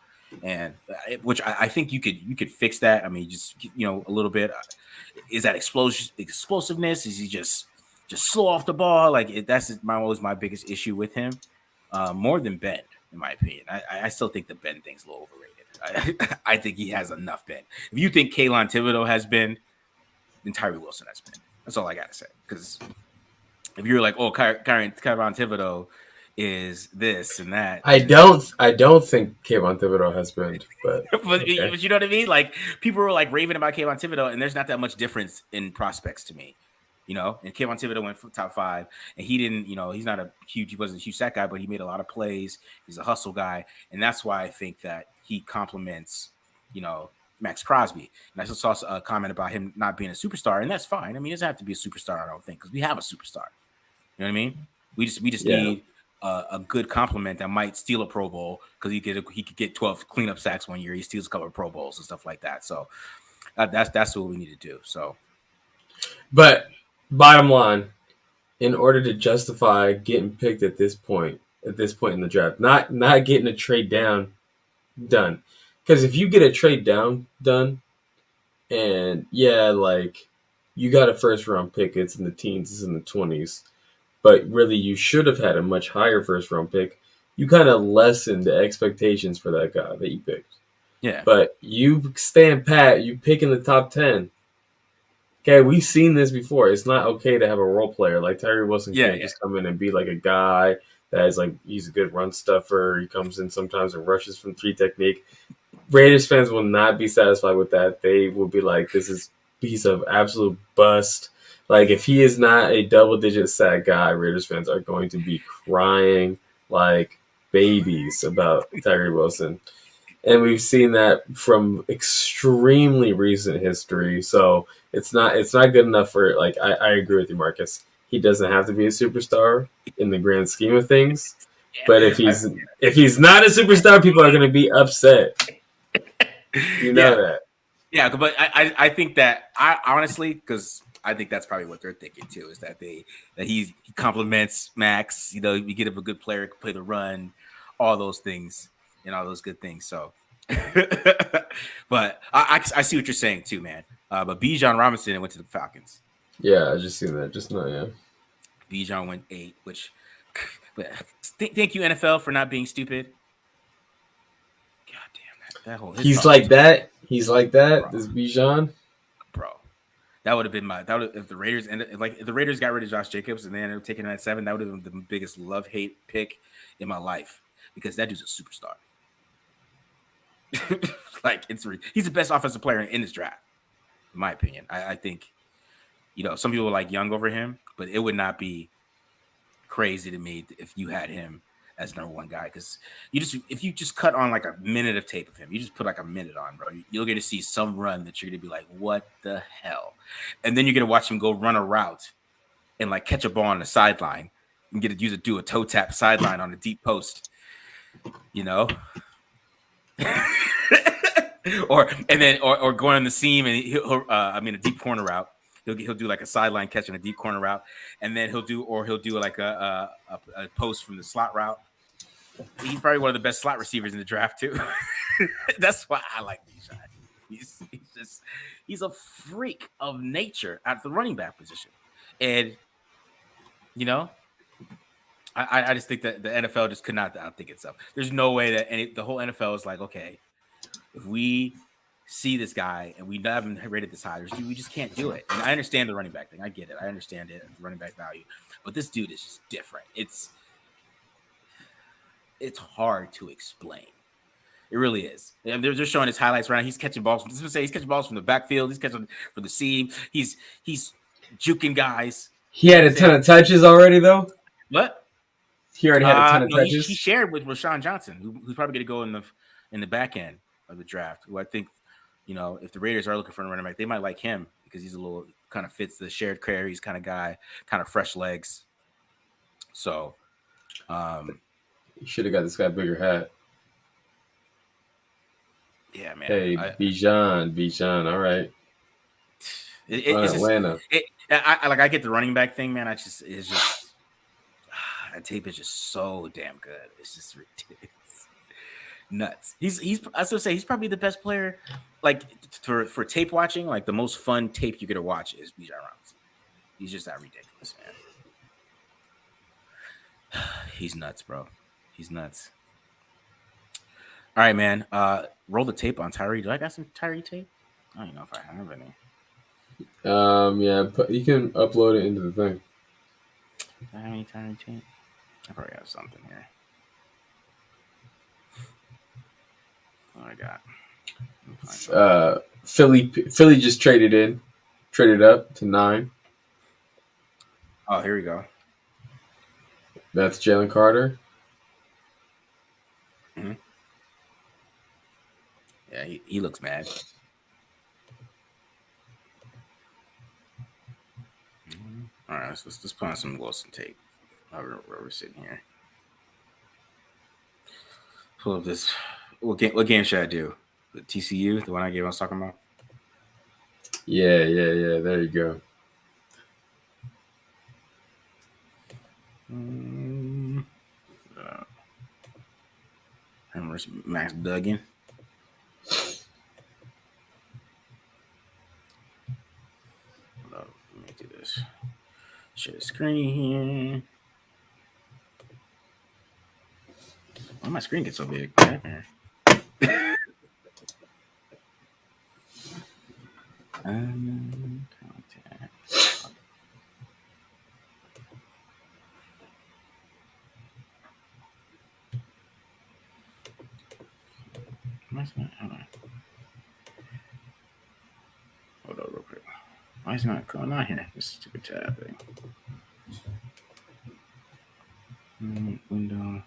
And which I think you could fix that. I mean, just a little bit. Is that explosiveness? Is he just slow off the ball? Like that's always my biggest issue with him, more than Ben, in my opinion. I still think the Ben thing's a little overrated. I think he has enough Ben. If you think Kayvon Thibodeau has Ben, then Tyree Wilson has Ben. That's all I gotta say. Because if you're like, oh, Kayvon Thibodeau is this and that. I don't think Kayvon Thibodeau has been, but but you know what I mean? Like, people were like raving about Kayvon Thibodeau, and there's not that much difference in prospects to me, And Kayvon Thibodeau went for top 5, and he didn't, he wasn't a huge sack guy, but he made a lot of plays. He's a hustle guy, and that's why I think that he complements, Max Crosby. And I just saw a comment about him not being a superstar, and that's fine. I mean, he doesn't have to be a superstar, I don't think, because we have a superstar. You know what I mean? We just need a good compliment that might steal a Pro Bowl, because he could get 12 cleanup sacks one year. He steals a couple of Pro Bowls and stuff like that. So that's what we need to do. So, but bottom line, in order to justify getting picked at this point in the draft, not getting a trade down done. Because if you get a trade down done, and like you got a first round pick, it's in the teens, it's in the 20s, but really you should have had a much higher first round pick. You kind of lessen the expectations for that guy that you picked. Yeah. But you stand pat, you pick in the top 10. Okay, we've seen this before. It's not okay to have a role player like Tyree Wilson can't just come in and be like a guy that is like he's a good run stuffer. He comes in sometimes and rushes from 3 technique. Raiders fans will not be satisfied with that. They will be like, this is a piece of absolute bust. Like, if he is not a double-digit sack guy, Raiders fans are going to be crying like babies about Tyree Wilson. And we've seen that from extremely recent history. So it's not good enough for, like, I agree with you, Marcus. He doesn't have to be a superstar in the grand scheme of things. But if he's not a superstar, people are going to be upset. You know that. Yeah, but I think that I honestly, because I think that's probably what they're thinking too, is that he complements Max. You know, you get him a good player, play the run, all those things and all those good things. So, but I see what you're saying too, man. But Bijan Robinson went to the Falcons. Yeah, I just seen that just now. Yeah, Bijan went 8, which. But thank you, NFL, for not being stupid. God damn that whole. He's like that. He's like that. Bro. This Bijan, bro. That would have been if the Raiders if the Raiders got rid of Josh Jacobs and they ended up taking him at 7. That would have been the biggest love-hate pick in my life because that dude's a superstar. Like he's the best offensive player in this draft, in my opinion. I think, some people like Young over him, but it would not be crazy to me if you had him as number 1 guy, because if you just cut on like a minute of tape of him, you just put like a minute on, bro, you'll get to see some run that you're gonna be like, what the hell? And then you're gonna watch him go run a route and like catch a ball on the sideline and get to do a toe tap sideline on a deep post, or going on the seam and he'll a deep corner route. He'll do like a sideline catch on a deep corner route, and then he'll do like a post from the slot route. He's probably one of the best slot receivers in the draft too. That's why I like Bijan. He's a freak of nature at the running back position, and I just think that the NFL just could not outthink itself. There's no way that the whole NFL is like, okay, if we see this guy and we haven't rated this high, we just can't do it. And I understand the running back thing. I get it. I understand it, the running back value. But this dude is just different. It's hard to explain. It really is. And they're just showing his highlights right now. He's catching balls. He's catching balls from the backfield. He's catching from the seam. He's juking guys. He had a ton of touches already, though. What? He already had a ton of touches. He shared with Rashawn Johnson, who's probably going to go in the back end of the draft. Who I think, if the Raiders are looking for a running back, they might like him because he's a little kind of fits the shared carries kind of guy, kind of fresh legs. So, you should have got this guy a bigger hat. Yeah, man. Hey, Bijan, all right. Atlanta. I get the running back thing, man. It's just that tape is just so damn good. It's just ridiculous, nuts. I was gonna say he's probably the best player, like for tape watching. Like the most fun tape you get to watch is Bijan Robinson. He's just that ridiculous, man. He's nuts, bro. He's nuts. All right, man. Roll the tape on Tyree. Do I got some Tyree tape? I don't even know if I have any. Yeah, you can upload it into the thing. Do I have any Tyree tape? I probably have something here. What I got? Philly just traded up to 9. Oh, here we go. That's Jaylen Carter. Mm-hmm. Yeah, he looks mad. All right, let's put on some Wilson tape. Where we're sitting here. Pull up this. What game should I do? The TCU, the one I was talking about. Yeah. There you go. And Max Duggan. Let me do this. Share the screen here. Why my screen gets so big? Contact. Hold on real quick. Why is it not going on here? This stupid tab thing. Window.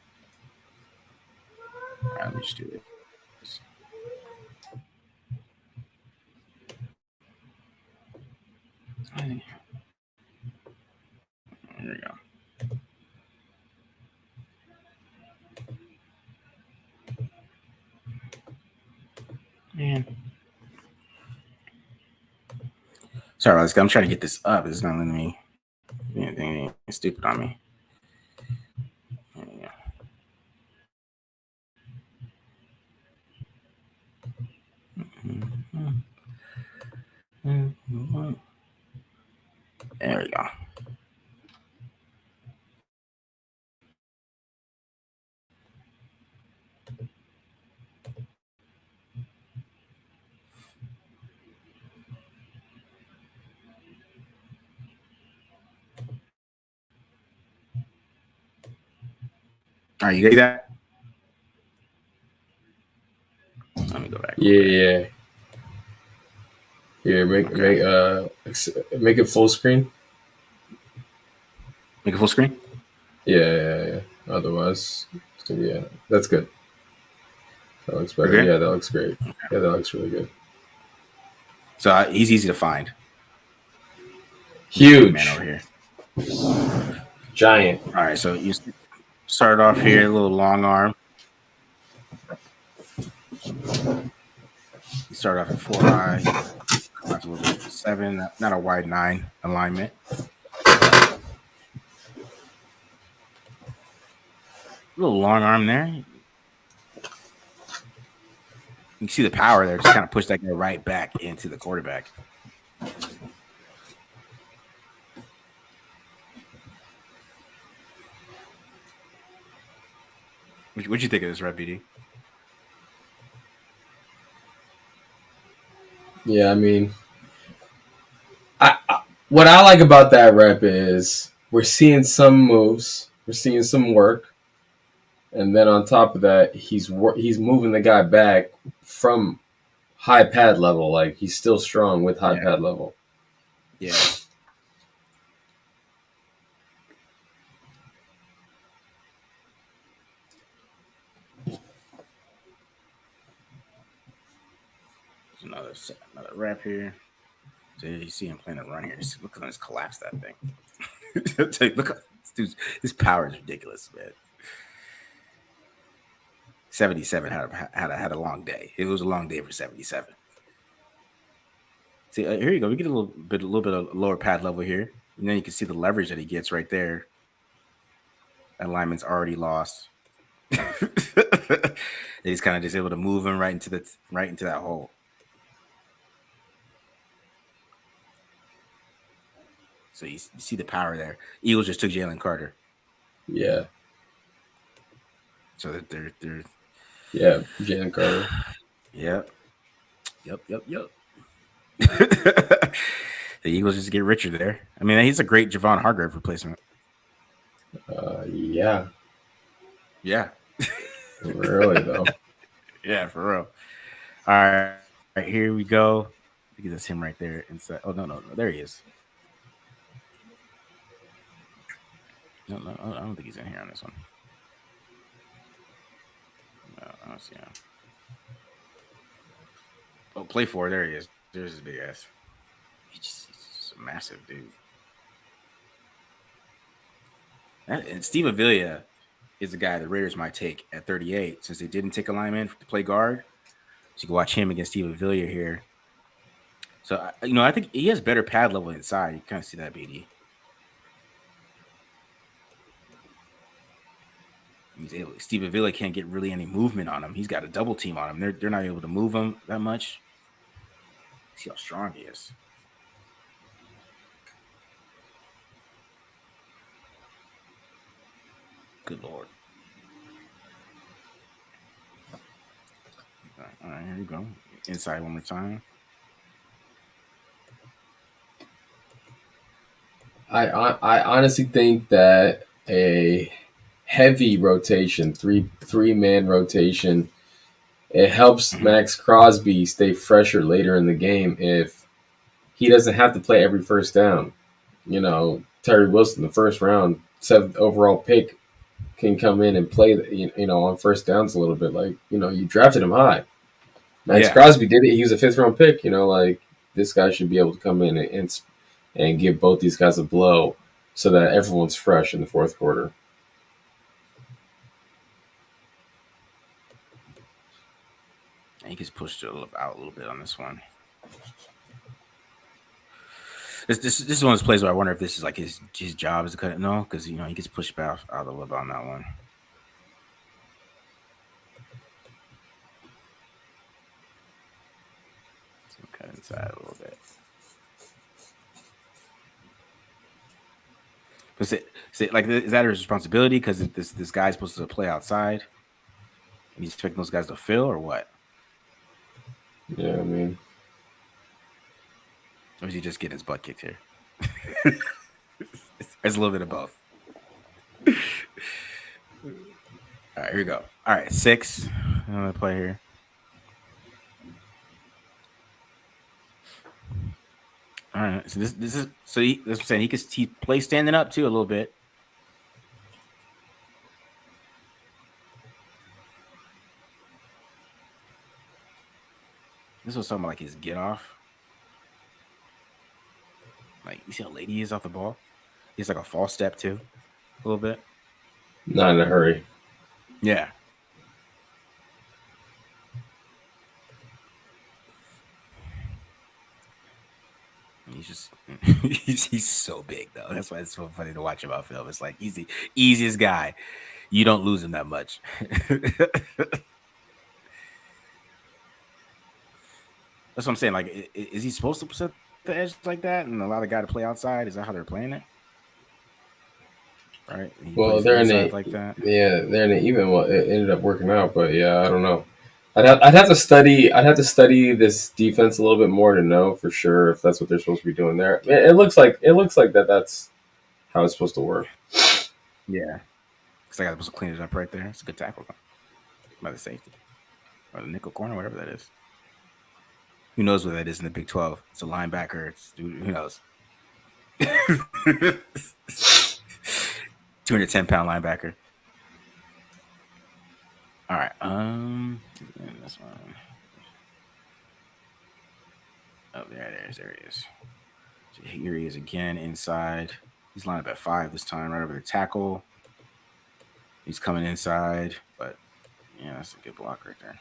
All right, let me just do it. There we go. Man. Sorry about this. I'm trying to get this up. It's not letting me do anything stupid on me. There we go. All right, you get that? Let me go back. Yeah. Here, make it full screen. Make it full screen? Yeah. Otherwise, that's good. That looks better. Okay. Yeah, that looks great. Okay. Yeah, that looks really good. So he's easy to find. Huge man over here. Giant. All right, so you start off here, a little long arm. You start off at 4 high, come out to a little bit 7, not a wide 9 alignment. A little long arm there. You can see the power there. Just kind of push that guy right back into the quarterback. What'd you think of this rep, BD? Yeah, I mean, what I like about that rep is we're seeing some moves, we're seeing some work, and then on top of that, he's moving the guy back from high pad level. Like, he's still strong with high pad level. Yeah. Another rep here. So you see him playing a run here. Look at him just collapse that thing. Look at this dude's, his power is ridiculous, man. 77 had a long day. It was a long day for 77. See, here you go. We get a little bit of lower pad level here, and then you can see the leverage that he gets right there. That lineman's already lost. He's kind of just able to move him right into that hole. So you see the power there. Eagles just took Jaylen Carter. Yeah. So they're yeah, Jaylen Carter. Yep. The Eagles just get richer there. I mean, he's a great Javon Hargrave replacement. Yeah. Yeah. Really, though. Yeah, for real. All right, here we go. I think that's him right there inside. Oh, no. There he is. No, I don't think he's in here on this one. No, I don't see him. Oh, play 4. There he is. There's his big ass. He's just a massive dude. And Steve Avila is a guy the Raiders might take at 38 since they didn't take a lineman to play guard. So you can watch him against Steve Avila here. So, I think he has better pad level inside. You kind of see that, BD. Steve Avila can't get really any movement on him. He's got a double team on him. They're not able to move him that much. See how strong he is. Good Lord. All right, here we go. Inside one more time. I honestly think that a heavy rotation, three-man rotation, it helps Max Crosby stay fresher later in the game if he doesn't have to play every first down. Tyree Wilson, the first round, 7th overall pick, can come in and play, on first downs a little bit. Like, you drafted him high. Max Crosby did it. He was a 5th round pick. This guy should be able to come in and give both these guys a blow so that everyone's fresh in the fourth quarter. He gets pushed out a little bit on this one. This is one of those plays where I wonder if this is like his job is to cut it. No, because he gets pushed out a little bit on that one. So cut inside a little bit. But is that his responsibility? Because this guy's supposed to play outside, and he's expecting those guys to fill, or what? Yeah, I mean, or is he just getting his butt kicked here? It's a little bit of both. All right, here we go. All right, 6. I'm gonna play here. All right, so this is so that's what I'm saying. He plays standing up too a little bit. This was something like his get off. Like, you see how late he is off the ball? He's like a false step too, a little bit. Not in a hurry. Yeah. He's so big though. That's why it's so funny to watch him on film. It's like he's the easiest guy. You don't lose him that much. That's what I'm saying. Like, is he supposed to set the edge like that and allow the guy to play outside? Is that how they're playing it? Right. Well, they're in the like that. Yeah, they're in the even. Well, it ended up working out, but yeah, I don't know. I'd have to study. I'd have to study this defense a little bit more to know for sure if that's what they're supposed to be doing there. It looks like that's how it's supposed to work. Yeah, because I got supposed to clean it up right there. It's a good tackle by the safety or the nickel corner, whatever that is. Who knows what that is in the Big 12? It's a linebacker. Who knows? 210-pound linebacker. All right. This one. Oh, there he is. So here he is again inside. He's lined up at 5 this time, right over the tackle. He's coming inside, but yeah, that's a good block right there.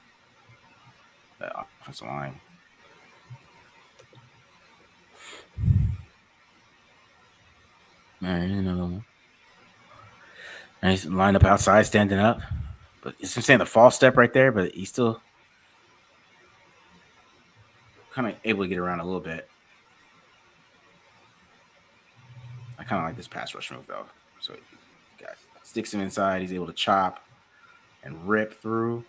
That offensive line. All right, another one. And he's lined up outside, standing up. But it's saying the false step right there, but he's still kind of able to get around a little bit. I kind of like this pass rush move, though. So he sticks him inside. He's able to chop and rip through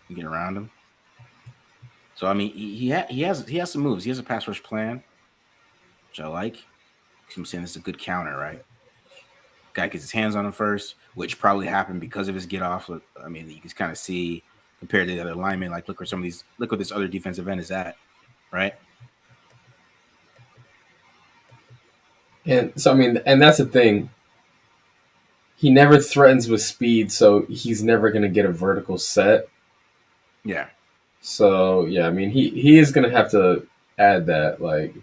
and get around him. So, I mean, he has some moves. He has a pass rush plan, which I like. I'm saying this is a good counter, right? Guy gets his hands on him first, which probably happened because of his get off. I mean, you can kind of see compared to the other linemen, like look what this other defensive end is at, right? And so, I mean, and that's the thing. He never threatens with speed, so he's never going to get a vertical set. Yeah. So, yeah, I mean, he is going to have to add that, like,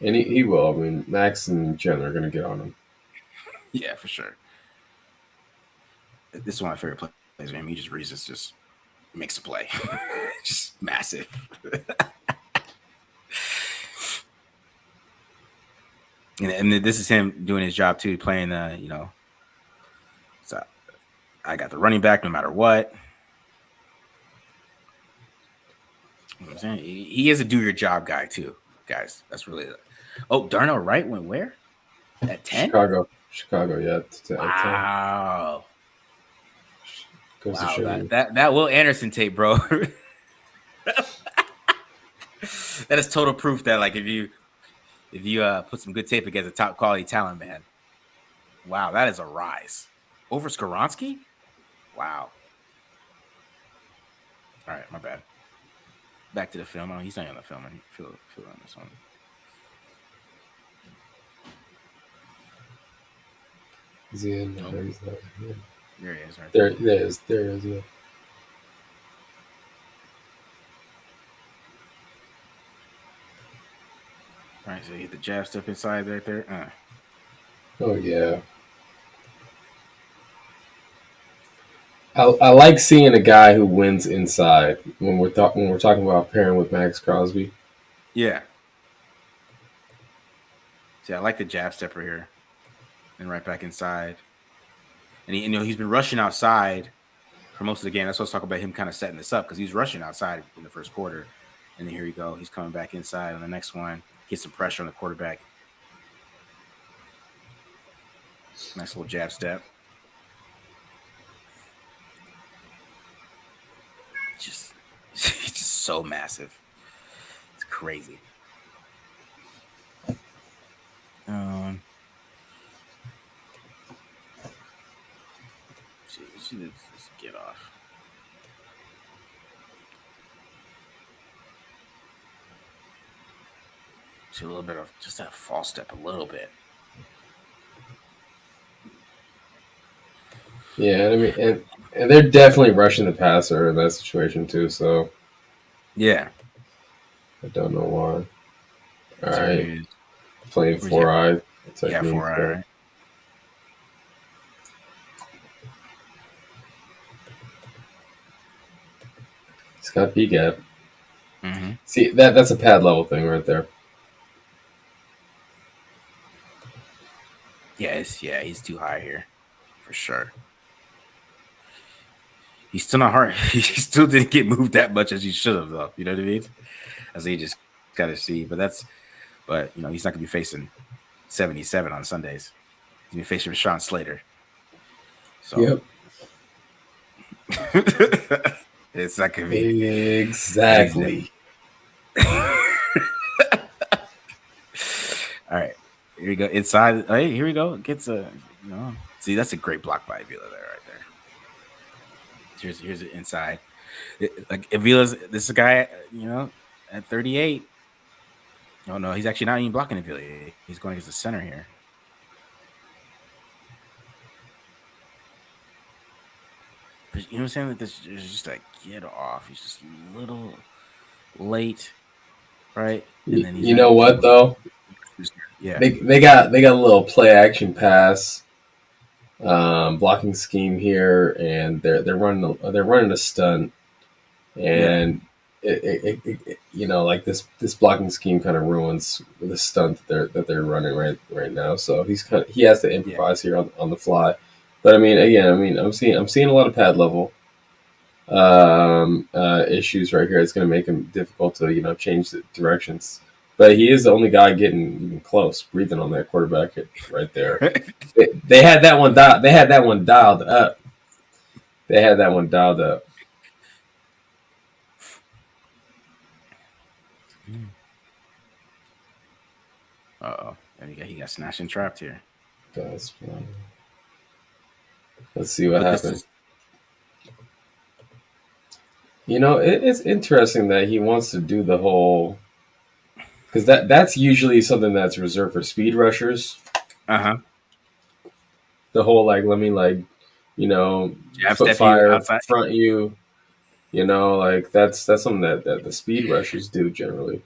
and he will. I mean, Max and Jen are going to get on him. Yeah, for sure. This is one of my favorite plays. Man, he just reads just makes a play. Just massive. And this is him doing his job too, playing so I got the running back no matter what. You know what I'm saying? He is a do your job guy too, guys. That's really Darnell Wright went where? At 10? Chicago, yeah. Wow. Goes to Wow, show you. that Will Anderson tape, bro. That is total proof that like if you put some good tape against a top quality talent, man. Wow, that is a rise. Over Skoronski? Wow. All right, my bad. Back to the film. Oh, he's not on the film. I feel on this one. Is he in? No, he's not. Yeah. There he is, right there. There he is, yeah. All right, so you hit the jab step inside right there. Oh yeah. I like seeing a guy who wins inside when we're talking about pairing with Max Crosby. Yeah. See, I like the jab stepper here, and right back inside. And he's been rushing outside for most of the game. That's what I was talking about him kind of setting this up because he's rushing outside in the first quarter, and then here you go. He's coming back inside on the next one. Get some pressure on the quarterback. Nice little jab step. He's just so massive. It's crazy. Let's get off. See a little bit of just that false step, a little bit. Yeah, I mean, and they're definitely rushing the passer in that situation too. So yeah, I don't know why. All right, playing Where's 4-eye. Yeah, 4-eye. Right? He's got B gap. Mm-hmm. See that's a pad level thing right there. Yeah, he's too high here, for sure. He's still not hard. He still didn't get moved that much as he should have, though. You know what I mean? As he just got to see. But he's not gonna be facing 77 on Sundays. He's gonna be facing Rashawn Slater. So yep. It's not gonna be exactly. All right, here we go inside. Hey, here we go. Gets see, that's a great block by Avila there, right there. Here's it inside. Like Avila's this is a guy, at 38. Oh no, he's actually not even blocking Avila. He's going against the center here. But you know what I'm saying? Like this is just like get off. He's just a little late, right? And then you know what though? Yeah, they got a little play action pass, blocking scheme here, and they're running a stunt, and it like this blocking scheme kind of ruins the stunt that they're running right now. So he has to improvise here on the fly. But I'm seeing a lot of pad level issues right here. It's going to make him difficult to change the directions. But he is the only guy getting even close, breathing on that quarterback right there. they had that one dialed. They had that one dialed up. Uh-oh. He got snatched and trapped here. That's fine. Let's see what happens. It's interesting that he wants to do the whole, because that's usually something that's reserved for speed rushers. Uh-huh. The whole let me foot fire, front you. That's something that the speed rushers do generally.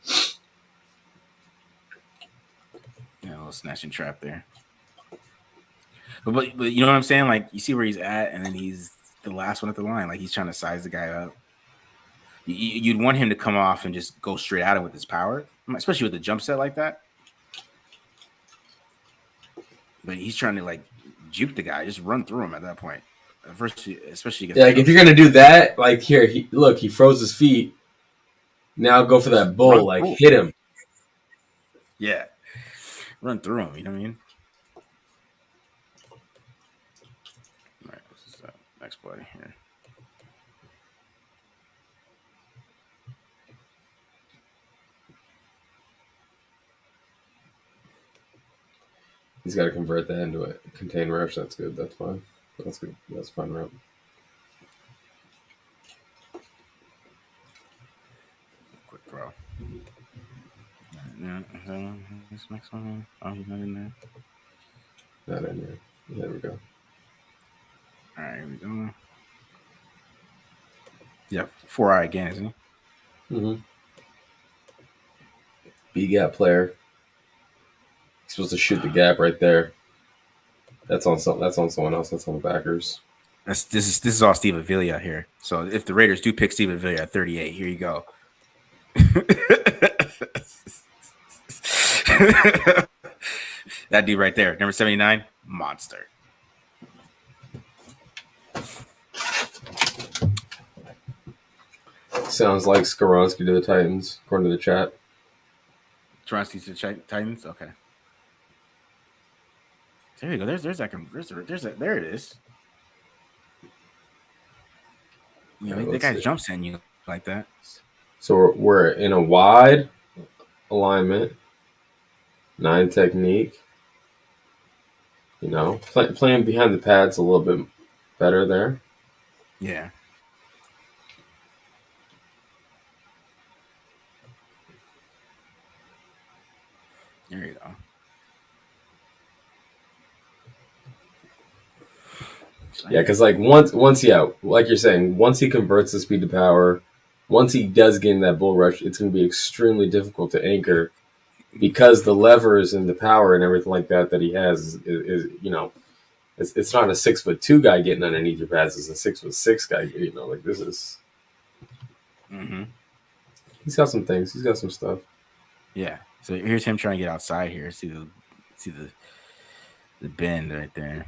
Yeah, a little snatch and trap there. But you know what I'm saying? Like you see where he's at, and then he's the last one at the line. Like he's trying to size the guy up. You'd want him to come off and just go straight at him with his power, especially with the jump set like that. but he's trying to like juke the guy, just run through him at that point. At first, especially against like if you're gonna do that, like here, he froze his feet. Now go for that bull, like hit him. Yeah, run through him. You know what I mean? All right, what's this next play here? He's got to convert that into a contained rush. That's good. That's fine. That's good. That's fine route. Quick throw. Yeah, this next one. Oh, he's not in there. Not in there. There we go. All right, here we go. Yeah, 4-eye again, isn't he? Mm-hmm. B gap player. He's supposed to shoot the gap right there. That's on something. That's on someone else. That's on the backers. This is all Steve Avila here. So if the Raiders do pick Steve Avila at 38, here you go. That dude right there, number 79, monster. Sounds like Skoronski to the Titans, according to the chat. Skoronski to the Titans. Okay. There you go. There's that. There it is. You know, the guy jumps in you like that. So we're in a wide alignment, 9 technique. You know, playing behind the pads a little bit better there. Yeah. There you go. Yeah, because like once like you're saying, once he converts the speed to power, once he does get in that bull rush, it's going to be extremely difficult to anchor because the levers and the power and everything like that he has is you know, it's not a 6'2" guy getting underneath your pads. It's a 6'6" guy. You know, like this is. Mm-hmm. He's got some things. He's got some stuff. Yeah. So here's him trying to get outside here. See the bend right there.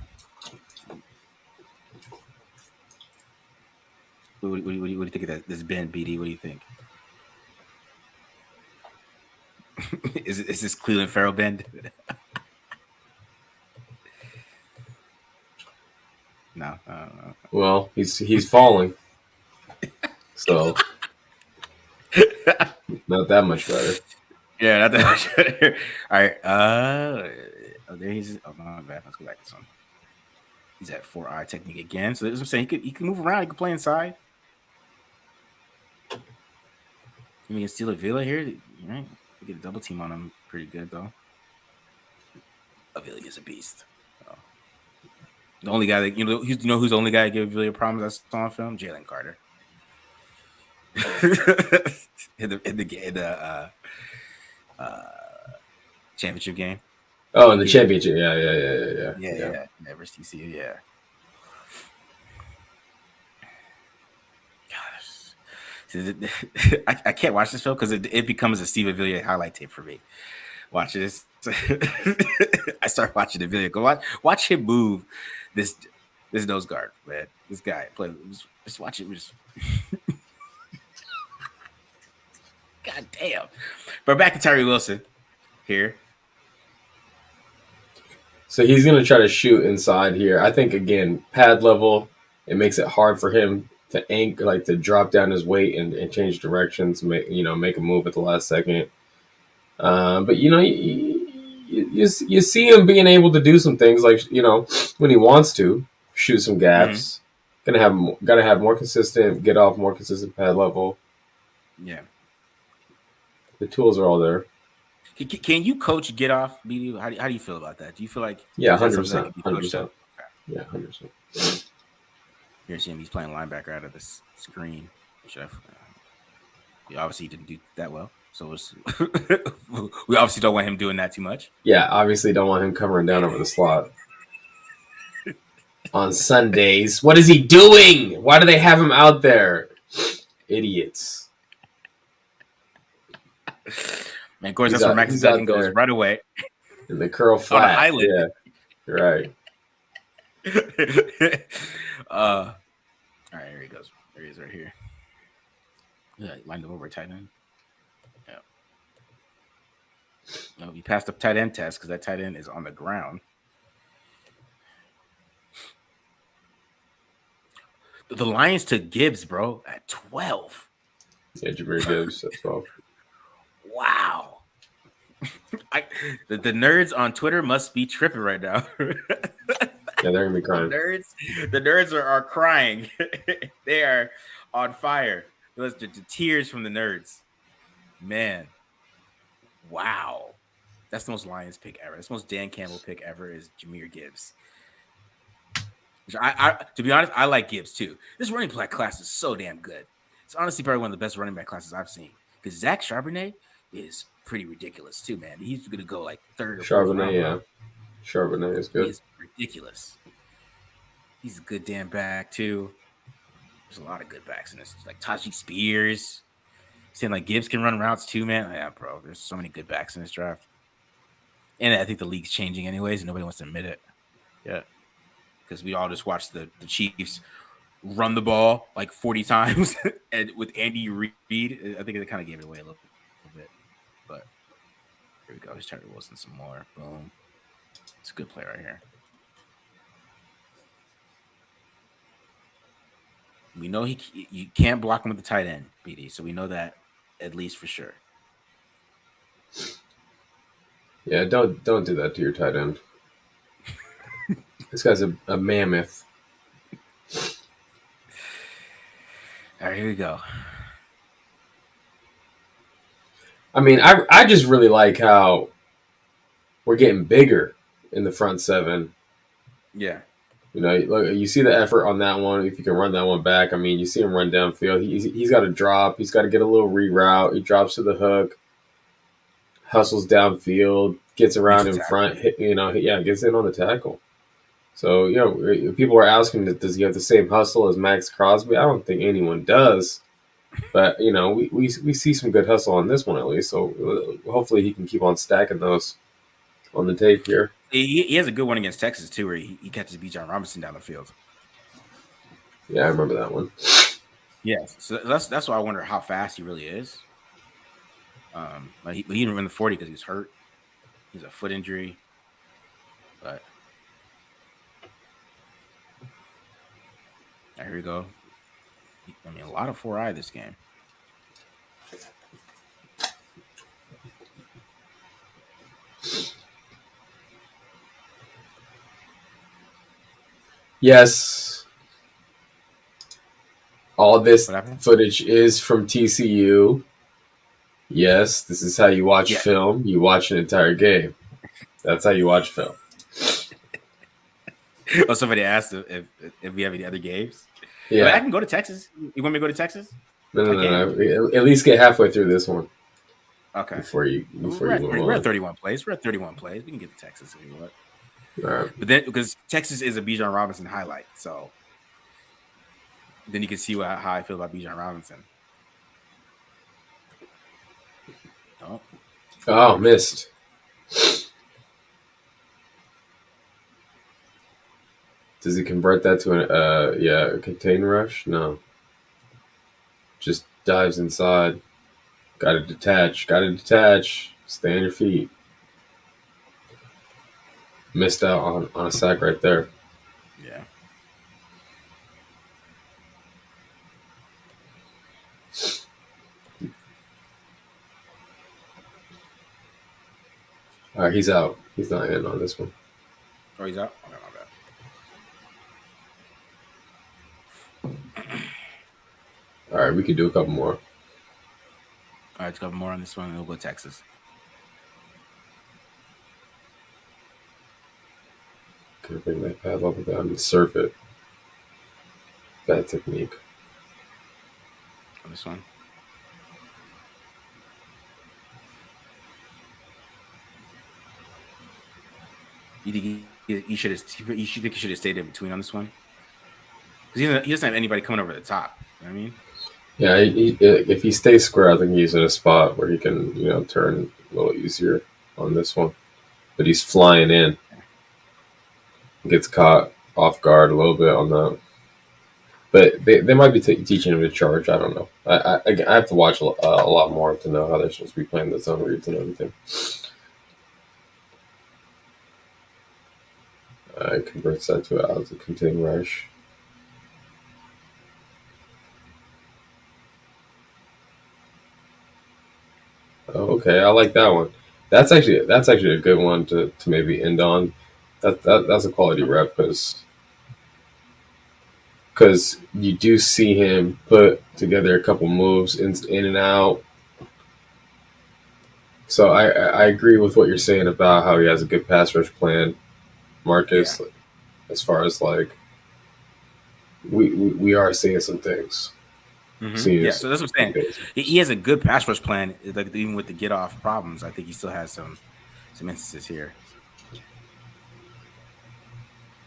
What do you think of that? This bend, BD? What do you think? Is this Cleveland Farrell bend? No. Well, he's falling, so not that much better. Yeah, not that much better. All right. There he's. Oh, my bad. Let's go back to some. He's at 4-eye technique again. So that's what I'm saying. He can move around. He can play inside. You can steal a Villa here. Right? We get a double team on him. Pretty good though. Avila is a beast. So. The only guy that who's the only guy that gave Avila problems I saw on film? Jaylen Carter. in the championship game. Oh, in the championship, yeah. Never TCU, yeah. I can't watch this film because it becomes a Steve Avila highlight tape for me. Watch this. I start watching the video. Go watch him move this nose guard, man. This guy play. Just watch it. God damn. But back to Tyree Wilson here. So he's going to try to shoot inside here. I think, again, pad level, it makes it hard for him to anchor, like to drop down his weight and change directions, make a move at the last second. But, you see him being able to do some things like, when he wants to, shoot some gaps. Mm-hmm. Gotta have more consistent, get off more consistent pad level. Yeah. The tools are all there. Can you coach get off, BD? How do you feel about that? Do you feel like 100%. 100%. Yeah, 100%. Here's him. He's playing linebacker out of this screen. We obviously didn't do that well, so we obviously don't want him doing that too much. Yeah, obviously don't want him covering down over the slot on Sundays. What is he doing? Why do they have him out there? Idiots. Man, of course, that's where Max Duggan goes right away. And the curl flat. Yeah. Right. All right, here he goes. There he is right here. Yeah, lined up over tight end. Yeah. No, he passed the tight end test because that tight end is on the ground. The Lions took Gibbs, bro, at 12. Yeah, Jameer Gibbs at 12. Wow. The nerds on Twitter must be tripping right now. Yeah, they're gonna be crying. The nerds are crying. They are on fire. Those the tears from the nerds. Man, wow, that's the most Lions pick ever. That's the most Dan Campbell pick ever. Is Jahmyr Gibbs. To be honest, I like Gibbs too. This running back class is so damn good. It's honestly probably one of the best running back classes I've seen. Because Zach Charbonnet is pretty ridiculous too, man. He's gonna go like third or fourth round. Yeah. Charbonnet is good. He's ridiculous. He's a good damn back too. There's a lot of good backs in this. Like Tajee Spears. Saying like Gibbs can run routes too, man. Yeah, bro. There's so many good backs in this draft. And I think the league's changing anyways, and nobody wants to admit it. Yeah. Because we all just watched the Chiefs run the ball like 40 times and with Andy Reid. I think they kind of gave it away a little bit. But here we go. He's Tyree Wilson some more. Boom. It's a good play right here. We know you can't block him with the tight end, BD. So we know that at least for sure. Yeah, don't do that to your tight end. This guy's a mammoth. All right, here we go. I mean, I just really like how we're getting bigger in the front seven. Yeah. You know, look, you see the effort on that one. If you can run that one back, I mean, you see him run downfield. He's got to drop. He's got to get a little reroute. He drops to the hook, hustles downfield, gets around in front. Gets in on the tackle. So, you know, people are asking, does he have the same hustle as Max Crosby? I don't think anyone does. But, you know, we see some good hustle on this one at least. So hopefully he can keep on stacking those on the tape here. He has a good one against Texas, too, where he catches Bijan Robinson down the field. Yeah, I remember that one. Yes. So that's why I wonder how fast he really is. But he didn't run the 40 because he was hurt. He's a foot injury. But here we go. I mean, a lot of 4-eye this game. Yes. All this footage is from TCU. Yes, this is how you watch film. You watch an entire game. That's how you watch film. Oh, somebody asked if we have any other games. Yeah, but I can go to Texas. You want me to go to Texas? No. At least get halfway through this one. Okay. Before you move on. We're at 31 plays. We can get to Texas if you want. All right. But then, because Texas is a Bijan Robinson highlight, so then you can see how I feel about Bijan Robinson. Oh, missed. Does he convert that to a contain rush? No. Just dives inside. Got to detach. Stay on your feet. Missed out on a sack right there. Yeah. All right, he's out. He's not in on this one. Oh, he's out? Okay, my bad. All right, we could do a couple more. All right, a couple more on this one, and we'll go Texas. Could bring that pad level down and surf it. Bad technique. On this one. You think he should have stayed in between on this one? Because he doesn't have anybody coming over the top. You know what I mean? Yeah, if he stays square, I think he's in a spot where he can, you know, turn a little easier on this one. But he's flying in. gets caught off guard a little bit on that. But they might be teaching him to charge. I don't know. I have to watch a lot more to know how they're supposed to be playing the zone reads and everything. I converts that to a continuing rush. Oh, okay, I like that one. That's actually a good one to maybe end on. That's a quality rep because you do see him put together a couple moves in and out. So I agree with what you're saying about how he has a good pass rush plan, Marcus. Yeah. As far as like we are seeing some things. Mm-hmm. Yeah, so that's what I'm saying. He has a good pass rush plan, like even with the get off problems. I think he still has some instances here.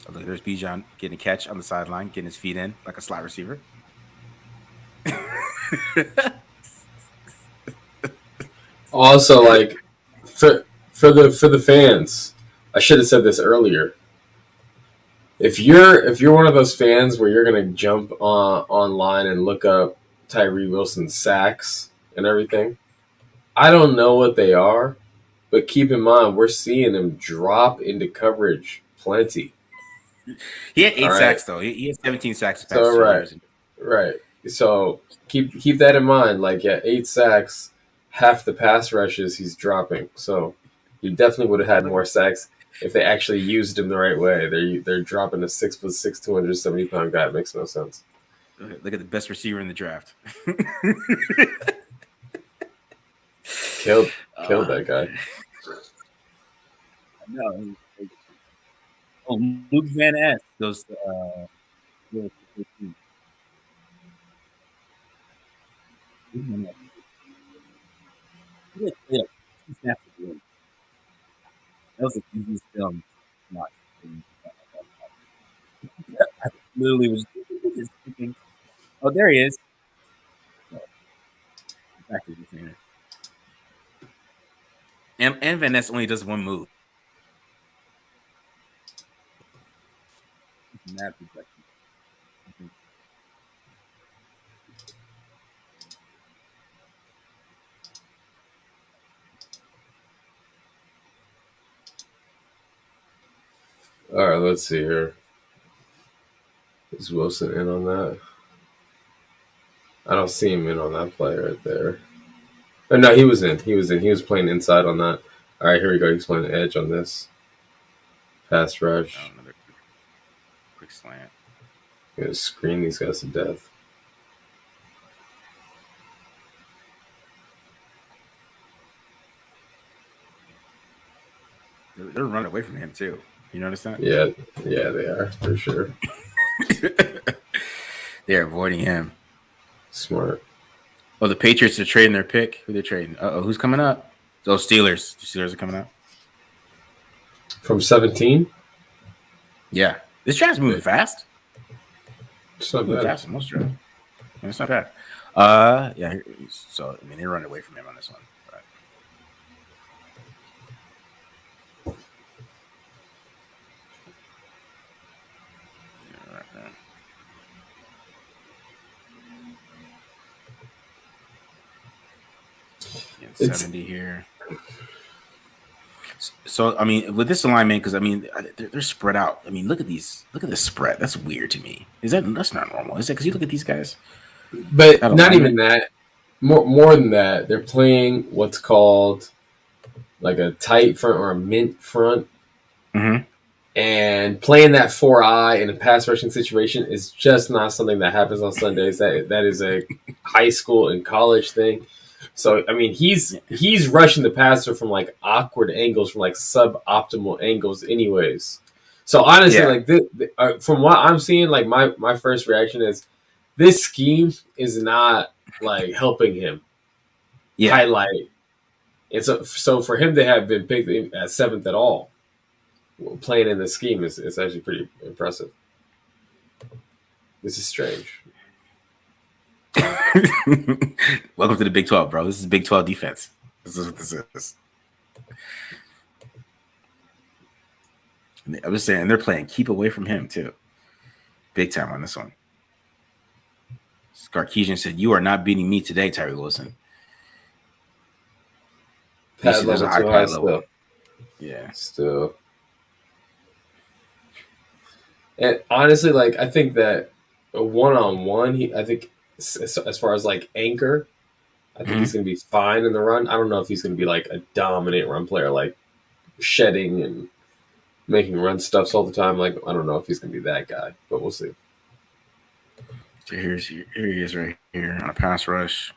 Oh, look, there's Bijan getting a catch on the sideline, getting his feet in like a slot receiver. Also, like for the fans, I should have said this earlier. If you're one of those fans where you're gonna jump online and look up Tyree Wilson's sacks and everything, I don't know what they are, but keep in mind we're seeing him drop into coverage plenty. He had 8 sacks though. He had 17 sacks. The past 2 years. Right. So keep that in mind. Like 8 sacks, half the pass rushes he's dropping. So you definitely would have had more sacks if they actually used him the right way. They're dropping a 6'6", 270-pound guy. It makes no sense. Look at the best receiver in the draft. Killed that guy. No. Oh, Luke Van Ness goes. That was the easiest film. I literally was just thinking, oh, there he is. Back to the trainer. And Van Ness only does one move. All right, let's see here. Is Wilson in on that? I don't see him in on that play right there. Oh, no, he was in. He was playing inside on that. All right, here we go. He's playing edge on this. Pass rush. Oh, another quick slant. Gonna screen these guys to death. They're running away from him too. You notice that? Yeah, they are for sure. They're avoiding him. Smart. Oh, the Patriots are trading their pick. Who they're trading? Who's coming up? Those Steelers. The Steelers are coming up. From 17? Yeah. This draft's moving fast. It's not bad. Fast in most drafts. It's not bad. Yeah. So, I mean, they run away from him on this one. But. Yeah, 70 here. So, I mean, with this alignment, because I mean, they're spread out. I mean, look at these. Look at this spread. That's weird to me. That's not normal? Is it? Because you look at these guys. But not even that. More than that, they're playing what's called like a tight front or a mint front. Mm-hmm. And playing that 4-eye in a pass rushing situation is just not something that happens on Sundays. That is a high school and college thing. So I mean, he's rushing the passer from like awkward angles, from like suboptimal angles, anyways. So honestly, like from what I'm seeing, like my first reaction is this scheme is not like helping him highlight. And so for him to have been picked at 7th at all, playing in this scheme is actually pretty impressive. This is strange. Welcome to the Big 12, bro. This is Big 12 defense. This is what this is. I was saying they're playing keep away from him too. Big time on this one. Skarkeesian said, "You are not beating me today, Tyree Wilson." Pad level too high still. Yeah. Still. And honestly, like, I think that a one-on-one, I think as far as like anchor, I think he's going to be fine in the run. I don't know if he's going to be like a dominant run player, like shedding and making run stuffs all the time. Like, I don't know if he's going to be that guy, but we'll see. So here he is right here on a pass rush.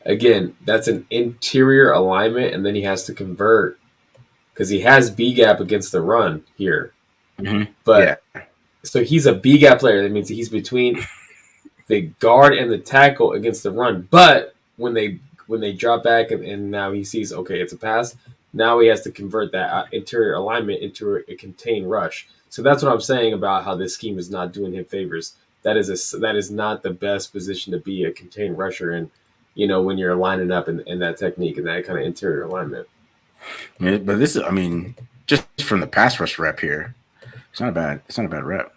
Again, that's an interior alignment, and then he has to convert because he has B gap against the run here. Mm-hmm. But so he's a B gap player. That means he's between the guard and the tackle against the run. But when they drop back and now he sees, okay, it's a pass, now he has to convert that interior alignment into a contained rush. So that's what I'm saying about how this scheme is not doing him favors. That is not the best position to be a contained rusher in, when you're lining up in that technique and that kind of interior alignment. Yeah, but this is, I mean, just from the pass rush rep here, it's not a bad rep.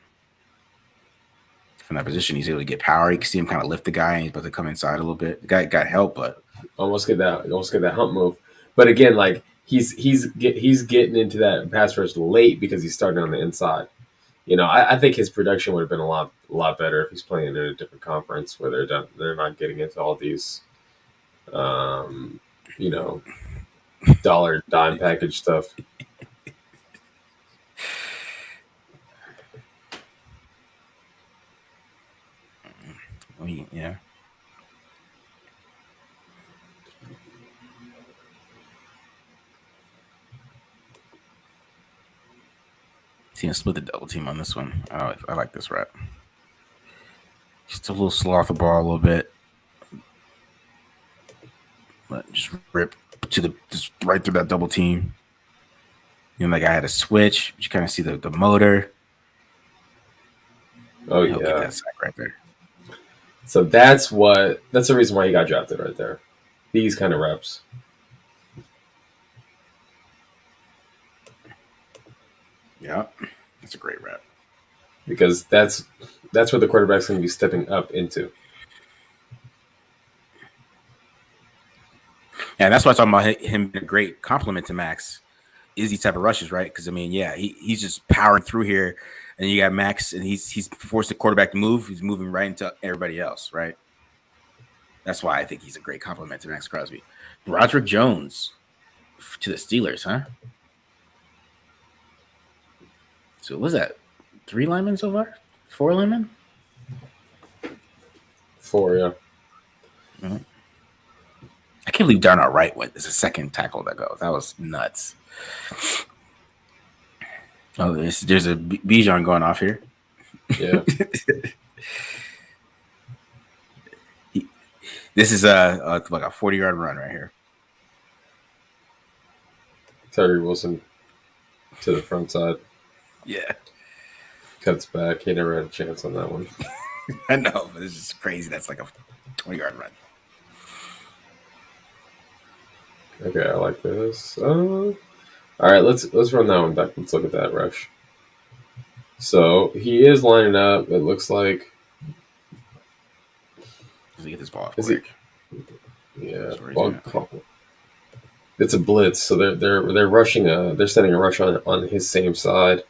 From that position, he's able to get power. You can see him kind of lift the guy, and he's about to come inside a little bit. The guy got help, but almost get that hump move. But again, like he's getting into that pass rush late because he's starting on the inside. I think his production would have been a lot better if he's playing in a different conference where they're not getting into all these, dollar dime package stuff. Yeah. See him split the double team on this one. I like this rep. Just a little slow off the ball a little bit. But just rip just right through that double team. Like I had a switch. You kind of see the motor. Oh He'll yeah, get that sack right there. So that's the reason why he got drafted right there. These kind of reps. Yeah, that's a great rep. Because that's where the quarterback's going to be stepping up into. Yeah, and that's why I'm talking about him being a great compliment to Max. Is these type of rushes, right? Because he's just powering through here, and you got Max, and he's forced the quarterback to move. He's moving right into everybody else, right? That's why I think he's a great compliment to Max Crosby. Broderick Jones to the Steelers, huh? So what was that? 3 linemen so far? 4 linemen? 4, yeah. Mm-hmm. I can't believe Darnell Wright is a second tackle that goes. That was nuts. Oh, there's a Bijan going off here. Yeah. This is like a 40-yard run right here. Tyree Wilson to the front side. Yeah. Cuts back. He never had a chance on that one. I know, but it's just crazy. That's like a 20-yard run. Okay, I like this. All right, let's run that one back. Let's look at that rush. So he is lining up. It looks like. Does he get this ball off? Yeah, ball call. It's a blitz, so they're rushing. They're setting a rush on his same side.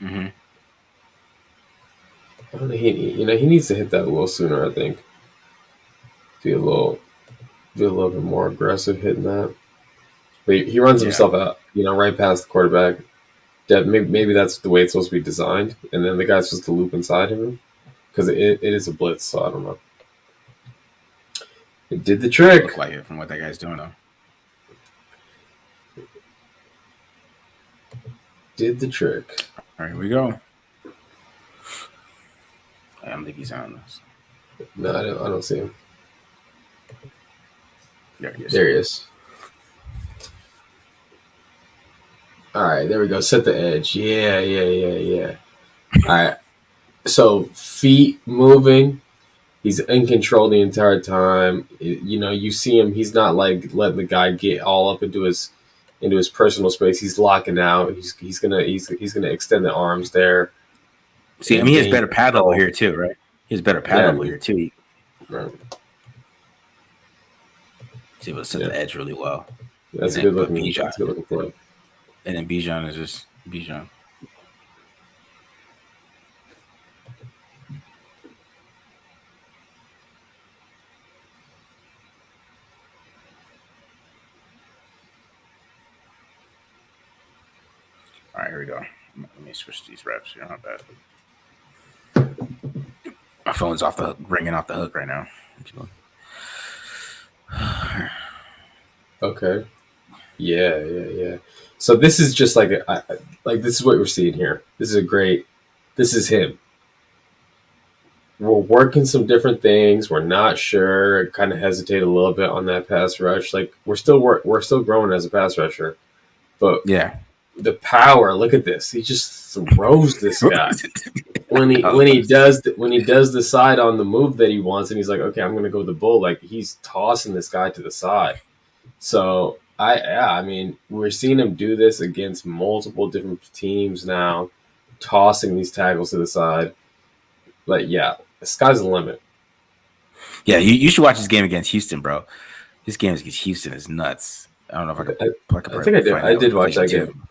Mm-hmm. I don't know. He needs to hit that a little sooner. I think. Be a little bit more aggressive hitting that. But he runs himself out, right past the quarterback. Maybe that's the way it's supposed to be designed, and then the guy's supposed to loop inside him because it is a blitz. So I don't know. It did the trick. Look like it from what that guy's doing though. Did the trick. All right, here we go. I don't think he's on this. No, I don't see him. There he is. There he is. All right, there we go. Set the edge. Yeah. All right. So feet moving. He's in control the entire time. You see him. He's not like letting the guy get all up into his into his personal space. He's locking out. He's gonna extend the arms there. See, I mean, he has better pad level here too, right? He has better pad level here too. Right. He's able to set the edge really well. That's a good looking play. And then Bijan is just Bijan. All right, here we go. Let me switch these reps. You're not bad. My phone's off the hook, ringing off the hook right now. Okay. Yeah. So this is just like this is what we're seeing here. This is him. We're working some different things. We're not sure. Kind of hesitate a little bit on that pass rush. Like we're still growing as a pass rusher, but yeah, the power. Look at this. He just throws this guy when he does decide on the move that he wants, and he's like, okay, I'm going to go with the bull. Like he's tossing this guy to the side. So I mean, we're seeing him do this against multiple different teams now, tossing these tackles to the side. But yeah, the sky's the limit. Yeah, you should watch this game against Houston, bro. This game against Houston is nuts. I don't know if I could. I think I did. I did watch that game.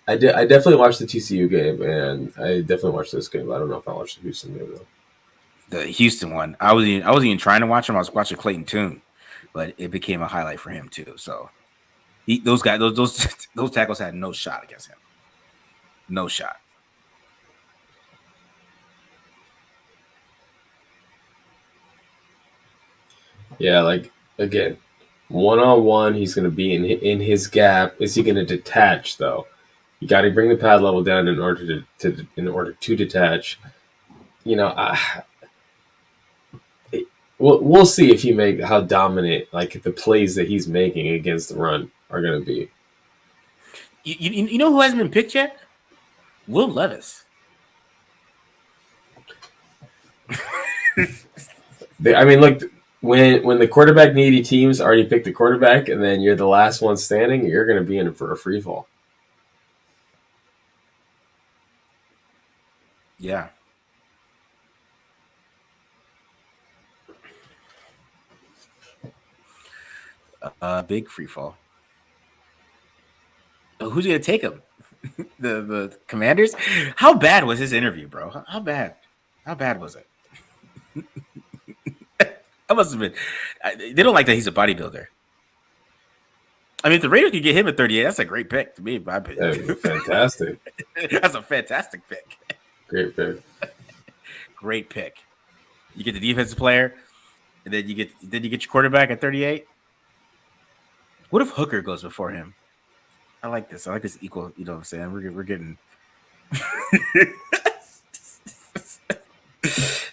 I definitely watched the TCU game, and I definitely watched this game. I don't know if I watched the Houston game though. The Houston one, I wasn't even trying to watch him. I was watching Clayton Tune, but it became a highlight for him too. So those guys, those tackles had no shot against him. No shot. Yeah, like again, 1-on-1, he's going to be in his gap. Is he going to detach though? You got to bring the pad level down in order to detach. You know, we'll see if how dominant like the plays that he's making against the run are going to be. You know who hasn't been picked yet? Will Levis. I mean, like when the quarterback needy teams already picked the quarterback, and then you're the last one standing, you're going to be in for a free fall. Yeah. Big free fall. Who's going to take him? the Commanders? How bad was his interview, bro? How bad? How bad was it? That must have been. They don't like that he's a bodybuilder. I mean, if the Raiders could get him at 38, that's a great pick to me. My opinion. That was fantastic. That's a fantastic pick. Great pick. Great pick. You get the defensive player, and then you get your quarterback at 38. What if Hooker goes before him? I like this. I like this equal. You know what I'm saying? We're getting.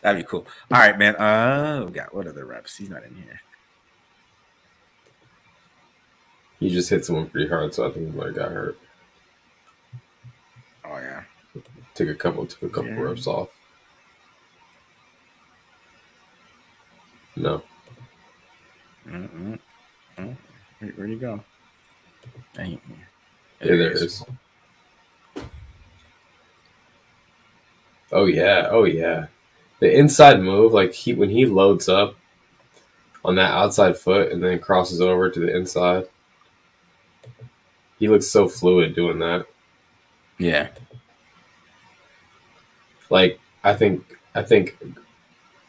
That'd be cool. All right, man. We got what other reps? He's not in here. He just hit someone pretty hard, so I think he might have got hurt. Oh yeah. Took a couple reps off. No. Where'd you go? Yeah, there it is. Oh yeah. The inside move, like when he loads up on that outside foot and then crosses over to the inside, he looks so fluid doing that. Yeah. Like I think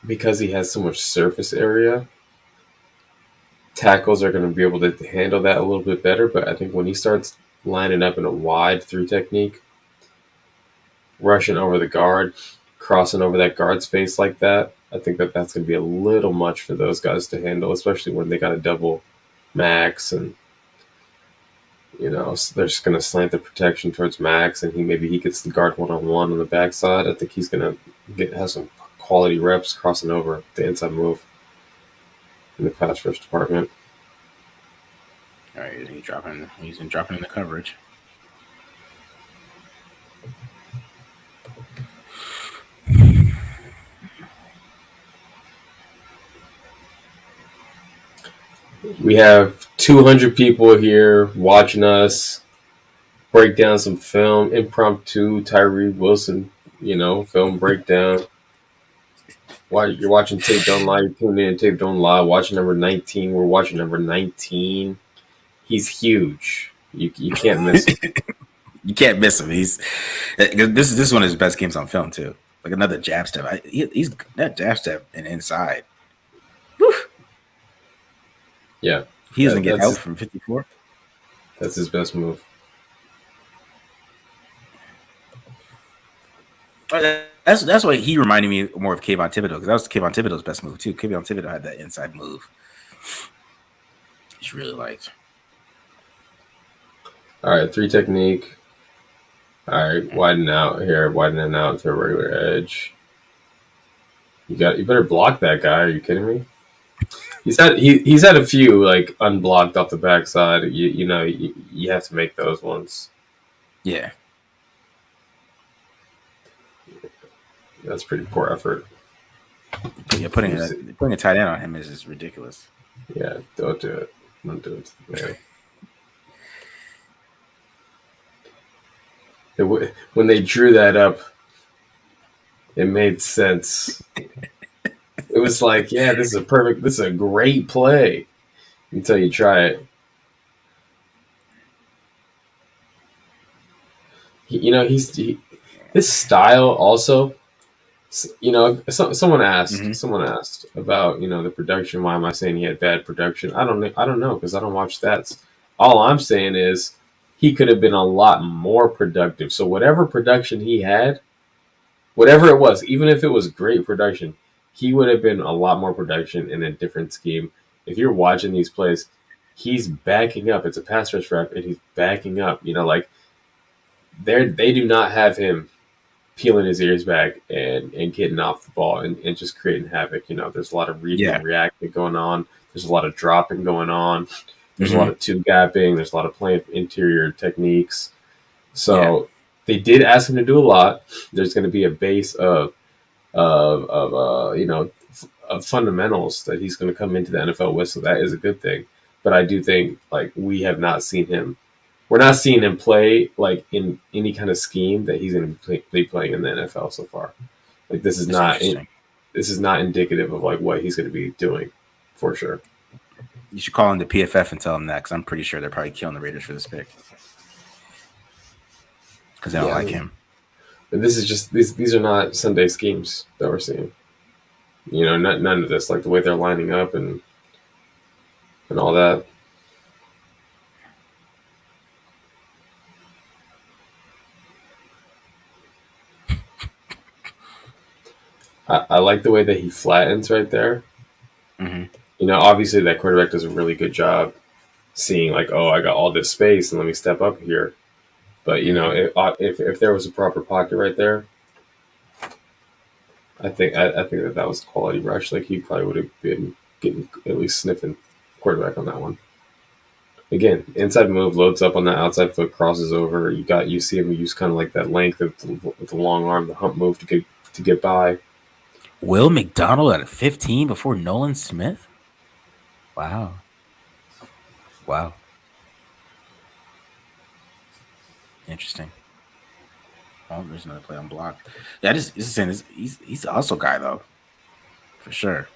because he has so much surface area, tackles are going to be able to handle that a little bit better. But I think when he starts lining up in a wide through technique, rushing over the guard, crossing over that guard's face like that, I think that's going to be a little much for those guys to handle, especially when they got a double max and, you know, so they're just going to slant the protection towards max, and he gets the guard one-on-one on the backside. I think he's going to have some quality reps crossing over the inside move in the pass rush department. All right, he's been dropping in the coverage. We have 200 people here watching us break down some film, impromptu Tyree Wilson, film breakdown. Why you're watching Tape Don't Lie, you're tuning in Tape Don't Lie, watching number 19. We're watching number 19. He's huge. You can't miss him. You can't miss him. This is one of his best games on film too. Like another jab step. He's that jab step and inside. Whew. Yeah. He doesn't get out from 54. That's his best move. That's why he reminded me more of Kayvon Thibodeau, because that was Kayvon Thibodeau's best move too. Kayvon Thibodeau had that inside move. He's really liked. All right, 3 technique. All right, widen out here, widening out to a regular edge. You better block that guy. Are you kidding me? He's had a few like unblocked off the backside. You have to make those ones. Yeah. That's pretty poor effort. Yeah, putting a tight end on him is just ridiculous. Yeah, don't do it. Don't do it to the man. When they drew that up, it made sense. It was like, yeah, this is a great play until you try it. His style also. Someone asked about the production. Why am I saying he had bad production? I don't know because I don't watch stats. All I'm saying is he could have been a lot more productive. So whatever production he had, whatever it was, even if it was great production, he would have been a lot more production in a different scheme. If you're watching these plays, he's backing up. It's a pass rush rep, and he's backing up. They do not have him peeling his ears back and getting off the ball and just creating havoc. There's a lot of reading and reacting going on. There's a lot of dropping going on. There's a lot of two-gapping. There's a lot of playing interior techniques. So they did ask him to do a lot. There's going to be a base of fundamentals that he's going to come into the NFL with, so that is a good thing. But I do think we have not seen him. We're not seeing him play in any kind of scheme that he's going to be playing in the NFL so far. This is not indicative of what he's going to be doing for sure. You should call him the PFF and tell him that, because I'm pretty sure they're probably killing the Raiders for this pick because they don't like him. But this is just these are not Sunday schemes that we're seeing. None of this, the way they're lining up and all that. I like the way that he flattens right there. Mm-hmm. Obviously that quarterback does a really good job seeing I got all this space and let me step up here. But if there was a proper pocket right there, I think that was a quality rush. He probably would have been getting at least sniffing quarterback on that one. Again, inside move, loads up on that outside foot, crosses over. You see him use kind of that length of the long arm, the hump move to get by. Will McDonald at 15 before Nolan Smith? Wow. Interesting. Oh, there's another play on block. Yeah, he's a hustle guy though, for sure.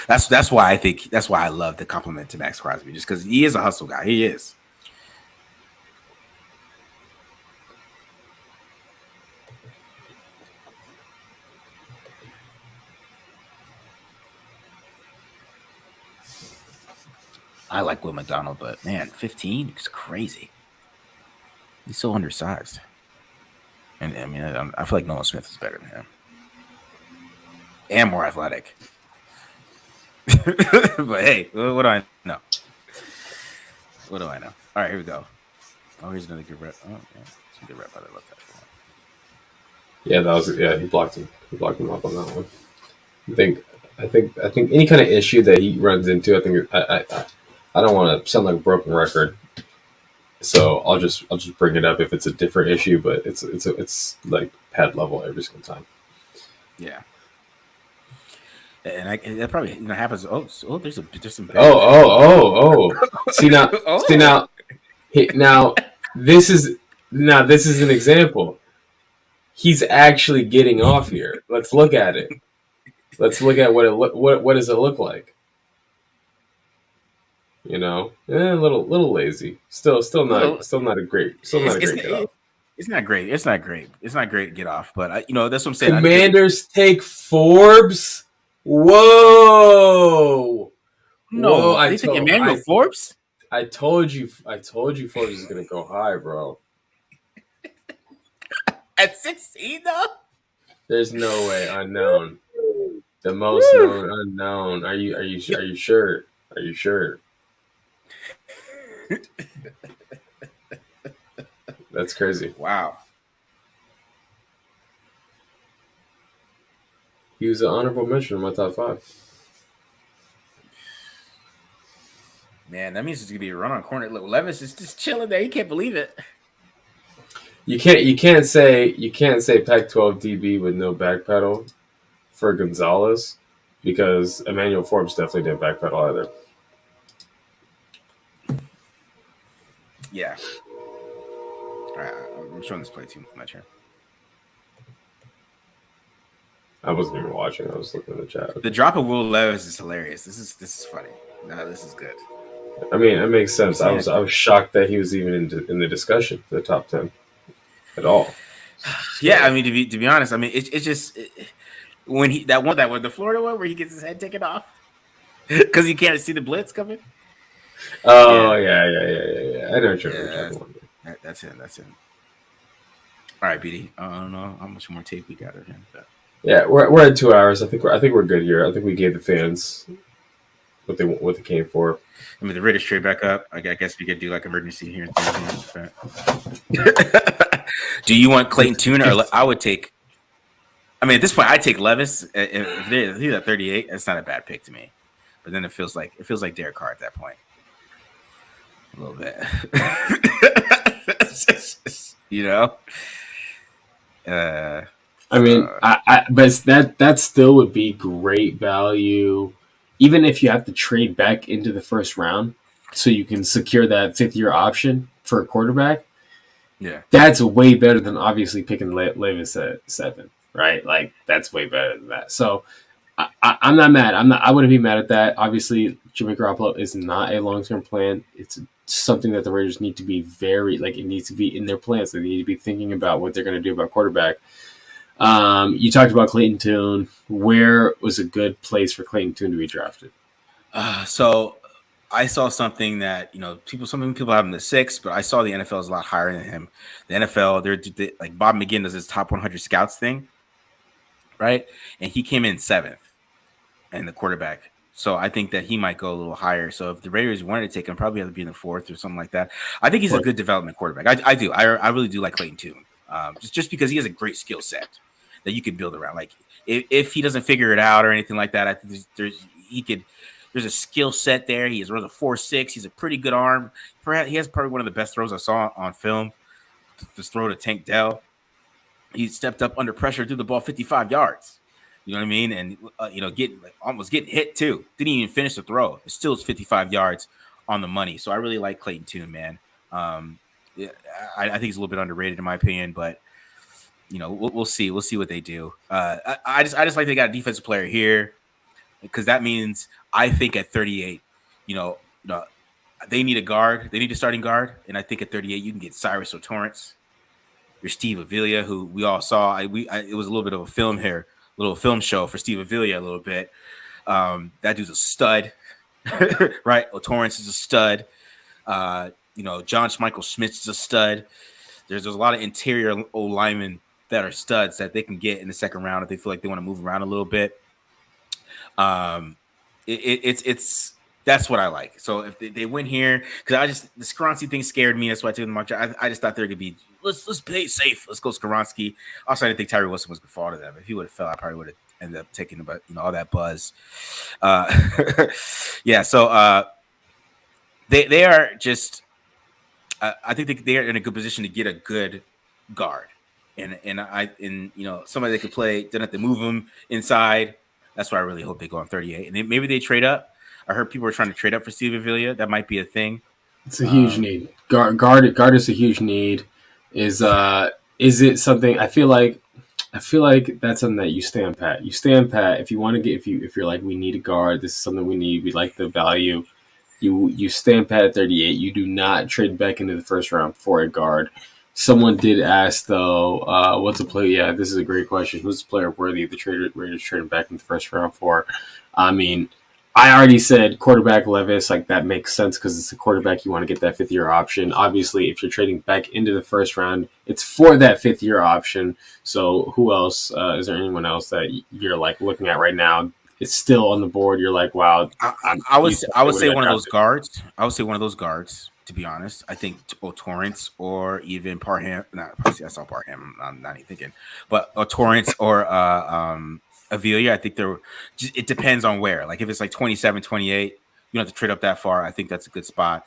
That's why I love the compliment to Max Crosby, just because he is a hustle guy. He is. I like Will McDonald, but man, 15 is crazy. He's so undersized. And I feel like Nolan Smith is better than him. And more athletic. But hey, what do I know? What do I know? All right, here we go. Oh, here's another good rep. Oh, yeah. It's a good rep by the left tackle. Yeah, he blocked him. He blocked him up on that one. I think any kind of issue that he runs into, I don't want to sound like a broken record. So I'll just bring it up if it's a different issue, but it's pad level every single time. Yeah. And that probably happens. There's some. Oh. See now, Oh. this is an example. He's actually getting off here. Let's look at it. Let's look at what does it look like. A little lazy. Still not a great get off. It's not great. It's not great get off. But that's what I'm saying. Commanders take Forbes. Whoa! No, I think Emmanuel Forbes. I told you Forbes is gonna go high, bro. At 16, though. There's no way. Unknown. The most known unknown. Are you sure? Are you sure? That's crazy. Wow. He was an honorable mention in my top 5. Man, that means it's gonna be a run on corner. Look, Levis is just chilling there. He can't believe it. You can't say Pac-12 DB with no backpedal for Gonzalez, because Emmanuel Forbes definitely didn't backpedal either. Yeah. All right, I'm showing this play too much here. I wasn't even watching. I was looking at the chat. The drop of Will Levis is hilarious. This is funny. No, this is good. I mean, it makes sense. I was shocked that he was even in the discussion for the top 10 at all. Yeah, I mean, to be honest, I mean, it's just when the Florida one where he gets his head taken off because he can't see the blitz coming. Oh yeah. I know what you're talking about. That's it. All right, BD. I don't know how much more tape we got of him. But. Yeah, we're at 2 hours. I think we're good here. I think we gave the fans what they came for. I mean, the Raiders trade back up. I guess we could do like emergency here. Do you want Clayton Tune or I would take? I mean, at this point, I take Levis. If he's at 38, that's not a bad pick to me. But then it feels like Derek Carr at that point. A little bit. I mean, but that still would be great value, even if you have to trade back into the first round, so you can secure that 5th-year option for a quarterback. Yeah, that's way better than obviously picking Levis at 7, right? Like that's way better than that. So I'm not mad. I wouldn't be mad at that. Obviously, Jimmy Garoppolo is not a long-term plan. It's something that the Raiders need to be it needs to be in their plans. They need to be thinking about what they're going to do about quarterback. You talked about Clayton Tune. Where was a good place for Clayton Tune to be drafted? So I saw something that some people have him the 6, but I saw the NFL is a lot higher than him. The NFL, they're like Bob McGinn does his top 100 scouts thing, right? And he came in 7th, and the quarterback. So I think that he might go a little higher. So if the Raiders wanted to take him, probably have to be in the 4th or something like that. I think he's a good development quarterback. I do. I really do like Clayton Tune, just because he has a great skill set that you could build around. Like if he doesn't figure it out or anything like that, I think there's a skill set there. He runs a 4.6. He's a pretty good arm. He has probably one of the best throws I saw on film. This throw to Tank Dell. He stepped up under pressure, threw the ball 55 yards. You know what I mean? And almost getting hit too. Didn't even finish the throw. It still is 55 yards on the money. So I really like Clayton Tune, man. I think he's a little bit underrated in my opinion, but we'll see. We'll see what they do. I just like they got a defensive player here, because that means I think at 38, they need a guard. They need a starting guard, and I think at 38 you can get Cyrus or Torrance. Your Steve Avila, who we all saw. It was a little bit of a film here, a little film show for Steve Avila a little bit. That dude's a stud, right? Torrance is a stud. John Schmeichel Schmitz is a stud. There's a lot of interior old linemen that are studs that they can get in the second round if they feel like they want to move around a little bit. It's that's what I like. So if they win here, because the Skoronski thing scared me. That's why I took the march. I just thought there could be let's play it safe. Let's go Skoronski. Also, I didn't think Tyree Wilson was going to fall to them. If he would have fell, I probably would have ended up taking all that buzz. Yeah. So they are just. I think they are in a good position to get a good guard, and somebody that could play. Didn't have to move them inside, That's why I really hope they go on 38. And then maybe they trade up. I heard people were trying to trade up for Steve Avila. That might be a thing. It's a huge need. Guard is a huge need. Is it something? I feel like that's something that you stand pat. You stand pat if you want to get if you're like, we need a guard. This is something we need. We like the value. You stand pat at 38. You do not trade back into the first round for a guard. Someone did ask though, what's a player? Yeah, this is a great question. Who's the player worthy of the Raiders trading back in the first round for? I mean, I already said quarterback Levis. Like, that makes sense because it's a quarterback. You want to get that 5th-year option. Obviously, if you're trading back into the first round, it's for that 5th-year option. So who else? Is there anyone else that you're like looking at right now? It's still on the board. You're like, wow. I would say one of those guards. I would say one of those guards. To be honest, I think Torrance or even Parham. I saw Parham. I'm not even thinking, but Torrance or Avila. I think it depends on where. Like if it's like 27, 28, you don't have to trade up that far. I think that's a good spot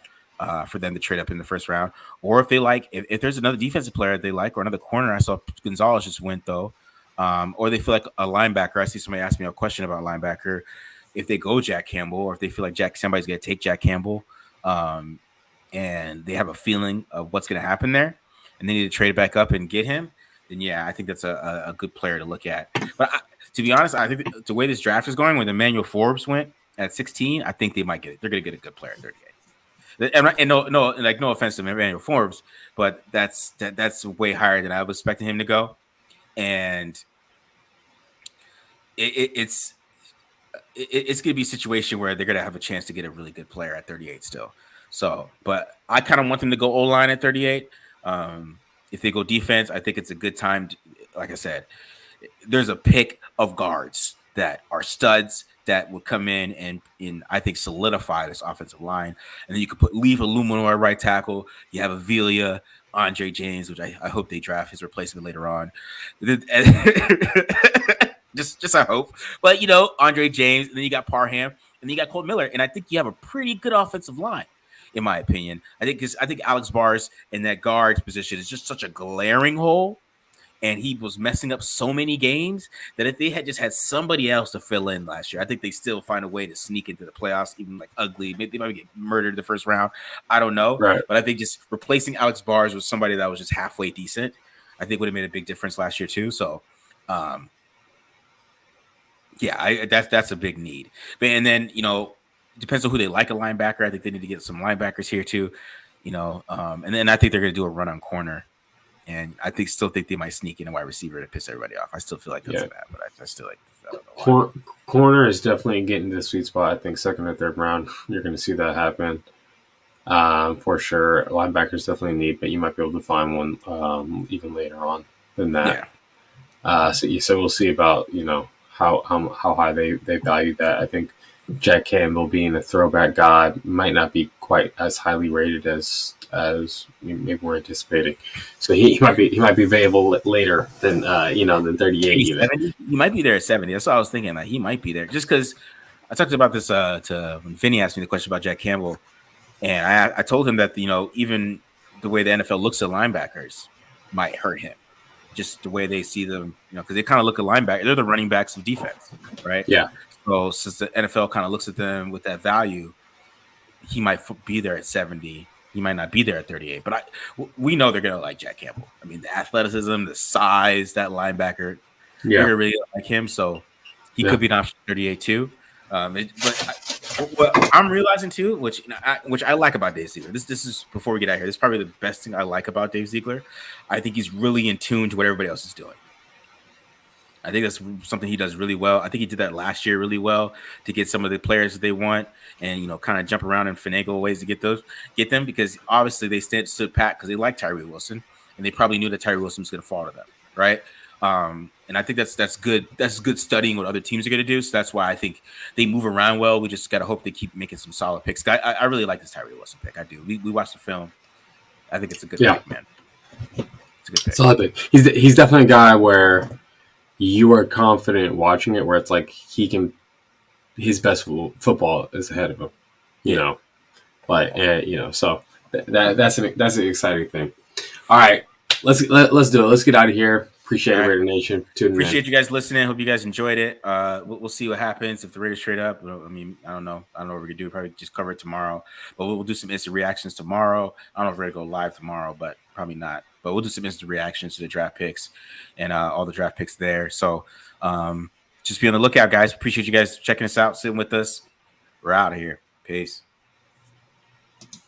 for them to trade up in the first round. Or if they like, if there's another defensive player they like or another corner. I saw Gonzalez just went though. Or they feel like a linebacker. I see somebody ask me a question about linebacker. If they go Jack Campbell, or if they feel like somebody's going to take Jack Campbell, and they have a feeling of what's going to happen there, and they need to trade back up and get him, then yeah, I think that's a good player to look at. But to be honest, I think the way this draft is going, when Emmanuel Forbes went at 16, I think they might get it. They're going to get a good player at 38. And no offense to Emmanuel Forbes, but that's way higher than I was expecting him to go, and it's going to be a situation where they're going to have a chance to get a really good player at 38 still. So, but I kind of want them to go O-line at 38. If they go defense, I think it's a good time. Like I said, there's a pick of guards that are studs that would come in and I think solidify this offensive line. And then you could leave Aluminor right tackle. You have Avila, Andre James, which I hope they draft his replacement later on. Just I hope. But, Andre James, and then you got Parham, and then you got Colt Miller. And I think you have a pretty good offensive line, in my opinion. I think Alex Bars in that guard position is just such a glaring hole. And he was messing up so many games that if they had just had somebody else to fill in last year, I think they still find a way to sneak into the playoffs, even like ugly. Maybe they might get murdered the first round. I don't know. Right. But I think just replacing Alex Bars with somebody that was just halfway decent, I think would have made a big difference last year too. So, that's a big need. And then, depends on who they like a linebacker. I think they need to get some linebackers here too, and then I think they're going to do a run on corner. And I still think they might sneak in a wide receiver to piss everybody off. I still feel like that's bad, but I still like. I don't know why. Corner is definitely getting to the sweet spot. I think 2nd or 3rd round, you're going to see that happen for sure. Linebackers definitely need, but you might be able to find one even later on than that. Yeah. So we'll see about how high they value that. I think Jack Campbell being a throwback guy might not be quite as highly rated as maybe we're anticipating. So he might be available later than 38. He might be there at 70. That's what I was thinking. Like, he might be there just because I talked about this to when Vinny asked me the question about Jack Campbell, and I told him that even the way the NFL looks at linebackers might hurt him. Just the way they see them, because they kind of look at linebackers. They're the running backs of defense, right? Yeah. So since the NFL kind of looks at them with that value, he might be there at 70. He might not be there at 38. But we know they're going to like Jack Campbell. I mean, the athleticism, the size, that linebacker, they're gonna really like him. So he could be an option 38 too. What I'm realizing too, which I like about Dave Ziegler. This is before we get out here. This is probably the best thing I like about Dave Ziegler. I think he's really in tune to what everybody else is doing. I think that's something he does really well. I think he did that last year really well to get some of the players that they want and, kind of jump around and finagle ways to get them, because obviously they stood pat because they like Tyree Wilson and they probably knew that Tyree Wilson was going to fall to them. Right. And I think that's good. That's good studying what other teams are going to do. So that's why I think they move around well. We just got to hope they keep making some solid picks. I really like this Tyree Wilson pick. I do. We watched the film. I think it's a good pick, man. It's a good pick. Solid pick. He's definitely a guy where you are confident watching it, where it's like his best football is ahead of him, so that's an exciting thing. All right, let's do it. Let's get out of here. Appreciate it, Raider Nation. Appreciate you guys listening. Hope you guys enjoyed it. We'll see what happens if the Raiders trade up. I mean, I don't know. I don't know what we're gonna do. Probably just cover it tomorrow. But we'll do some instant reactions tomorrow. I don't know if we're gonna go live tomorrow, but probably not. But we'll do some instant reactions to the draft picks and all the draft picks there. So just be on the lookout, guys. Appreciate you guys checking us out, sitting with us. We're out of here. Peace.